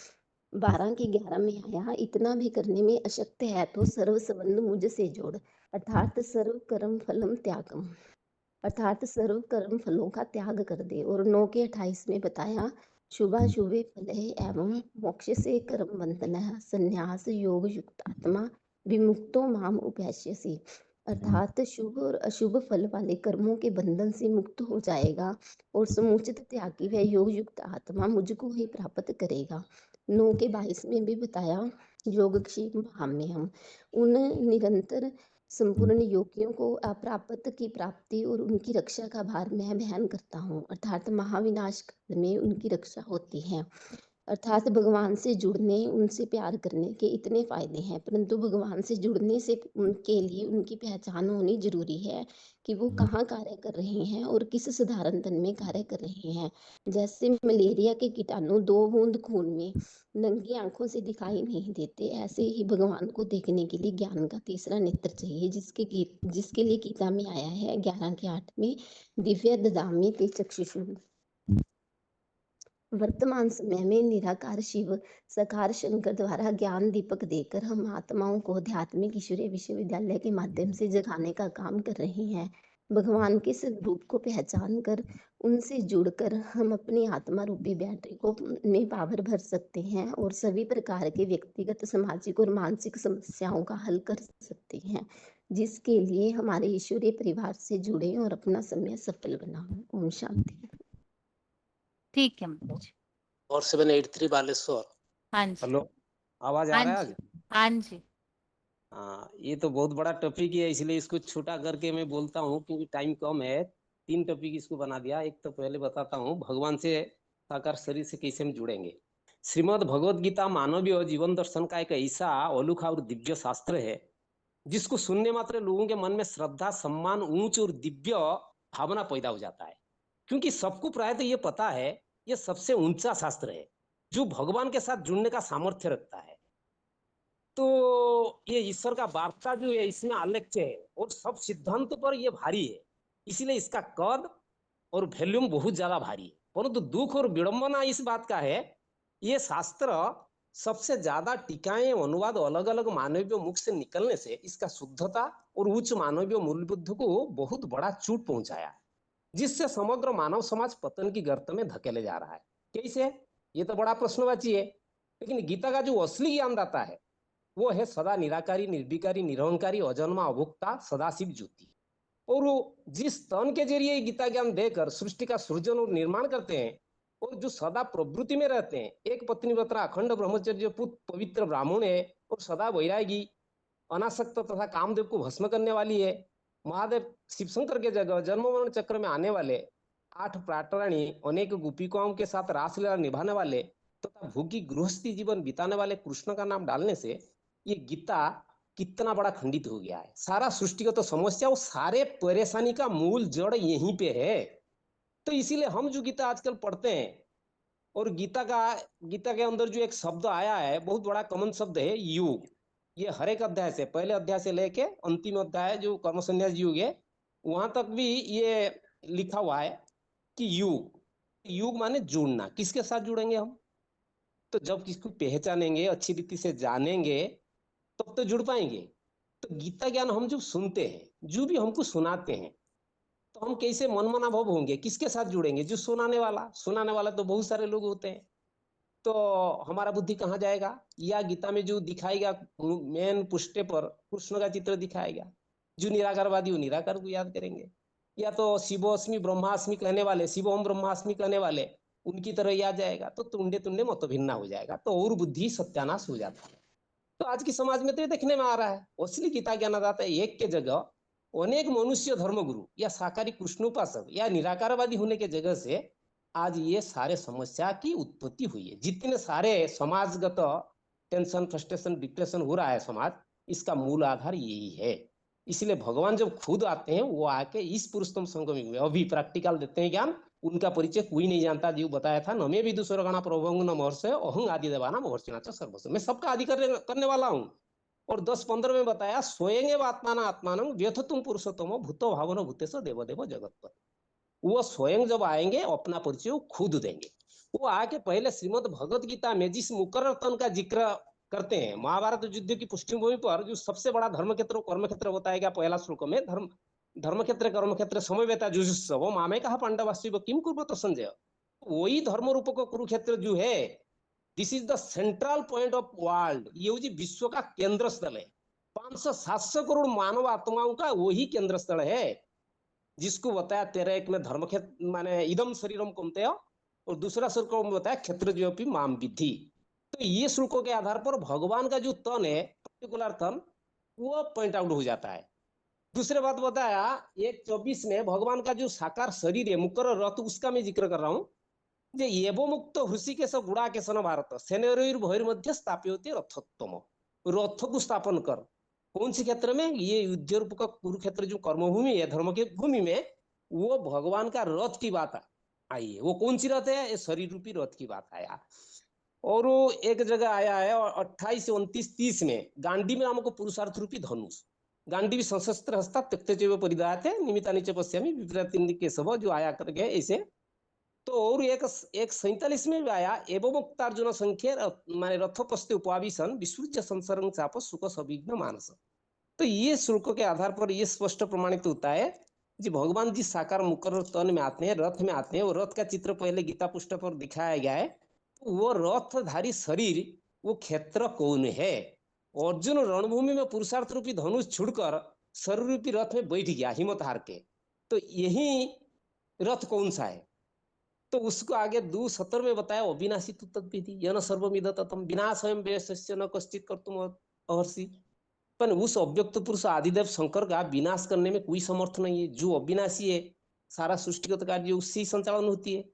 12 के 11 में आया, इतना भी करने में अशक्त है तो सर्व संबंध मुझसे जोड़, अर्थात सर्व कर्म फलम त्यागम, अर्थात सर्व कर्म फलों का त्याग कर दे। और 9 के 28 में बताया, शुभाशुभे फले एवं मोक्ष से कर्म बंधन संन्यास योग युक्त आत्मा विमुक्तो माम उपैस्यसि, अर्थात शुभ और अशुभ फल वाले कर्मों के बंधन से मुक्त हो जाएगा और समुचित त्यागी व योग युक्त आत्मा मुझको ही प्राप्त करेगा। 9 के 22 में भी बताया, योगक्षेम हम उन निरंतर संपूर्ण योगियों को अप्राप्त की प्राप्ति और उनकी रक्षा का भार मैं वहन करता हूँ, अर्थात महाविनाश काल में उनकी रक्षा होती है। अर्थात भगवान से जुड़ने उनसे प्यार करने के इतने फायदे हैं, परंतु भगवान से जुड़ने से उनके लिए उनकी पहचान होनी जरूरी है कि वो कहाँ कार्य कर रहे हैं और किस साधारण तन में कार्य कर रहे हैं। जैसे मलेरिया के कीटाणु 2 बूंद खून में नंगी आंखों से दिखाई नहीं देते, ऐसे ही भगवान को देखने के लिए ज्ञान का तीसरा नेत्र चाहिए, जिसके लिए गीता में आया है 11 के 8 में, दिव्य ददामि ते चक्षुषु। वर्तमान समय में निराकार शिव साकार शंकर द्वारा ज्ञान दीपक देकर हम आत्माओं को आध्यात्मिक ईश्वरीय विश्वविद्यालय के माध्यम से जगाने का काम कर रहे हैं। भगवान के स्वरूप को पहचान कर उनसे जुड़कर हम अपनी आत्मा रूपी बैटरी को में पावर भर सकते हैं और सभी प्रकार के व्यक्तिगत, सामाजिक और मानसिक समस्याओं का हल कर सकते हैं, जिसके लिए हमारे ईश्वरीय परिवार से जुड़े और अपना समय सफल बनाएं। ओम शांति। ठीक है माता जी। और 783 बालेश्वर। हाँ जी। हेलो, आवाज आ हाँ रहा है जी। आज? हाँ जी। हाँ, ये तो बहुत बड़ा टॉपिक है, इसलिए इसको छोटा करके मैं बोलता हूँ क्योंकि टाइम कम है। 3 टॉपिक इसको बना दिया। एक तो पहले बताता हूँ भगवान से साकार शरीर से कैसे हम जुड़ेंगे। श्रीमद् भगवद गीता मानवीय जीवन दर्शन का एक ऐसा अलौकिक और दिव्य शास्त्र है जिसको सुनने मात्र लोगों के मन में श्रद्धा, सम्मान, ऊंच और दिव्य भावना पैदा हो जाता है, क्योंकि सबको प्रायतः ये पता है ये सबसे ऊंचा शास्त्र है जो भगवान के साथ जुड़ने का सामर्थ्य रखता है। तो ये ईश्वर का वार्ता जो है इसमें आलेख्य है और सब सिद्धांतों पर ये भारी है, इसलिए इसका कद और वॉल्यूम बहुत ज्यादा भारी है। परंतु दुख और विडंबना इस बात का है ये शास्त्र सबसे ज्यादा टीकाएं, अनुवाद अलग अलग मानवीय मुख से निकलने से इसका शुद्धता और उच्च मानवीय मूल्यबोध को बहुत बड़ा चोट पहुंचाया, जिससे समग्र मानव समाज पतन की गर्त में धकेले जा रहा है। कैसे? ये तो बड़ा प्रश्नवाची है, लेकिन गीता का जो असली ज्ञानदाता है वो है सदा निराकारी, निर्विकारी, निरहंकारी, अजन्मा, अभोक्ता, सदाशिव ज्योति। और वो जिस तन के जरिए गीता ज्ञान देकर सृष्टि का सृजन और निर्माण करते हैं और जो सदा प्रवृत्ति में रहते हैं, एक पत्नी व्रता, अखंड ब्रह्मचर्य, पुत्र पवित्र ब्राह्मण है और सदा वैरागी, अनासक्त तथा कामदेव को भस्म करने वाली है। महादेव शिवशंकर के जगह जन्म मरण चक्र में आने वाले 8 प्राटराणी, अनेक गोपिकाओं के साथ रासलीला निभाने वाले तथा भूखी गृहस्थी जीवन बिताने वाले कृष्ण का नाम डालने से ये गीता कितना बड़ा खंडित हो गया है। सारा सृष्टिगत तो समस्या और सारे परेशानी का मूल जड़ यहीं पे है। तो इसीलिए हम जो गीता आजकल पढ़ते हैं और गीता के अंदर जो एक शब्द आया है, बहुत बड़ा कॉमन शब्द है योग। ये हर एक अध्याय से, पहले अध्याय से लेके अंतिम अध्याय जो कर्म संन्यास योग है वहां तक भी ये लिखा हुआ है कि योग माने जुड़ना। किसके साथ जुड़ेंगे हम? तो जब किसको पहचानेंगे, अच्छी रीति से जानेंगे, तब तो जुड़ पाएंगे। तो गीता ज्ञान हम जो सुनते हैं, जो भी हमको सुनाते हैं, तो हम कैसे मनमना भाव होंगे, किसके साथ जुड़ेंगे? जो सुनाने वाला तो बहुत सारे लोग होते हैं। तो हमारा बुद्धि कहाँ जाएगा? या गीता में जो दिखाएगा मेन पुष्टे पर कृष्ण का चित्र दिखाएगा। जो निराकारवादी वो निराकार को याद करेंगे, या तो शिवोस्मि ब्रह्मास्मि कहने वाले, शिवोम ब्रह्मास्मि कहने वाले, उनकी तरह याद जाएगा तो तुंडे तुंडे मत भिन्ना हो जाएगा, तो और बुद्धि सत्यानाश हो जाता है। तो आज की समाज में तो ये देखने में आ रहा है, असली गीता ज्ञानदाता एक के जगह अनेक मनुष्य धर्मगुरु या साकारी कृष्णोपासक या निराकारवादी होने के जगह से आज ये सारे समस्या की उत्पत्ति हुई है। जितने सारे समाजगत टेंशन, फ्रस्ट्रेशन, डिप्रेशन हो रहा है समाज, इसका मूल आधार यही है। इसलिए भगवान जब खुद आते हैं वो आके इस पुरुषोत्तम संगम युग में अभी प्रैक्टिकल देते हैं ज्ञान। उनका परिचय कोई नहीं जानता, जो बताया था नमे विदुषरगणा प्रभंग न महर्षय अहं आदि देवाना महर्षिणाच सर्वस्व। मैं सबका आदि करने वाला हूँ। और 10-15 में बताया स्वयं आत्माना आत्मान व्यथतुम पुरुषोत्तम भूतो भावन भूतेश देवदेव जगतपति। वो स्वयं जब आएंगे अपना परिचय वो खुद देंगे। वो आके पहले श्रीमद् भगवद गीता में जिस मुकर्रर तन का जिक्र करते हैं, महाभारत युद्ध की पृष्ठभूमि पर जो सबसे बड़ा धर्म क्षेत्र कर्म क्षेत्र बताएगा पहला श्लोक में, धर्म क्षेत्र कर्म क्षेत्र समवेता जुजुत्सव मामे कहा पांडवास्व किम कुर्वत संजय। वही धर्म रूप को कुरुक्षेत्र जो है, this is the central point of world. ये जी विश्व का केंद्र स्थल है। 500-700 करोड़ मानव आत्माओं का वही केंद्र स्थल है, जिसको बताया 13:1 में धर्म क्षेत्र माने इदम शरीरम कौन्तेय, और दूसरा श्लोक में बताया क्षेत्र ज्योपि माम विद्धि। तो ये श्लोकों के आधार पर भगवान का जो तन है, पर्टिकुलर तन, वो पॉइंट आउट हो जाता है। दूसरे बात बताया 1:24 में भगवान का जो साकार शरीर है मुकर्रर रथ, उसका मैं जिक्र कर रहा हूँ। एवं मुक्त हृषिकेश गुड़ाकेशन भारत सेनोर मध्य स्थापित रथोत्तम। रथ को स्थापन कर कौन से क्षेत्र में? ये युद्ध रूप का कुरुक्षेत्र जो कर्मभूमि है, धर्म की भूमि में, वो भगवान का रथ की बात आई है। वो कौन सी रथ है? शरीर रूपी रथ की बात आया। और वो एक जगह आया है 28, 29, 30 में गांडी में नामक पुरुषार्थ रूपी धनुष, गांडी भी सशस्त्र हस्ता त्यक्ते परिदात है निमित्तानि च पश्यामि विपरीत केशव, जो आया करके ऐसे। तो और एक 47 में भी आया एवं मुक्तार्जुन संख्या माने रथोपस्थे उपाविशन विसृज्य संसर्ग चाप सुख सविघ्न मानस। तो ये श्लोकों के आधार पर ये स्पष्ट प्रमाणित होता है जी भगवान जी साकार मुकर तन में आते हैं, रथ में आते हैं। वो रथ का चित्र पहले गीता पुष्ट पर दिखाया गया है। तो वो रथधारी शरीर वो क्षेत्र कौन है? अर्जुन रणभूमि में पुरुषार्थ रूपी धनुष छुड़कर शरीर रूपी रथ में बैठ गया हिम्मत हार के। तो यही रथ कौन सा है? तो उसको आगे 2:17 में बताया अविनाशी तु तद्विधि यन सर्वमिद ततम विनाशयं व्ययस्य न कश्चित कर्तुम अर्हसि। पर उस अव्यक्त पुरुष आदिदेव शंकर का विनाश करने में कोई समर्थ नहीं है। जो अविनाशी है, सारा सृष्टिगत कार्य उससे ही संचालन होती है।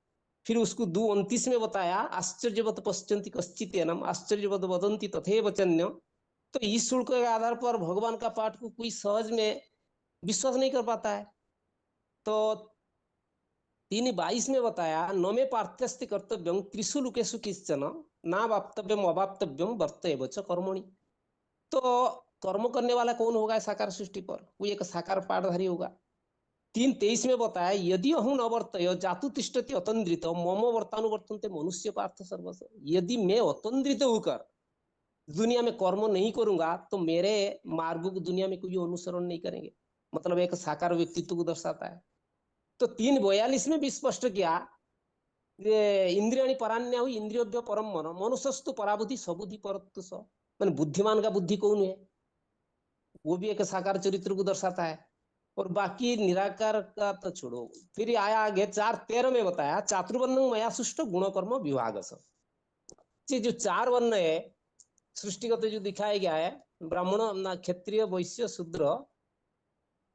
फिर उसको 2:29 में बताया आश्चर्यवत पश्यन्ति कश्चित् एनम आश्चर्यवत वदन्ति तथैव चन्य। तो इस शुल्क के आधार पर भगवान का पाठ को कोई सहज में विश्वास नहीं कर पाता है। तो 3:22 में बताया न मे पार्थ्यस्ति कर्तव्यं त्रिषु लोकेषु किंचन ना वाप्तव्यम अवाप्तव्यम वर्त एव च कर्मणि। तो कर्म करने वाला कौन होगा साकार सृष्टि पर? कोई एक साकार पाठधारी होगा। 3:23 में बताया यदि अहं न वर्तय जातु तिष्ठति अतंद्रित मम वर्तानुवर्तन्ते मनुष्य पार्थ सर्वस। यदि मैं अतंद्रित होकर दुनिया में कर्म नहीं करूंगा तो मेरे मार्ग को दुनिया में कोई अनुसरण नहीं करेंगे। मतलब एक साकार व्यक्तित्व को दर्शाता है। तो 3:42 में भी स्पष्ट किया इंद्रियाणि परान्याहु इंद्रियोभ्य परम मन मनुष्यस्तु पराबुद्धि सबुद्धि परत्तु स। मैंने बुद्धिमान का बुद्धि कौन है? वो भी एक साकार चरित्र को दर्शाता है। और बाकी निराकार का तो छोड़ो। फिर आया आगे 4:13 में बताया चातुर्वर्ण मया सृष्ट गुण कर्म विभाग। ये जो 4 वर्ण है सृष्टिगत जो दिखाया गया है ब्राह्मण क्षत्रिय वैश्य शूद्र,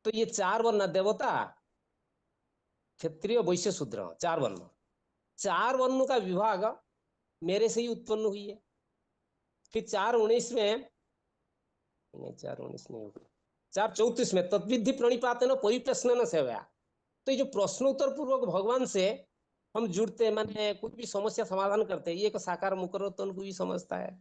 तो ये 4 वर्ण देवता क्षत्रिय वैश्य शूद्र 4 वर्ण, 4 वर्णों का विभाग मेरे से ही उत्पन्न हुई है। फिर 4:19 में नहीं 4:19 नहीं होगा 4:34 में तद्विधि प्रणिपातेन परिप्रश्नेन सेवया। तो ये जो प्रश्नोत्तर पूर्वक भगवान से हम जुड़ते माने कुछ भी समस्या समाधान करते हैं, ये एक साकार मुकर्रतन को भी समझता है।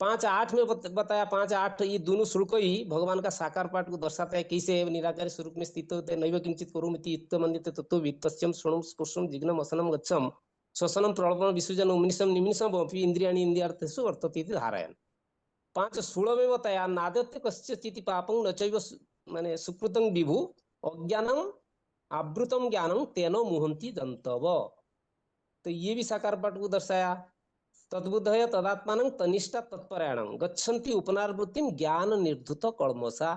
5:8 में बताया 5:8 ये दोनों श्लोक ही भगवान का साकार पाठ को दर्शाता है। कैसे निराकारी स्वरूप में स्थित होते नैव किंचित करोमीति इत्तमन्यते तत्त्ववित् तस्यं श्रवणं स्पर्शं जिघ्नम् असनं गच्छं श्वसनं प्रलपनं विसर्जनं उन्निशं निमिषं अपि इंद्रियाणि इंद्रियार्थेषु वर्तते इति धारयन्। 5:16 में बताया नादत्ते कस्यचित् पापं न चैव माने सुकृतं विभु अज्ञानं आवृतम ज्ञानं तेन मुहन्ति दन्तव। तो ये भी साकार पाठ को दर्शाया। तद्बुद्धय तदात्मानं तनिष्ठा तत्परायणं गच्छन्ति उपनार्वृत्तिं ज्ञान निर्धुत कल्मषा।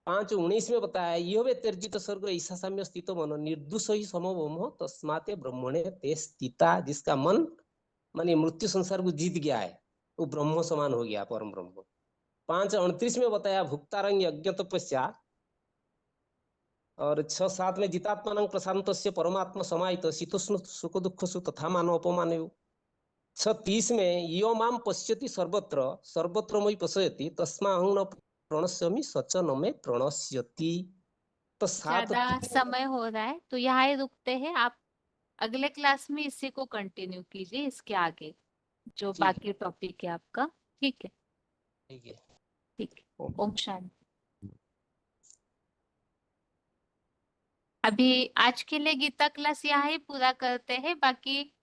5:19 में बताया यह वे त्यजित स्वर्ग ईशा साम्य स्थित मन निर्दोष ही समोम तस्माते ब्रह्मणे ते स्थिता। जिसका मन माने मृत्यु संसार को जीत गया है वो ब्रह्म समान हो गया परम ब्रह्म। 5:29 में बताया भुक्तारंग यज्ञ तपस्या। और 6-7 में जितात्मान प्रशांत परमात्मा समाहित शीतोष्ण सुख दुख सु तथा मान अपमान। 6:30 में यो माम पश्यति सर्वत्र सर्वत्र मयि पश्यति तस्मा अहं न प्रणश्यामि सच न मे प्रणश्यति। तो 7 ज्यादा समय हो रहा है तो यहाँ ही रुकते हैं। आप अगले क्लास में इसी को कंटिन्यू कीजिए, इसके आगे जो जी बाकी टॉपिक है आपका। ठीक है, ठीक है। ठीक है। ओम शांति। अभी आज के लिए गीता क्लास यहाँ ही पूरा करते हैं। बाकी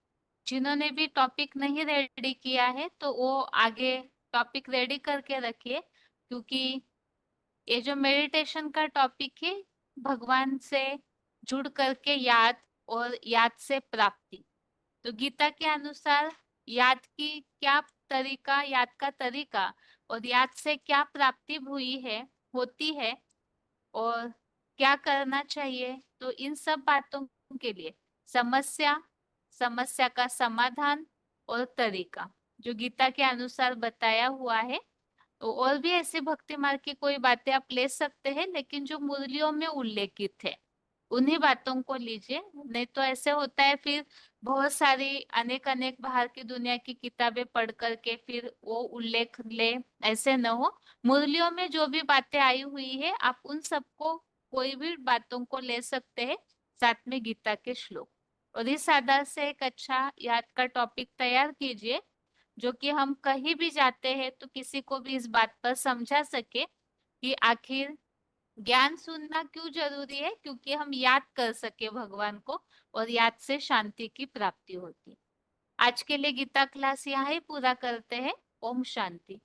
जिन्होंने भी टॉपिक नहीं रेडी किया है तो वो आगे टॉपिक रेडी करके रखिए, क्योंकि ये जो मेडिटेशन का टॉपिक है भगवान से जुड़ करके याद और याद से प्राप्ति। तो गीता के अनुसार याद की क्या तरीका, याद का तरीका और याद से क्या प्राप्ति हुई है होती है और क्या करना चाहिए, तो इन सब बातों के लिए समस्या का समाधान और तरीका जो गीता के अनुसार बताया हुआ है। तो और भी ऐसे भक्ति मार्ग की कोई बातें आप ले सकते हैं, लेकिन जो मुरलियों में उल्लेखित है उन्हीं बातों को लीजिए। नहीं तो ऐसे होता है फिर बहुत सारी अनेक बाहर की दुनिया की किताबें पढ़ करके फिर वो उल्लेख ले, ऐसे न हो। मुरलियों में जो भी बातें आई हुई है आप उन सबको कोई भी बातों को ले सकते हैं, साथ में गीता के श्लोक। और इस आधार से एक अच्छा याद का टॉपिक तैयार कीजिए जो कि हम कहीं भी जाते हैं तो किसी को भी इस बात पर समझा सके कि आखिर ज्ञान सुनना क्यों जरूरी है, क्योंकि हम याद कर सके भगवान को और याद से शांति की प्राप्ति होती है। आज के लिए गीता क्लास यहाँ ही पूरा करते हैं। ओम शांति।